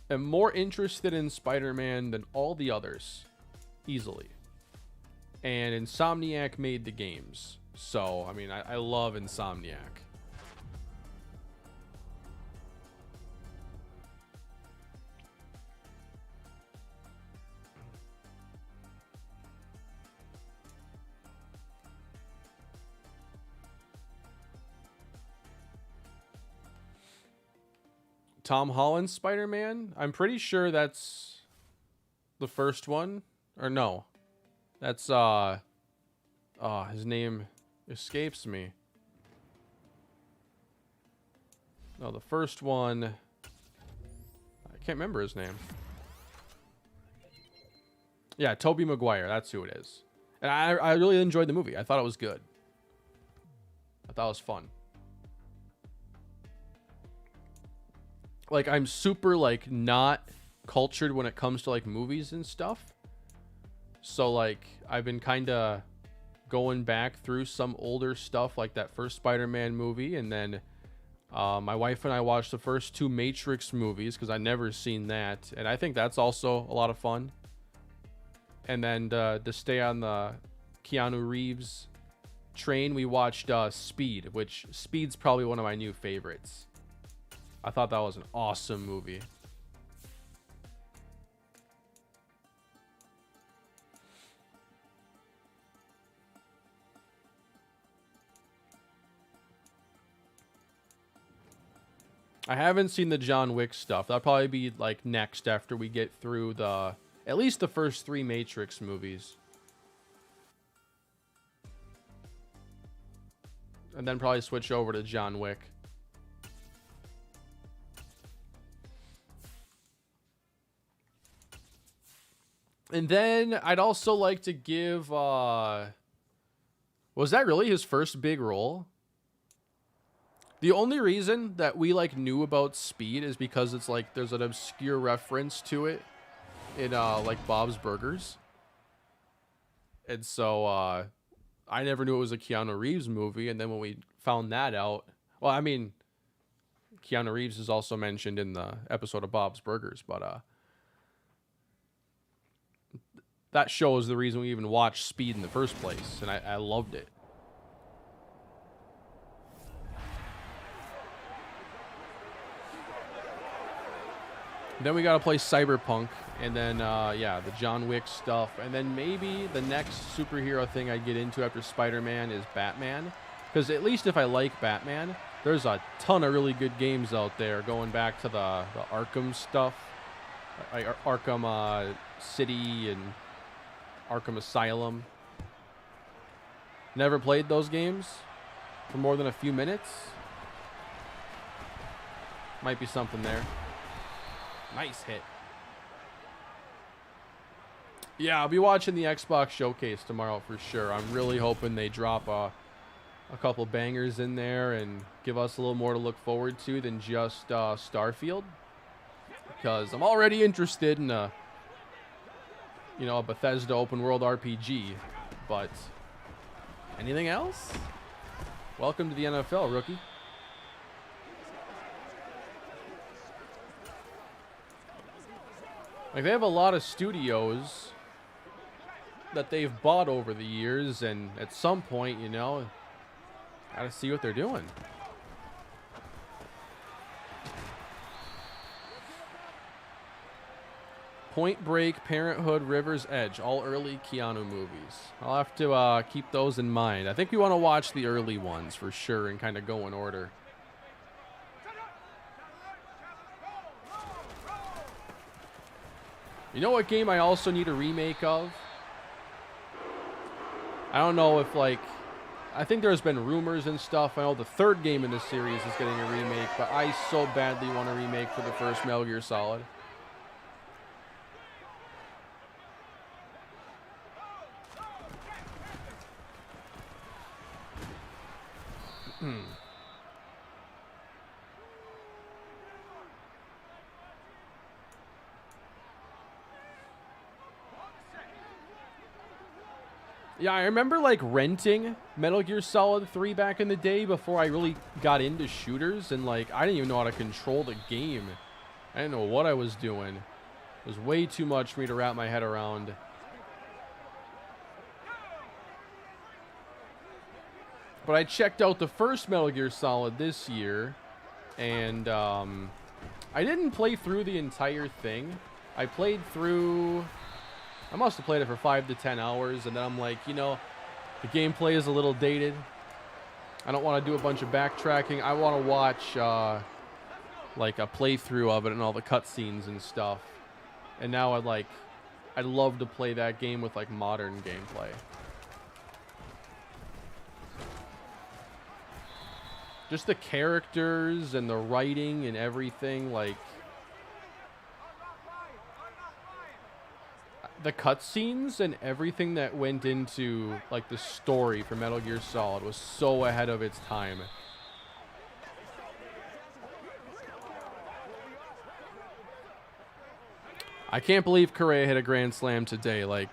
S1: am more interested in Spider-Man than all the others, easily. And Insomniac made the games, so I mean, I love Insomniac. Tom Holland's Spider-Man? I'm pretty sure that's the first one. Or no. That's, his name escapes me. No, the first one... I can't remember his name. Yeah, Tobey Maguire. That's who it is. And I really enjoyed the movie. I thought it was good. I thought it was fun. Like, I'm super, like, not cultured when it comes to, like, movies and stuff. So, like, I've been kind of going back through some older stuff, like that first Spider-Man movie. And then my wife and I watched the first 2 Matrix movies because I'd never seen that. And I think that's also a lot of fun. And then to stay on the Keanu Reeves train, we watched Speed, which Speed's probably one of my new favorites. I thought that was an awesome movie. I haven't seen the John Wick stuff. That'll probably be like next after we get through at least the first 3 Matrix movies. And then probably switch over to John Wick. And then I'd also like to give... was that really his first big role? The only reason that we like knew about Speed is because it's like there's an obscure reference to it in like Bob's Burgers. And so I never knew it was a Keanu Reeves movie, and then when we found that out, well, I mean, Keanu Reeves is also mentioned in the episode of Bob's Burgers, but that shows the reason we even watched Speed in the first place, and I loved it. Then we got to play Cyberpunk, and then, yeah, the John Wick stuff. And then maybe the next superhero thing I'd get into after Spider-Man is Batman. Because at least if I like Batman, there's a ton of really good games out there going back to the Arkham stuff. Like Arkham City and Arkham Asylum. Never played those games for more than a few minutes. Might be something there. Nice hit. Yeah, I'll be watching the Xbox Showcase tomorrow for sure. I'm really hoping they drop a couple bangers in there and give us a little more to look forward to than just Starfield. Because I'm already interested in a Bethesda open world RPG. But anything else? Welcome to the NFL, rookie. Like, they have a lot of studios that they've bought over the years, and at some point, gotta see what they're doing. Point Break, Parenthood, River's Edge, all early Keanu movies. I'll have to keep those in mind. I think we want to watch the early ones for sure and kind of go in order. You know what game I also need a remake of? I don't know if, like... I think there's been rumors and stuff. I know the third game in this series is getting a remake, but I so badly want a remake for the first Metal Gear Solid. Yeah, I remember like renting Metal Gear Solid 3 back in the day before I really got into shooters, and like I didn't even know how to control the game. I didn't know what I was doing. It was way too much for me to wrap my head around. But I checked out the first Metal Gear Solid this year, and I didn't play through the entire thing. I played through... I must have played it for 5 to 10 hours, and then I'm like, the gameplay is a little dated. I don't want to do a bunch of backtracking. I want to watch, like, a playthrough of it and all the cutscenes and stuff. And now I'd love to play that game with, like, modern gameplay. Just the characters and the writing and everything, like... The cutscenes and everything that went into, like, the story for Metal Gear Solid was so ahead of its time. I can't believe Correa hit a grand slam today. Like,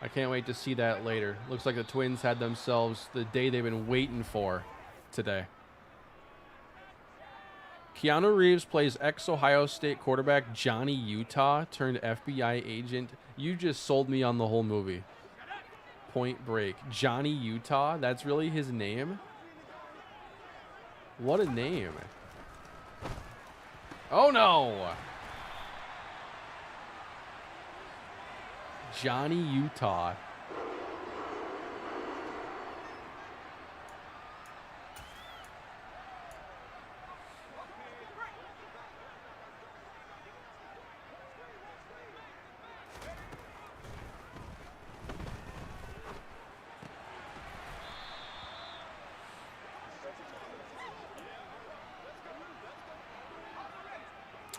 S1: I can't wait to see that later. Looks like the Twins had themselves the day they've been waiting for today. Keanu Reeves plays ex-Ohio State quarterback Johnny Utah turned FBI agent. You just sold me on the whole movie. Point Break. Johnny Utah? That's really his name? What a name. Oh, no. Johnny Utah.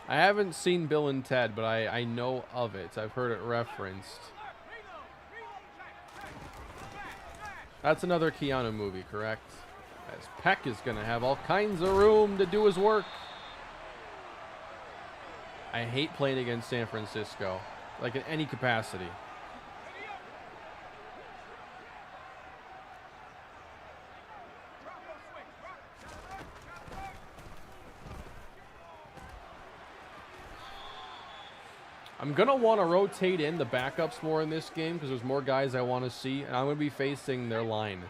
S1: I haven't seen Bill and Ted, but I know of it. I've heard it referenced. That's another Keanu movie, correct? As Peck is going to have all kinds of room to do his work. I hate playing against San Francisco, like in any capacity. I'm going to want to rotate in the backups more in this game because there's more guys I want to see, and I'm going to be facing their line.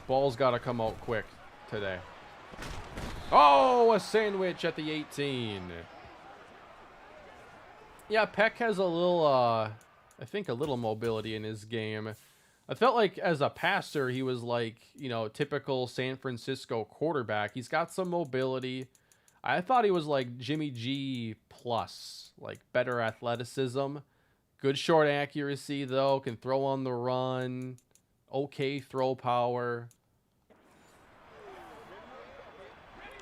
S1: Ball's got to come out quick today. Oh, a sandwich at the 18. Yeah, Peck has a little, I think a little mobility in his game. I felt like as a passer, he was like, you know, typical San Francisco quarterback. He's got some mobility. I thought he was like Jimmy G plus, like better athleticism. Good short accuracy, though. Can throw on the run. Okay throw power.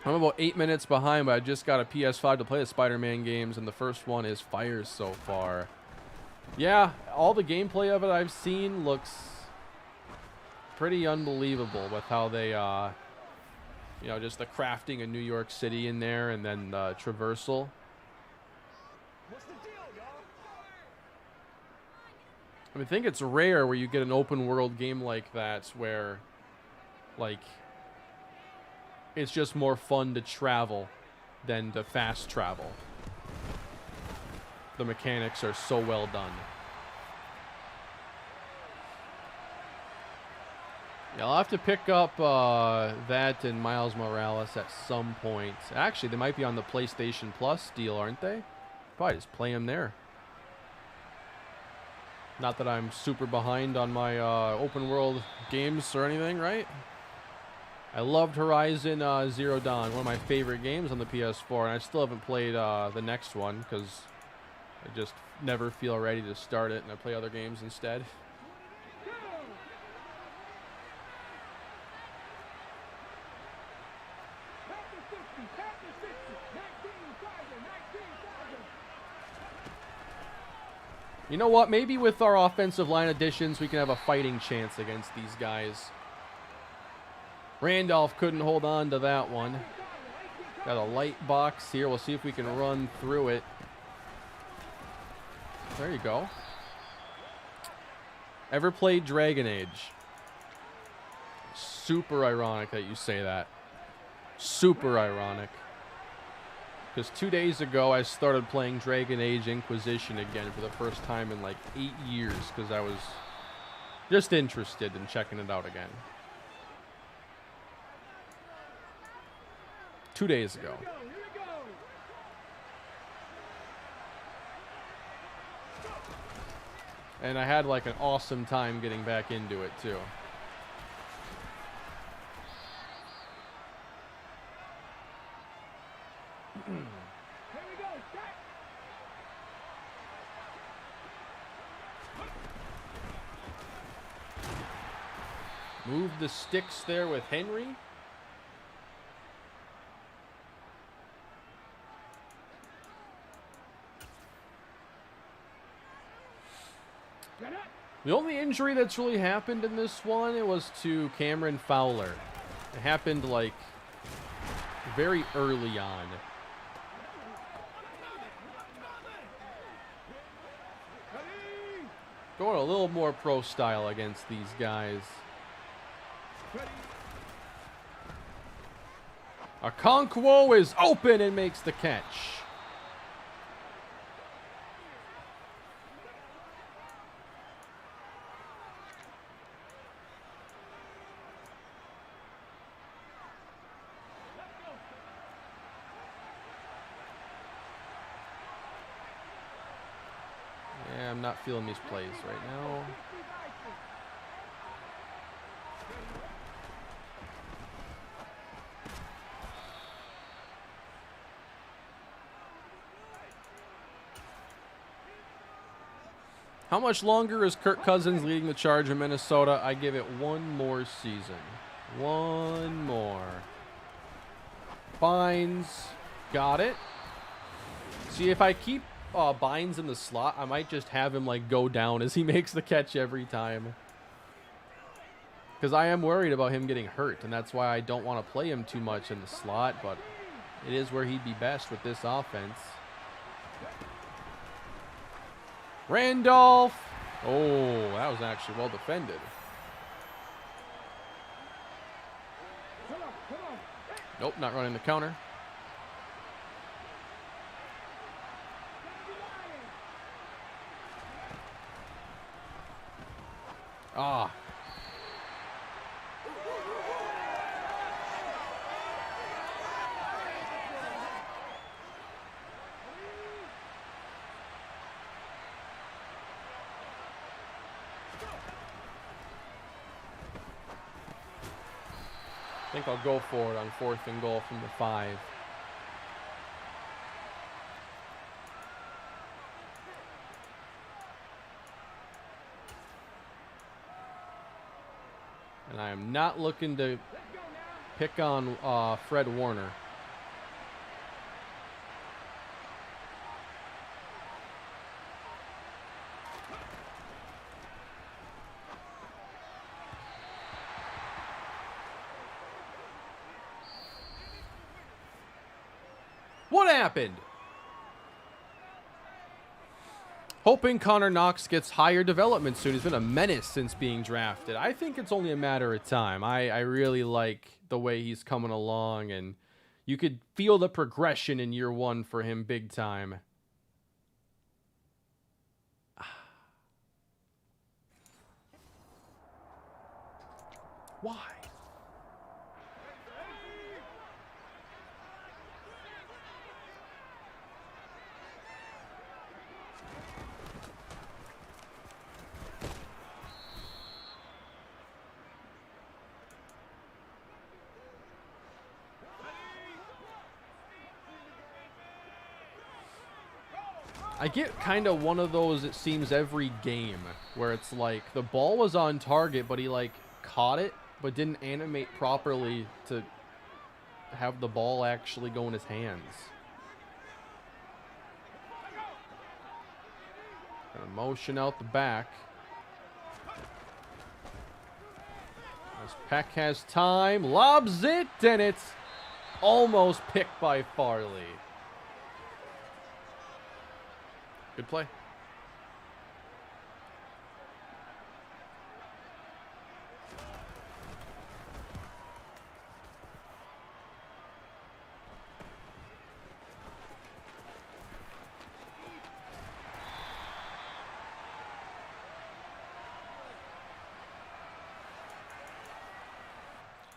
S1: I'm about 8 minutes behind, but I just got a PS5 to play the Spider-Man games, and the first one is fire so far. Yeah, all the gameplay of it I've seen looks pretty unbelievable with how they, you know, just the crafting of New York City in there, and then the traversal. I think it's rare where you get an open world game like that where, like, it's just more fun to travel than to fast travel. The mechanics are so well done. Yeah, I'll have to pick up that and Miles Morales at some point. Actually, they might be on the PlayStation Plus deal, aren't they? Probably just play them there. Not that I'm super behind on my open world games or anything, right? I loved Horizon Zero Dawn, one of my favorite games on the PS4, and I still haven't played the next one because I just never feel ready to start it, and I play other games instead. You know what? Maybe with our offensive line additions, we can have a fighting chance against these guys. Randolph couldn't hold on to that one. Got a light box here. We'll see if we can run through it. There you go. Ever played Dragon Age? Super ironic that you say that. Super ironic. Because 2 days ago, I started playing Dragon Age Inquisition again for the first time in like 8 years because I was just interested in checking it out again. 2 days ago. And I had like an awesome time getting back into it too. Move the sticks there with Henry. The only injury that's really happened in this one, it was to Cameron Fowler. It happened like very early on. Going a little more pro style against these guys. Okonkwo is open and makes the catch. Yeah, I'm not feeling these plays right now. How much longer is Kirk Cousins leading the charge in Minnesota? I give it one more season. One more. Bynes. Got it. See, if I keep Bynes in the slot, I might just have him, like, go down as he makes the catch every time. Because I am worried about him getting hurt, and that's why I don't want to play him too much in the slot, but it is where he'd be best with this offense. Randolph. Oh, that was actually well defended. Nope, not running the counter. Ah. I think I'll go for it on 4th and goal from the 5. And I am not looking to pick on Fred Warner. What happened? Hoping Connor Knox gets higher development soon. He's been a menace since being drafted. I think it's only a matter of time. I really like the way he's coming along, and you could feel the progression in year 1 for him big time. Why? I get kind of one of those, it seems, every game where it's like the ball was on target, but he like caught it, but didn't animate properly to have the ball actually go in his hands. Gonna motion out the back. As Peck has time, lobs it, and it's almost picked by Farley. Good play.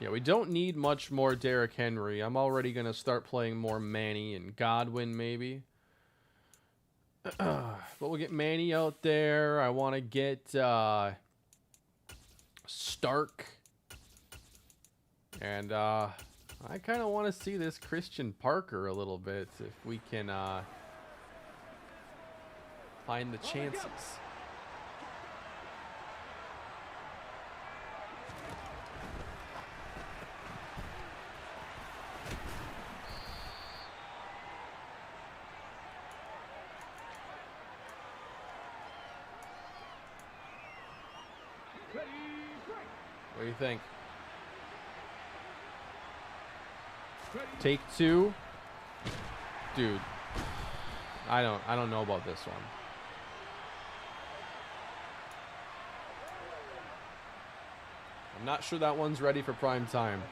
S1: Yeah, we don't need much more Derrick Henry. I'm already going to start playing more Manny and Godwin, maybe. But we'll get Manny out there. I want to get Stark. And I kind of want to see this Christian Parker a little bit, if we can find the chances. What do you think? Take 2. Dude. I don't know about this one. I'm not sure that one's ready for prime time.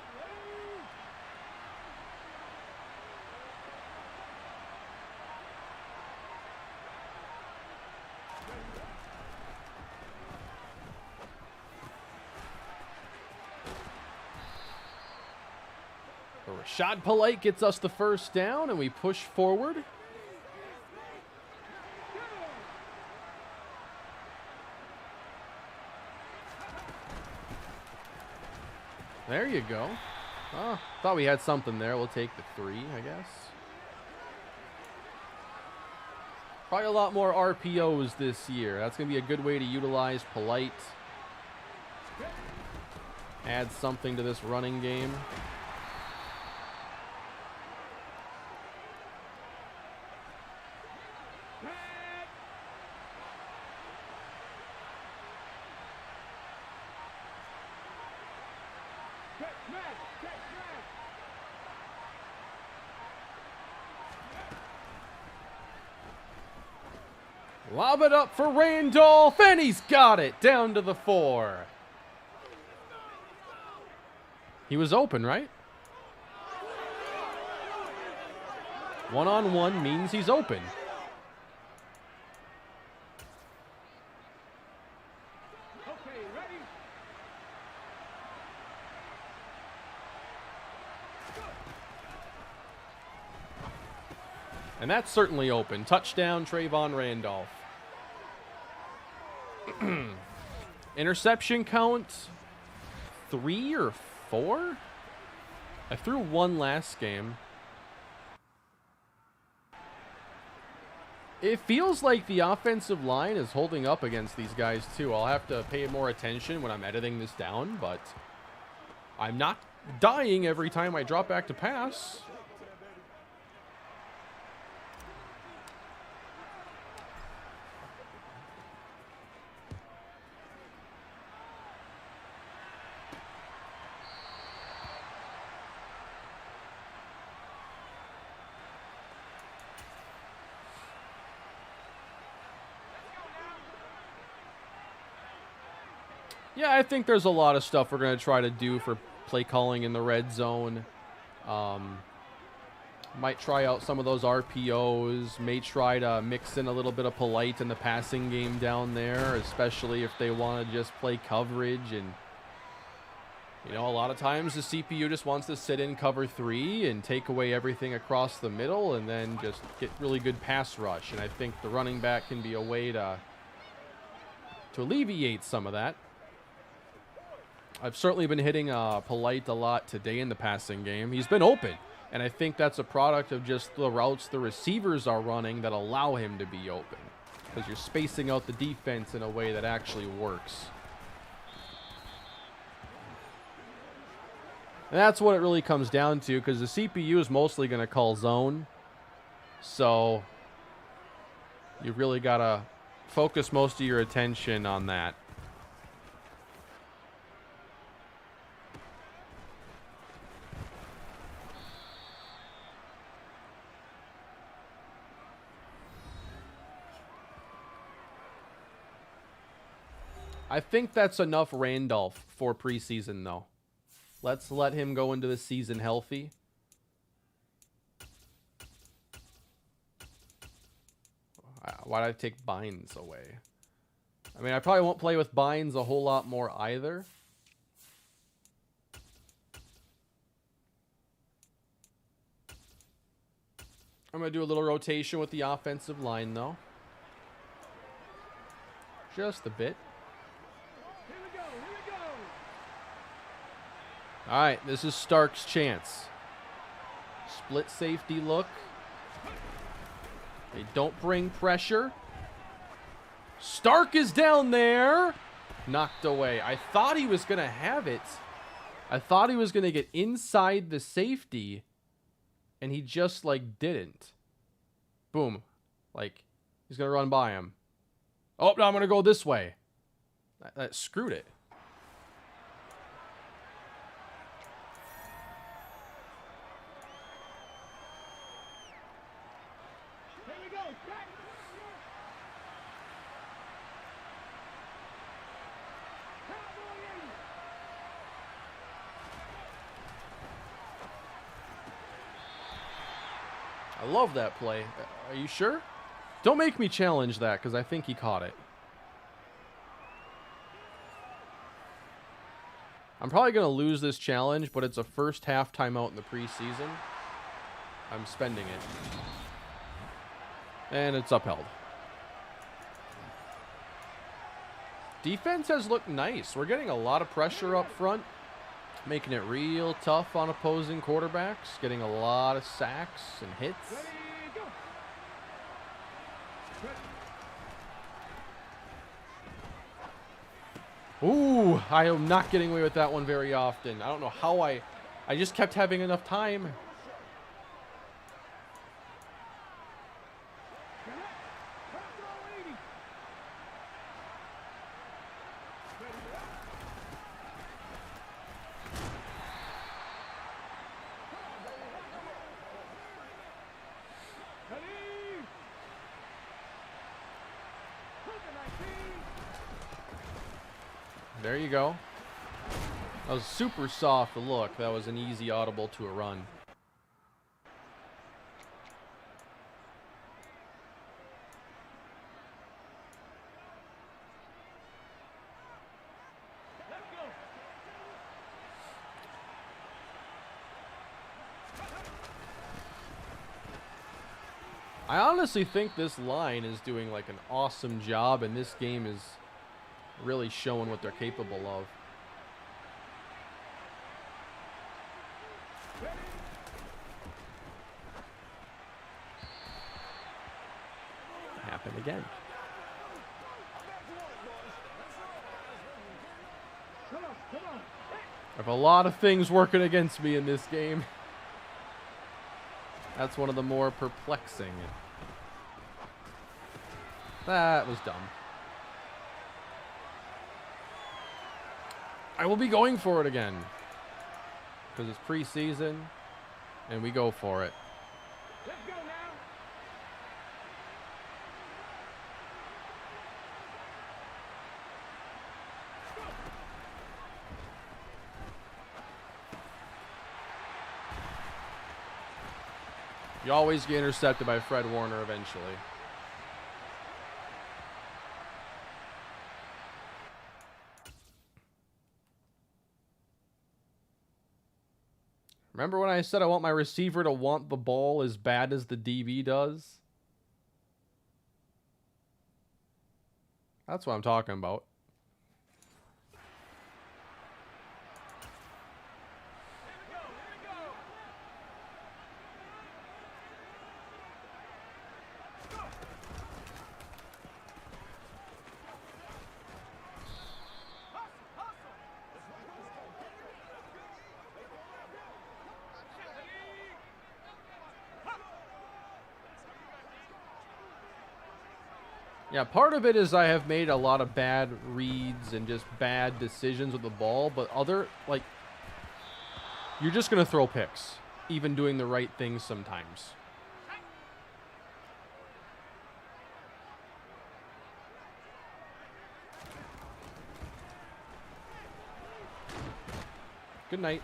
S1: Rashad Polite gets us the first down, and we push forward. There you go. Oh, thought we had something there. We'll take the 3, I guess. Probably a lot more RPOs this year. That's going to be a good way to utilize Polite. Add something to this running game. Lob it up for Randolph, and he's got it down to the 4. He was open, right? One-on-one means he's open.
S2: Okay, ready?
S1: And that's certainly open. Touchdown, Trayvon Randolph. Interception count 3 or 4? I threw 1 last game. It feels like the offensive line is holding up against these guys too. I'll have to pay more attention when I'm editing this down, but I'm not dying every time I drop back to pass. Yeah, I think there's a lot of stuff we're going to try to do for play calling in the red zone. Might try out some of those RPOs. May try to mix in a little bit of polite in the passing game down there, especially if they want to just play coverage. And, you know, a lot of times the CPU just wants to sit in cover 3 and take away everything across the middle and then just get really good pass rush. And I think the running back can be a way to alleviate some of that. I've certainly been hitting Polite a lot today in the passing game. He's been open, and I think that's a product of just the routes the receivers are running that allow him to be open, because you're spacing out the defense in a way that actually works. And that's what it really comes down to, because the CPU is mostly going to call zone, so you've really got to focus most of your attention on that. I think that's enough Randolph for preseason, though. Let's let him go into the season healthy. Why did I take Bynes away? I mean, I probably won't play with Bynes a whole lot more either. I'm going to do a little rotation with the offensive line, though. Just a bit. All right, this is Stark's chance. Split safety look. They don't bring pressure. Stark is down there. Knocked away. I thought he was going to have it. I thought he was going to get inside the safety, and he just, like, didn't. Boom. Like, he's going to run by him. Oh, no, I'm going to go this way. That screwed it. I love that play. Are you sure? Don't make me challenge that, because I think he caught it. I'm probably going to lose this challenge, but it's a first half timeout in the preseason. I'm spending it. And it's upheld. Defense has looked nice. We're getting a lot of pressure up front, making it real tough on opposing quarterbacks, getting a lot of sacks and hits. Ooh, I am not getting away with that one very often. I don't know how I just kept having enough time. There you go. That was super soft look. That was an easy audible to a run. I honestly think this line is doing like an awesome job, and this game is really showing what they're capable of. Happen again. I have a lot of things working against me in this game. That's one of the more perplexing. That was dumb. I will be going for it again. Because it's preseason, and we go for it.
S2: Let's go now.
S1: You always get intercepted by Fred Warner eventually. Remember when I said I want my receiver to want the ball as bad as the DB does? That's what I'm talking about. Yeah, part of it is I have made a lot of bad reads and just bad decisions with the ball, but other, like, you're just going to throw picks, even doing the right things sometimes. Good night.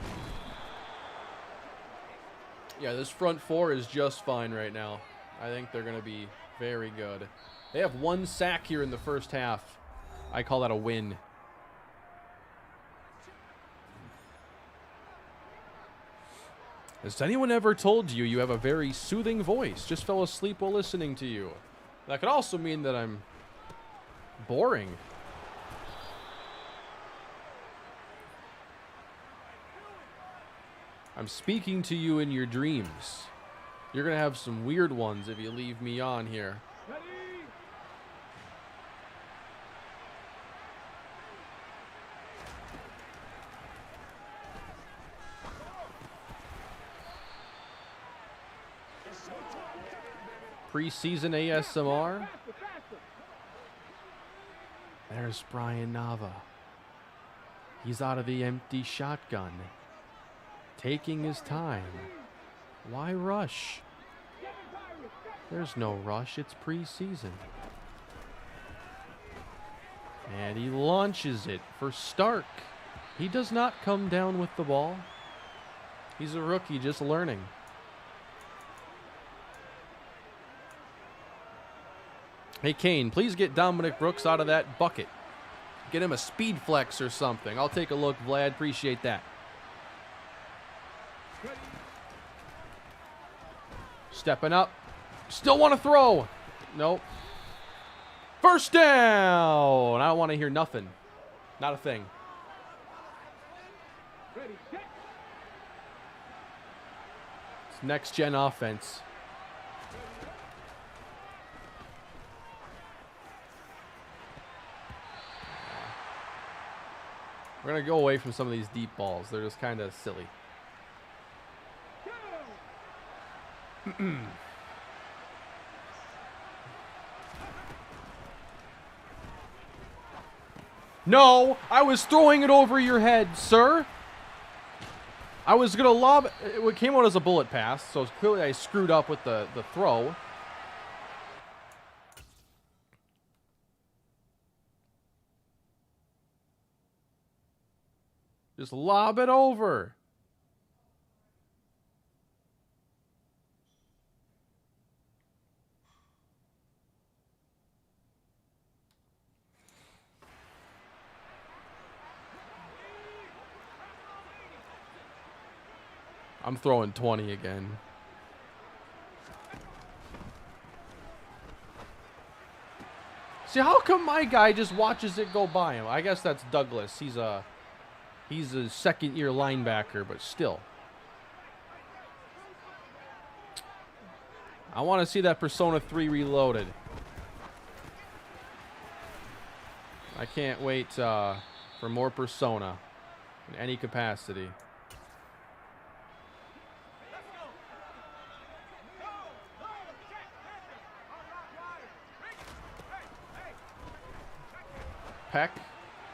S1: Yeah, this front four is just fine right now. I think they're going to be very good. They have one sack here in the first half. I call that a win. Has anyone ever told you you have a very soothing voice? Just fell asleep while listening to you. That could also mean that I'm boring. I'm speaking to you in your dreams. You're going to have some weird ones if you leave me on here.
S2: Ready?
S1: Preseason ASMR. There's Brian Nava. He's out of the empty shotgun. Taking his time. Why rush? There's no rush. It's preseason. And he launches it for Stark. He does not come down with the ball. He's a rookie just learning. Hey, Kane, please get Dominic Brooks out of that bucket. Get him a speed flex or something. I'll take a look, Vlad. Appreciate that. Stepping up. Still want to throw. Nope. First down. I don't want to hear nothing. Not a thing.
S2: Ready, set.
S1: It's next-gen offense. We're going to go away from some of these deep balls. They're just kind of silly. No, I was throwing it over your head, sir. I was going to lob it. It came out as a bullet pass, so clearly I screwed up with the throw. Just lob it over. I'm throwing 20 again. See, how come my guy just watches it go by him? I guess that's Douglas. He's a second-year linebacker, but still. I want to see that Persona 3 reloaded. I can't wait for more Persona in any capacity. Peck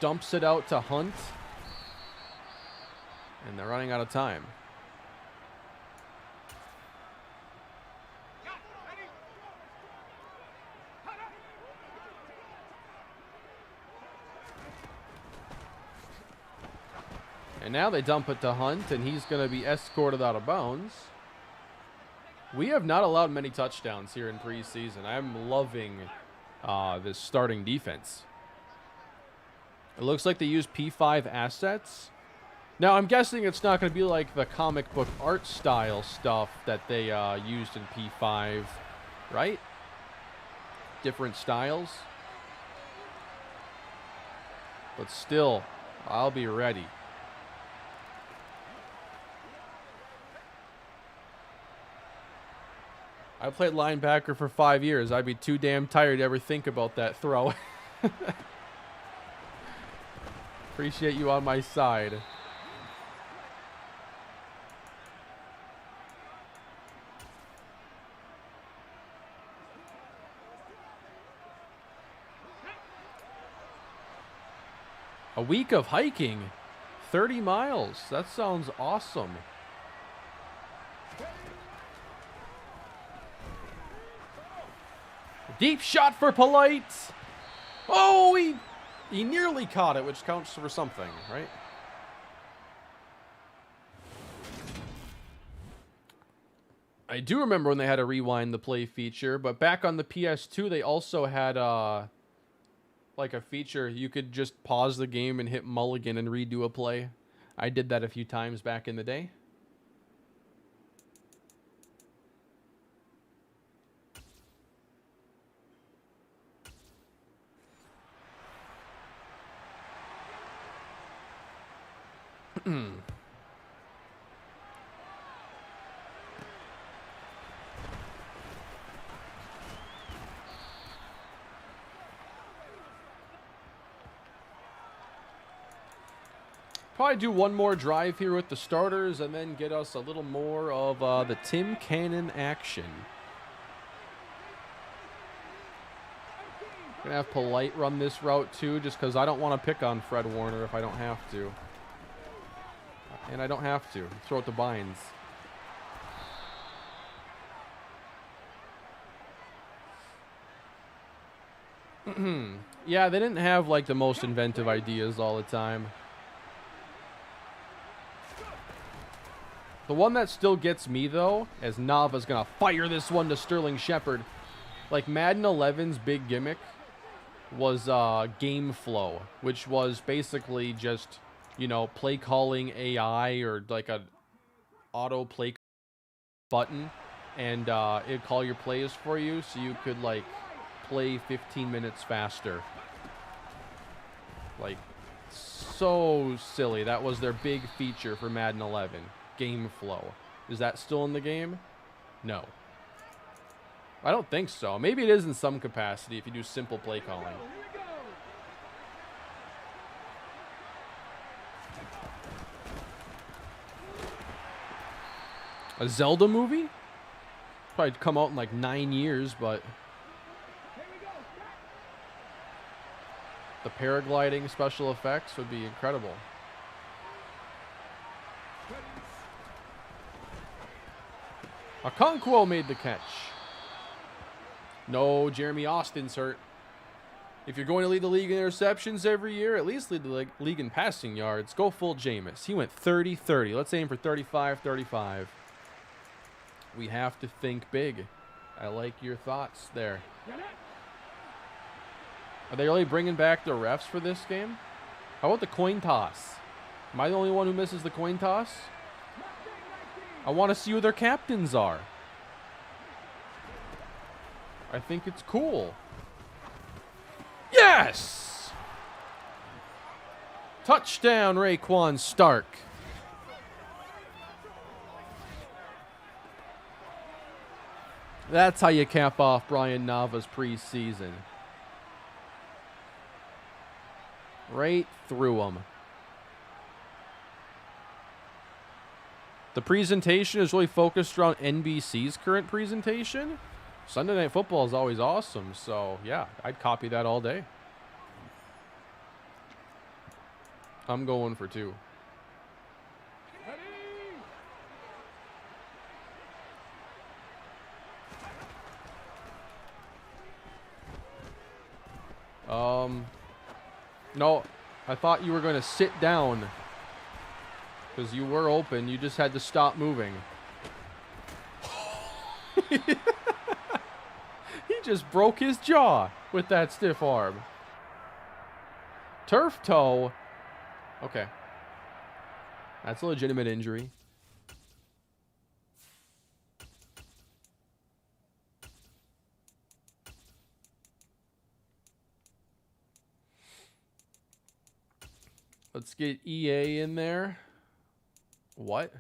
S1: dumps it out to Hunt. And they're running out of time. And now they dump it to Hunt, and he's going to be escorted out of bounds. We have not allowed many touchdowns here in preseason. I'm loving this starting defense. It looks like they use P5 assets. Now, I'm guessing it's not going to be like the comic book art style stuff that they used in P5, right? Different styles. But still, I'll be ready. I played linebacker for 5 years. I'd be too damn tired to ever think about that throw. Appreciate you on my side. A week of hiking. 30 miles. That sounds awesome. Deep shot for Polite. Oh, he nearly caught it, which counts for something, right? I do remember when they had a rewind the play feature, but back on the PS2, they also had like a feature you could just pause the game and hit mulligan and redo a play. I did that a few times back in the day. Probably do one more drive here with the starters and then get us a little more of the Tim Cannon action. Gonna have Polite run this route too, just because I don't want to pick on Fred Warner if I don't have to. And I don't have to. Throw it to Bynes. Yeah, they didn't have like the most inventive ideas all the time. The one that still gets me, though, as Nava's going to fire this one to Sterling Shepard. Like, Madden 11's big gimmick was game flow, which was basically just, you know, play calling AI or like a auto play button, and it'd call your plays for you so you could, like, play 15 minutes faster. Like, so silly. That was their big feature for Madden 11. Game flow. Is that still in the game? No. I don't think so. Maybe it is in some capacity if you do simple play calling. A Zelda movie? Probably come out in like 9 years, but the paragliding special effects would be incredible. Okonkwo made the catch. No, Jeremy Austin's hurt. If you're going to lead the league in interceptions every year, at least lead the league in passing yards. Go full Jameis. He went 30-30. Let's aim for 35-35. We have to think big. I like your thoughts there. Are they really bringing back the refs for this game? How about the coin toss? Am I the only one who misses the coin toss? I want to see who their captains are. I think it's cool. Yes! Touchdown, Raekwon Stark. That's how you cap off Brian Nava's preseason. Right through him. The presentation is really focused around NBC's current presentation. Sunday Night Football is always awesome, so yeah, I'd copy that all day. I'm going for 2. No, I thought you were going to sit down because you were open. You just had to stop moving. He just broke his jaw with that stiff arm. Turf toe. Okay. That's a legitimate injury. Let's get EA in there. What?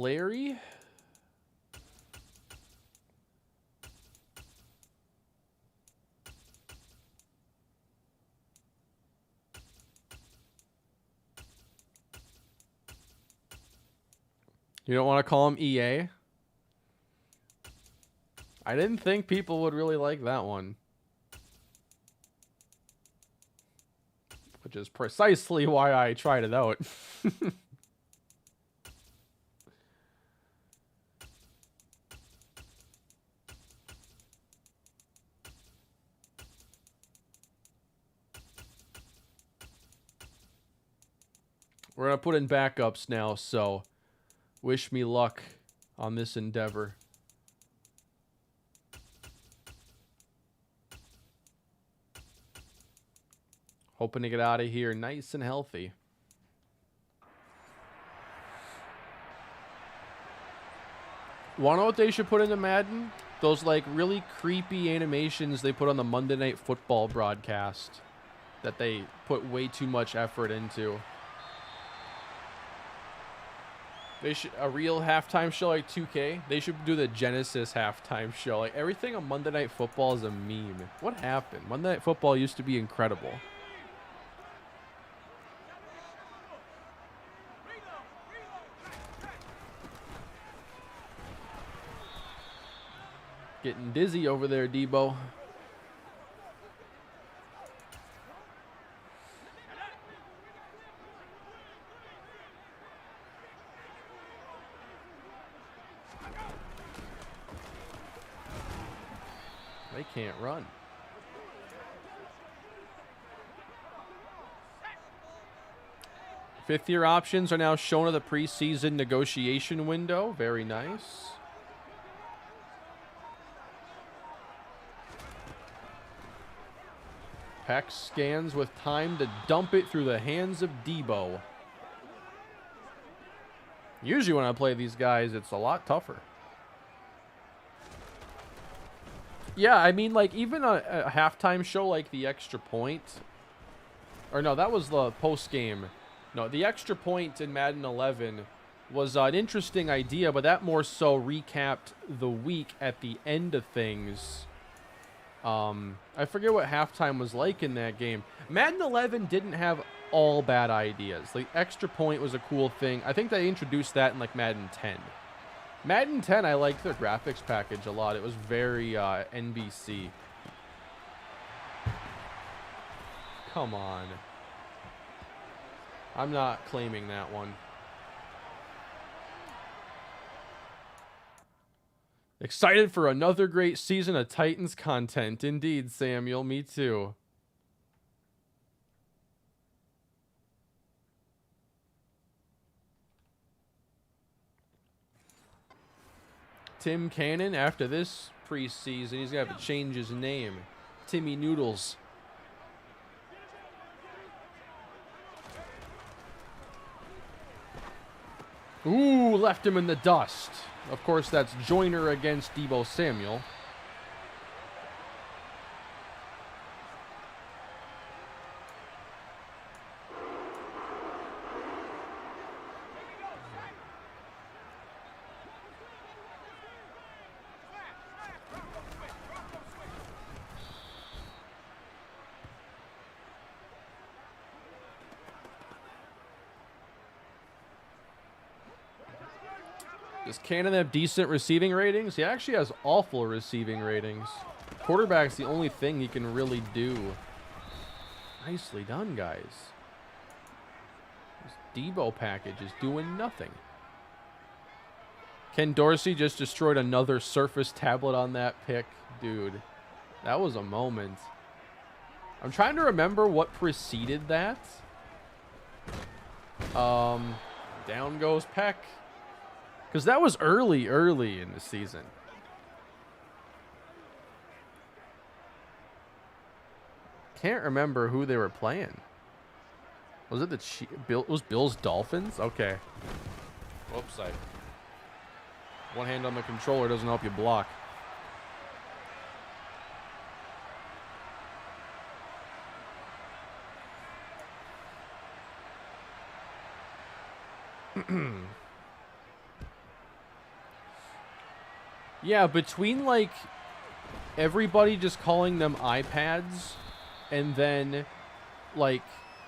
S1: Larry? You don't want to call him EA? I didn't think people would really like that one. Which is precisely why I tried it out. We're going to put in backups now, so wish me luck on this endeavor. Hoping to get out of here nice and healthy. Want to know what they should put into Madden? Those like really creepy animations they put on the Monday Night Football broadcast that they put way too much effort into. They should a real halftime show like 2K. They should do the Genesis halftime show. Like everything on Monday Night Football is a meme. What happened? Monday Night Football used to be incredible. Getting dizzy over there, Debo. They can't run. Fifth-year options are now shown in the preseason negotiation window. Very nice. Peck scans with time to dump it through the hands of Debo. Usually when I play these guys, it's a lot tougher. Yeah, I mean, like, even a halftime show like the Extra Point. Or no, that was the post-game. No, the Extra Point in Madden 11 was an interesting idea, but that more so recapped the week at the end of things. I forget what halftime was like in that game. Madden 11 didn't have all bad ideas. Like, Extra Point was a cool thing. I think they introduced that in, like, Madden 10. Madden 10, I liked their graphics package a lot. It was very NBC. Come on. I'm not claiming that one. Excited for another great season of Titans content. Indeed, Samuel. Me too. Tim Cannon, after this preseason, he's going to have to change his name. Timmy Noodles. Ooh, left him in the dust. Of course, that's Joyner against Deebo Samuel. Does Cannon have decent receiving ratings? He actually has awful receiving ratings. Quarterback's the only thing he can really do. Nicely done, guys. This Deebo package is doing nothing. Ken Dorsey just destroyed another Surface tablet on that pick. Dude, that was a moment. I'm trying to remember what preceded that. Down goes Peck. Because that was early in the season. Can't remember who they were playing. Was it was Bills Dolphins? Okay. Whoops, one hand on the controller doesn't help you block. Yeah, between like everybody just calling them iPads and then like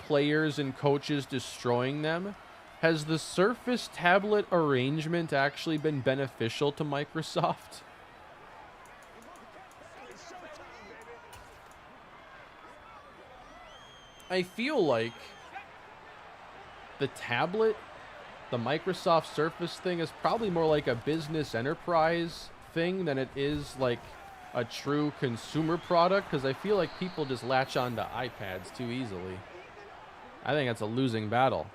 S1: players and coaches destroying them, has the Surface tablet arrangement actually been beneficial to Microsoft? I feel like the tablet, the Microsoft Surface thing, is probably more like a business enterprise thing than it is like a true consumer product, because I feel like people just latch on to iPads too easily. I think that's a losing battle.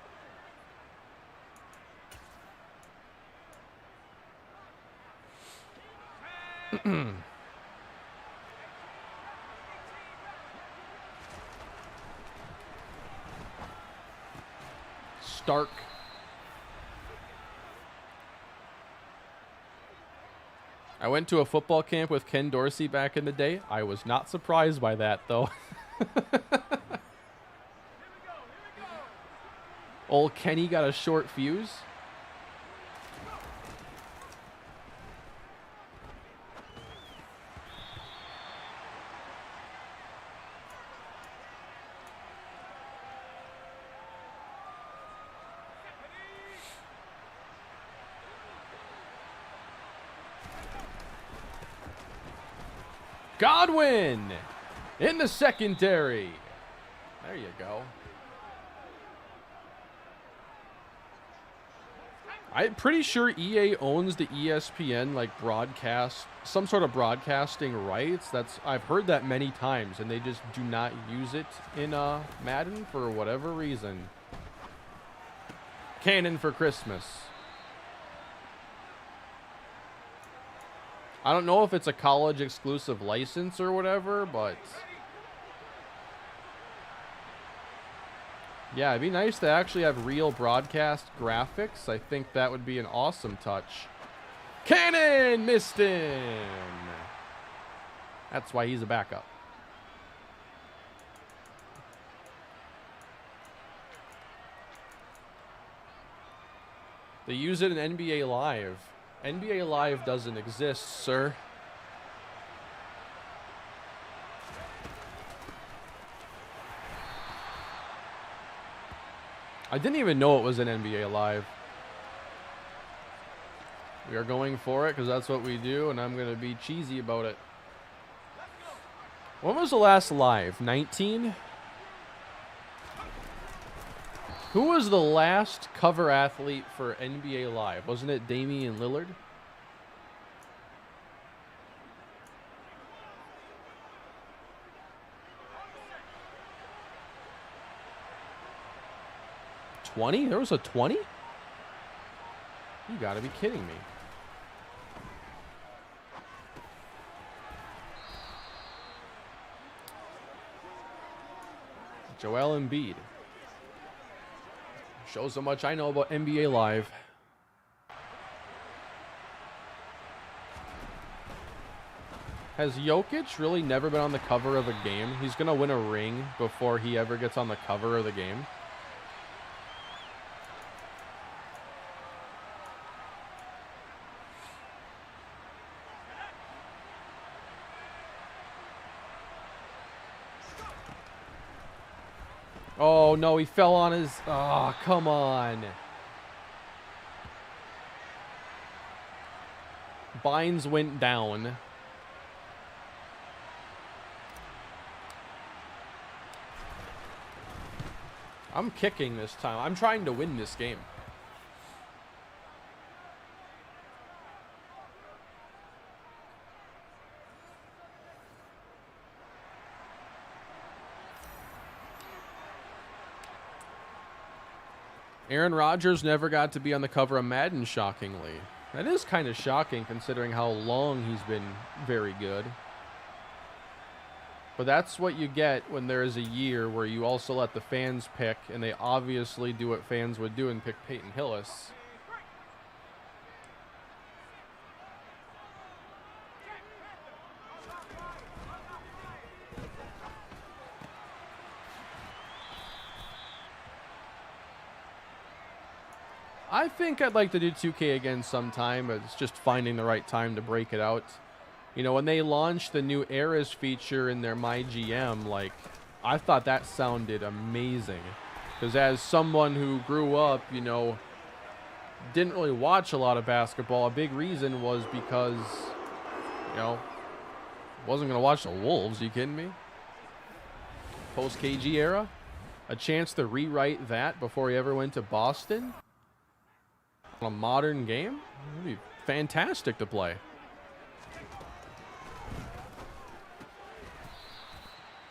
S1: Stark. I went to a football camp with Ken Dorsey back in the day. I was not surprised by that, though. Old Kenny got a short fuse. Godwin in the secondary. There you go. I'm pretty sure EA owns the ESPN like broadcast, some sort of broadcasting rights. I've heard that many times, and they just do not use it in Madden for whatever reason. Cannon for Christmas. I don't know if it's a college exclusive license or whatever, but yeah, it'd be nice to actually have real broadcast graphics. I think that would be an awesome touch. Cannon missed him. That's why he's a backup. They use it in NBA Live. NBA Live doesn't exist, sir. I didn't even know it was an NBA Live. We are going for it because that's what we do, and I'm going to be cheesy about it. When was the last live? 19? Who was the last cover athlete for NBA Live? Wasn't it Damian Lillard? 20? There was a 20? You gotta be kidding me. Joel Embiid. Shows how much I know about NBA Live. Has Jokic really never been on the cover of a game? He's going to win a ring before he ever gets on the cover of the game. Oh, no, he fell on his... Oh, come on. Bynes went down. I'm kicking this time. I'm trying to win this game. Aaron Rodgers never got to be on the cover of Madden, shockingly. That is kind of shocking considering how long he's been very good. But that's what you get when there is a year where you also let the fans pick, and they obviously do what fans would do and pick Peyton Hillis. I think I'd like to do 2K again sometime, but it's just finding the right time to break it out. You know, when they launched the new Eras feature in their My GM, like, I thought that sounded amazing. Because as someone who grew up, you know, didn't really watch a lot of basketball, a big reason was because, you know, wasn't going to watch the Wolves. Are you kidding me? Post-KG era? A chance to rewrite that before he ever went to Boston? On a modern game? It would be fantastic to play.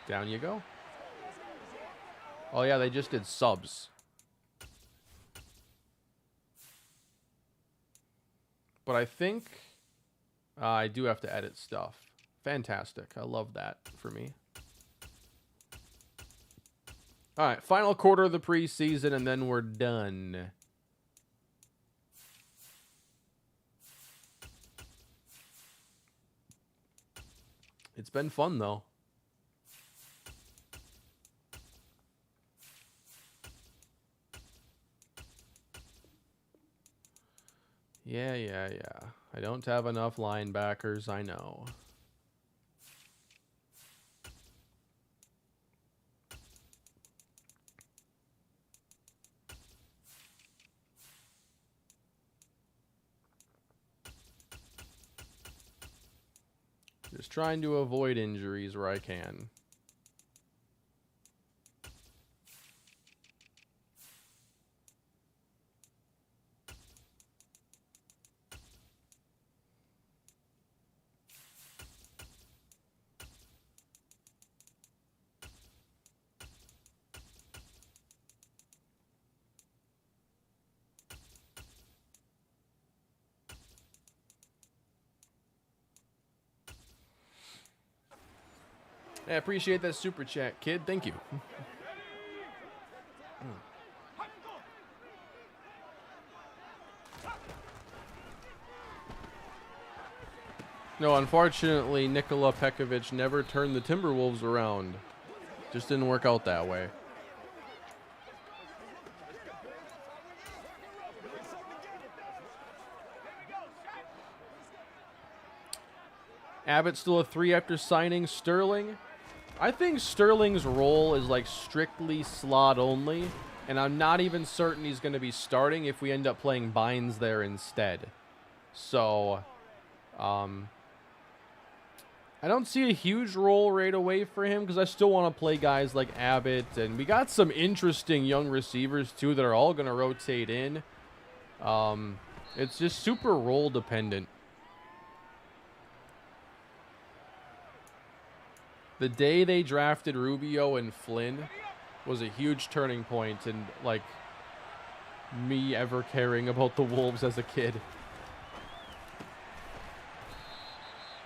S1: Down you go. Oh, yeah, they just did subs. But I think I do have to edit stuff. Fantastic. I love that for me. All right, final quarter of the preseason, and then we're done. It's been fun, though. Yeah. I don't have enough linebackers, I know. Just trying to avoid injuries where I can. I appreciate that super chat, kid. Thank you. No, unfortunately, Nikola Pekovic never turned the Timberwolves around. Just didn't work out that way. Abbott still a 3 after signing Sterling. I think Sterling's role is like strictly slot only, and I'm not even certain he's going to be starting if we end up playing Bynes there instead. So, I don't see a huge role right away for him because I still want to play guys like Abbott, and we got some interesting young receivers too that are all going to rotate in. It's just super role dependent. The day they drafted Rubio and Flynn was a huge turning point, and like me ever caring about the Wolves as a kid.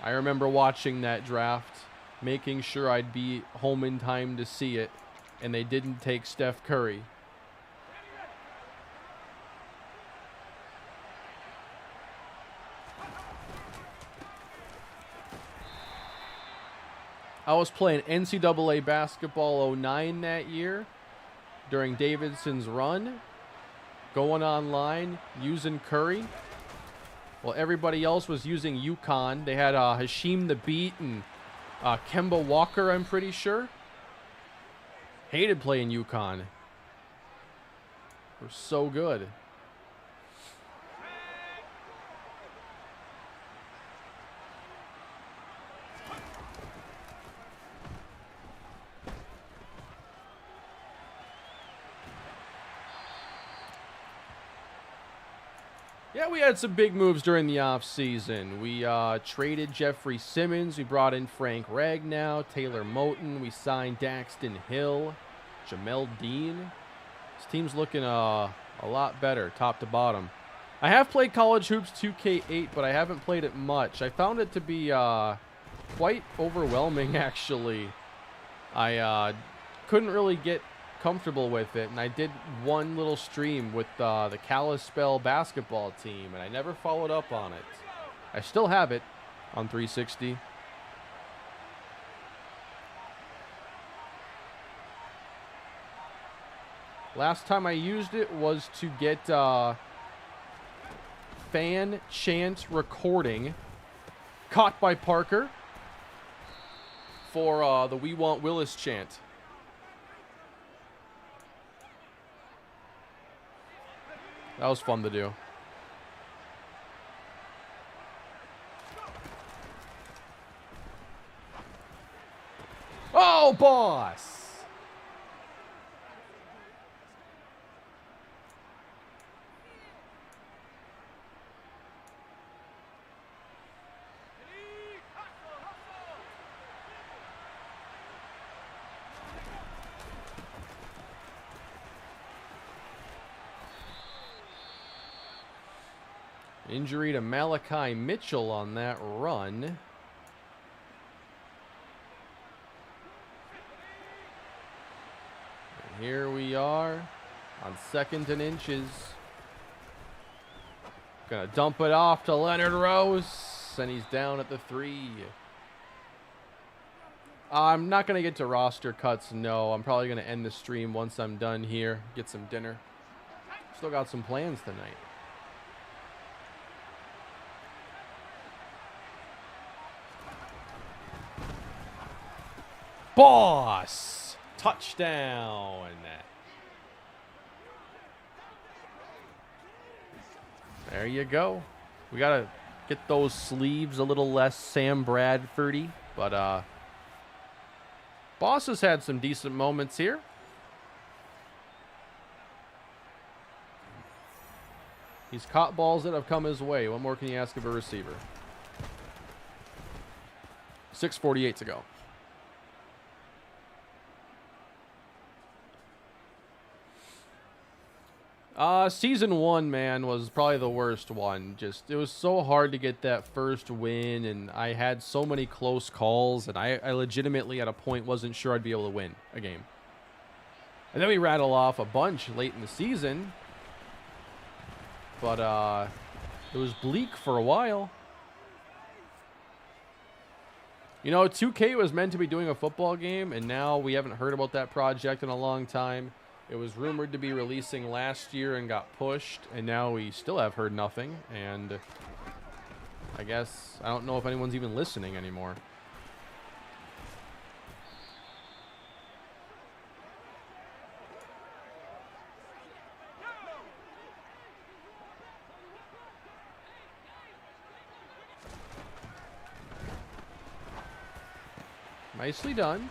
S1: I remember watching that draft, making sure I'd be home in time to see it, and they didn't take Steph Curry. I was playing NCAA basketball 09 that year during Davidson's run, going online, using Curry. Well, everybody else was using UConn. They had Hasheem the Beat and Kemba Walker, I'm pretty sure. Hated playing UConn. We're so good. Yeah, we had some big moves during the offseason. We traded Jeffrey Simmons. We brought in Frank Ragnow, Taylor Moton. We signed Daxton Hill, Jamel Dean. This team's looking a lot better, top to bottom. I have played College Hoops 2K8, but I haven't played it much. I found it to be quite overwhelming, actually. I couldn't really get comfortable with it, and I did one little stream with the Kalispell basketball team, and I never followed up on it. I still have it on 360. Last time I used it was to get fan chant recording caught by Parker for the We Want Willis chant. That was fun to do. Oh, boss! Injury to Malachi Mitchell on that run. And here we are on 2nd and inches. Gonna dump it off to Leonard Rose, and he's down at the 3. I'm not gonna get to roster cuts, no. I'm probably gonna end the stream once I'm done here, get some dinner. Still got some plans tonight. Boss! Touchdown! There you go. We got to get those sleeves a little less Sam Bradford-y, but Boss has had some decent moments here. He's caught balls that have come his way. What more can you ask of a receiver? 6:48 to go. Season 1, man, was probably the worst one. Just, it was so hard to get that first win, and I had so many close calls, and I legitimately at a point wasn't sure I'd be able to win a game. And then we rattle off a bunch late in the season, but it was bleak for a while. You know, 2K was meant to be doing a football game, and now we haven't heard about that project in a long time. It was rumored to be releasing last year and got pushed, and now we still have heard nothing, and I guess I don't know if anyone's even listening anymore. Nicely done.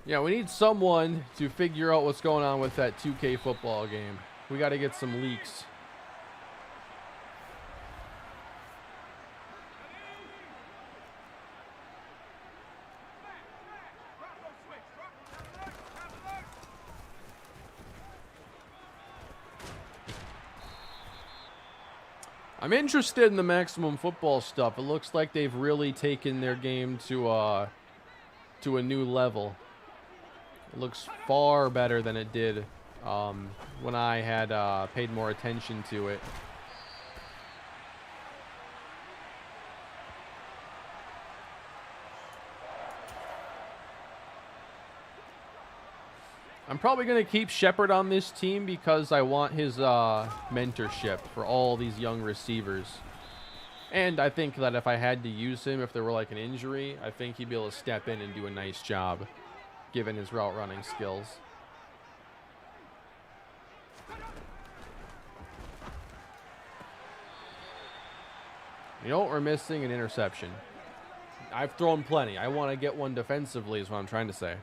S1: Yeah, we need someone to figure out what's going on with that 2K football game. We got to get some leaks. I'm interested in the maximum football stuff. It looks like they've really taken their game to a new level. It looks far better than it did when I had paid more attention to it. I'm probably going to keep Shepard on this team because I want his mentorship for all these young receivers. And I think that if I had to use him, if there were like an injury, I think he'd be able to step in and do a nice job, given his route running skills. You know what we're missing? An interception. I've thrown plenty. I want to get one defensively is what I'm trying to say.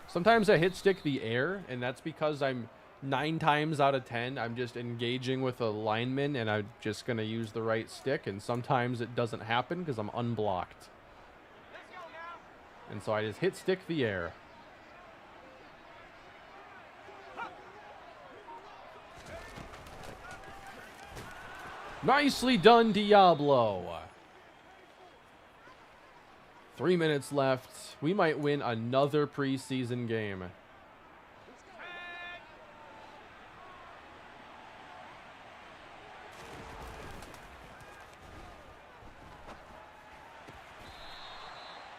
S1: Sometimes I hit stick the air, and that's because I'm 9 times out of 10, I'm just engaging with a lineman, and I'm just going to use the right stick, and sometimes it doesn't happen because I'm unblocked. And so I just hit stick the air. Nicely done, Diablo. 3 minutes left. We might win another preseason game.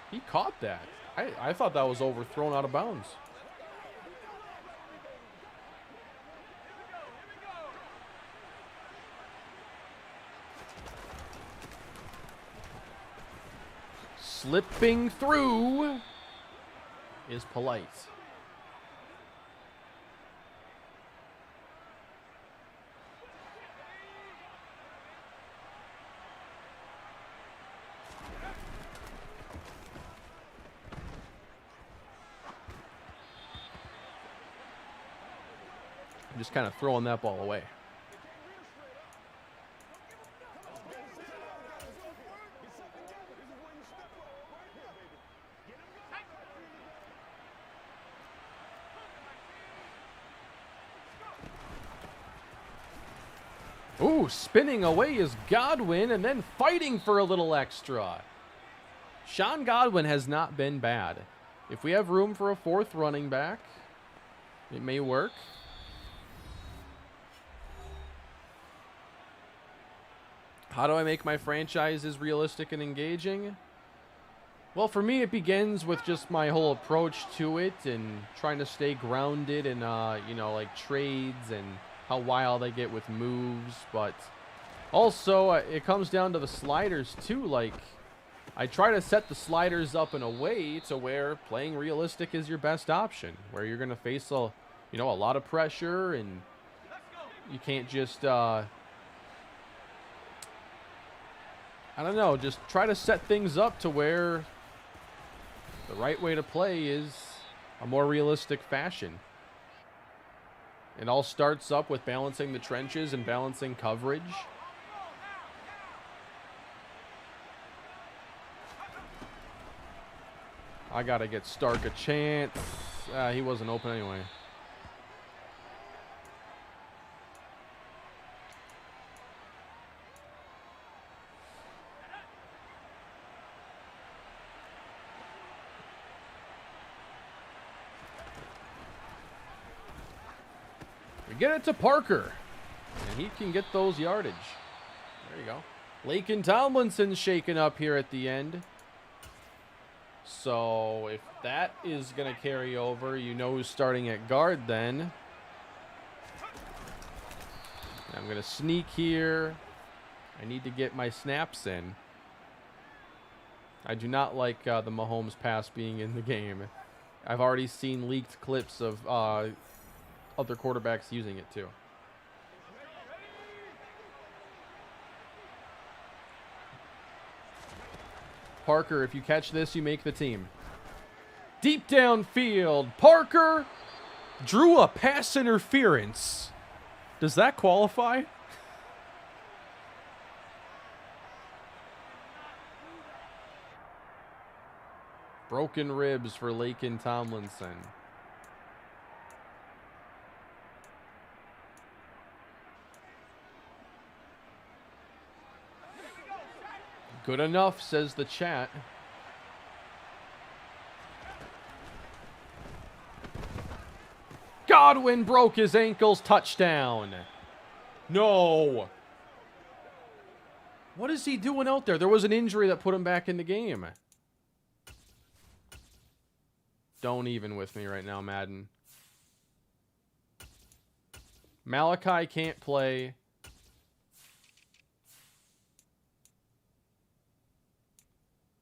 S1: He caught that. I thought that was overthrown out of bounds. Slipping through is polite. I'm just kind of throwing that ball away. Ooh, spinning away is Godwin and then fighting for a little extra. Sean Godwin has not been bad. If we have room for a 4th running back, it may work. How do I make my franchises realistic and engaging? Well, for me, it begins with just my whole approach to it and trying to stay grounded in, you know, like trades and how wild I get with moves. But also, it comes down to the sliders, too. Like, I try to set the sliders up in a way to where playing realistic is your best option, where you're going to face a lot of pressure, and you can't just, I don't know, just try to set things up to where the right way to play is a more realistic fashion. It all starts up with balancing the trenches and balancing coverage. I got to get Stark a chance. He wasn't open anyway. Get it to Parker, and he can get those yardage. There you go. Laken Tomlinson's shaking up here at the end. So if that is going to carry over, you know who's starting at guard then. I'm going to sneak here. I need to get my snaps in. I do not like the Mahomes pass being in the game. I've already seen leaked clips of other quarterbacks using it too. Parker, if you catch this, you make the team. Deep downfield. Parker drew a pass interference. Does that qualify? Broken ribs for Laken Tomlinson. Good enough, says the chat. Godwin broke his ankles. Touchdown. No. What is he doing out there? There was an injury that put him back in the game. Don't even with me right now, Madden. Malachi can't play.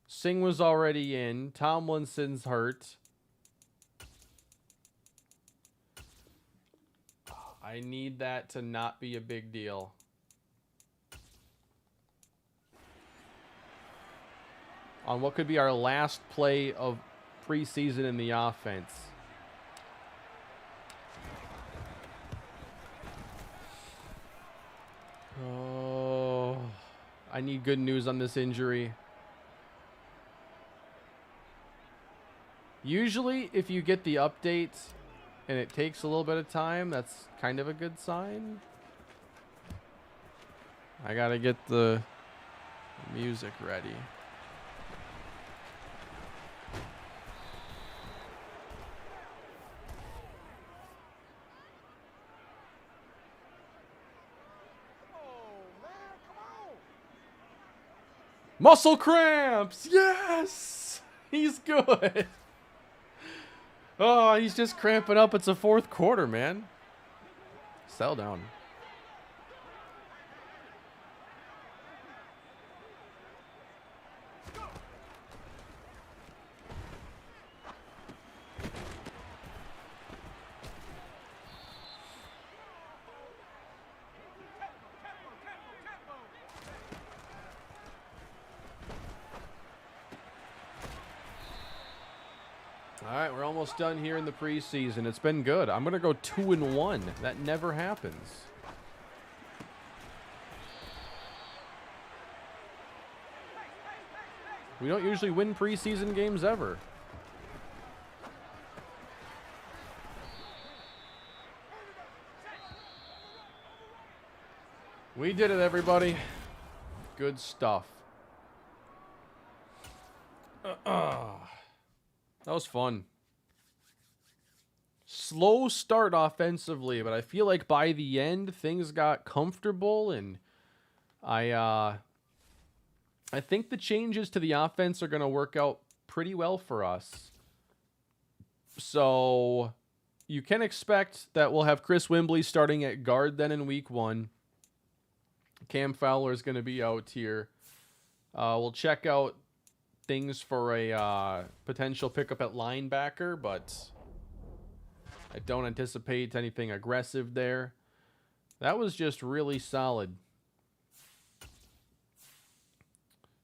S1: Singh was already in. Tomlinson's hurt. I need that to not be a big deal. On what could be our last play of preseason in the offense. Oh, I need good news on this injury. Usually, if you get the update and it takes a little bit of time, that's kind of a good sign. I gotta get the music ready. Muscle cramps! Yes! He's good. Oh, he's just cramping up. It's a fourth quarter, man. Settle down. All right, we're almost done here in the preseason. It's been good. I'm going to go 2-1. That never happens. We don't usually win preseason games ever. We did it, everybody. Good stuff. That was fun. Slow start offensively, but I feel like by the end things got comfortable, and I think the changes to the offense are going to work out pretty well for us. So you can expect that we'll have Chris Wimbley starting at guard then in week 1. Cam Fowler is going to be out here. We'll check out things for a potential pickup at linebacker, but I don't anticipate anything aggressive there. That was just really solid.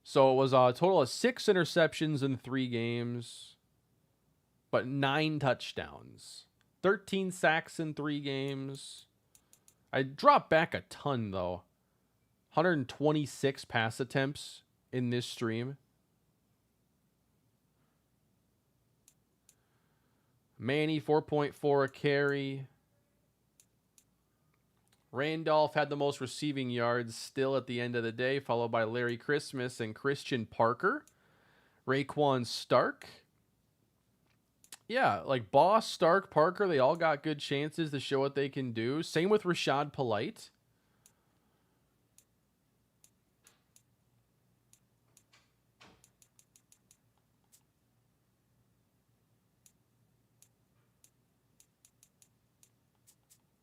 S1: So it was a total of 6 interceptions in 3 games, but 9 touchdowns. 13 sacks in 3 games. I dropped back a ton, though. 126 pass attempts in this stream. Manny, 4.4 a carry. Randolph had the most receiving yards still at the end of the day, followed by Larry Christmas and Christian Parker. Raekwon Stark. Yeah, like Boss, Stark, Parker, they all got good chances to show what they can do. Same with Rashad Polite.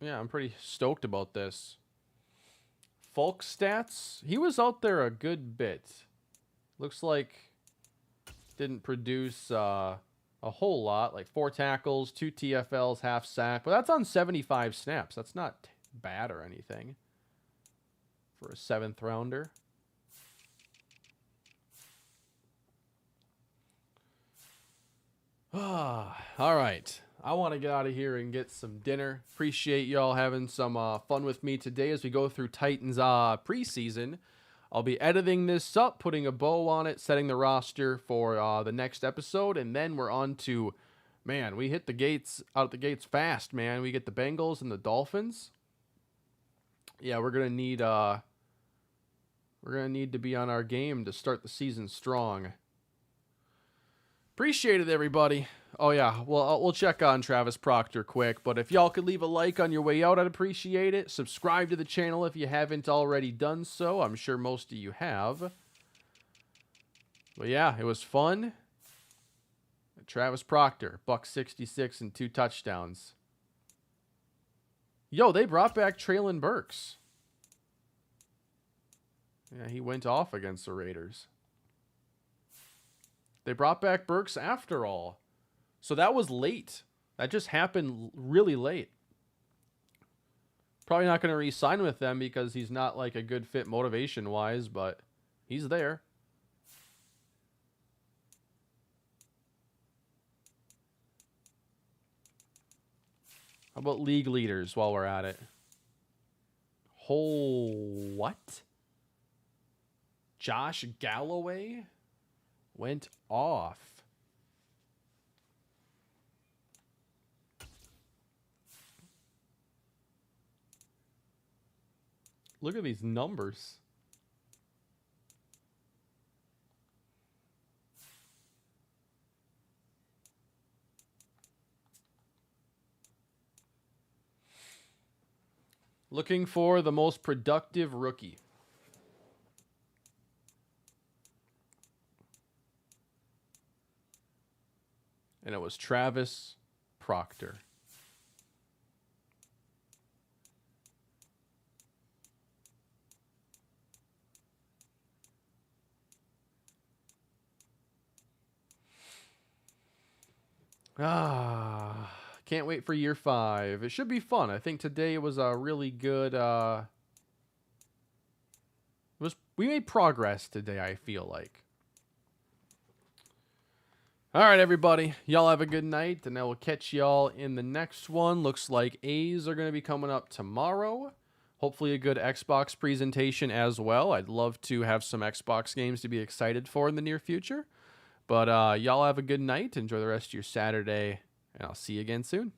S1: Yeah, I'm pretty stoked about this. Folk stats, he was out there a good bit. Looks like didn't produce a whole lot, like 4 tackles, 2 TFLs, half sack. But that's on 75 snaps. That's not bad or anything for a 7th rounder. All right. I want to get out of here and get some dinner. Appreciate y'all having some fun with me today as we go through Titans preseason. I'll be editing this up, putting a bow on it, setting the roster for the next episode, and then we're on to, man, we hit the gates out the gates fast, man. We get the Bengals and the Dolphins. Yeah, we're gonna need to be on our game to start the season strong. Appreciate it, everybody. Oh yeah, well we'll check on Travis Proctor quick, but if y'all could leave a like on your way out, I'd appreciate it. Subscribe to the channel if you haven't already done so. I'm sure most of you have. But yeah, it was fun. Travis Proctor, $166 and 2 touchdowns. Yo, they brought back Traylon Burks. Yeah, he went off against the Raiders. They brought back Burks after all. So that was late. That just happened really late. Probably not going to re-sign with them because he's not like a good fit motivation-wise, but he's there. How about league leaders while we're at it? What? Josh Galloway went off. Look at these numbers. Looking for the most productive rookie. And it was Travis Proctor. Can't wait for year 5. It should be fun. I think today was a really good we made progress today, I feel like. All right, everybody. Y'all have a good night, and I will catch y'all in the next one. Looks like A's are going to be coming up tomorrow. Hopefully a good Xbox presentation as well. I'd love to have some Xbox games to be excited for in the near future. But y'all have a good night. Enjoy the rest of your Saturday, and I'll see you again soon.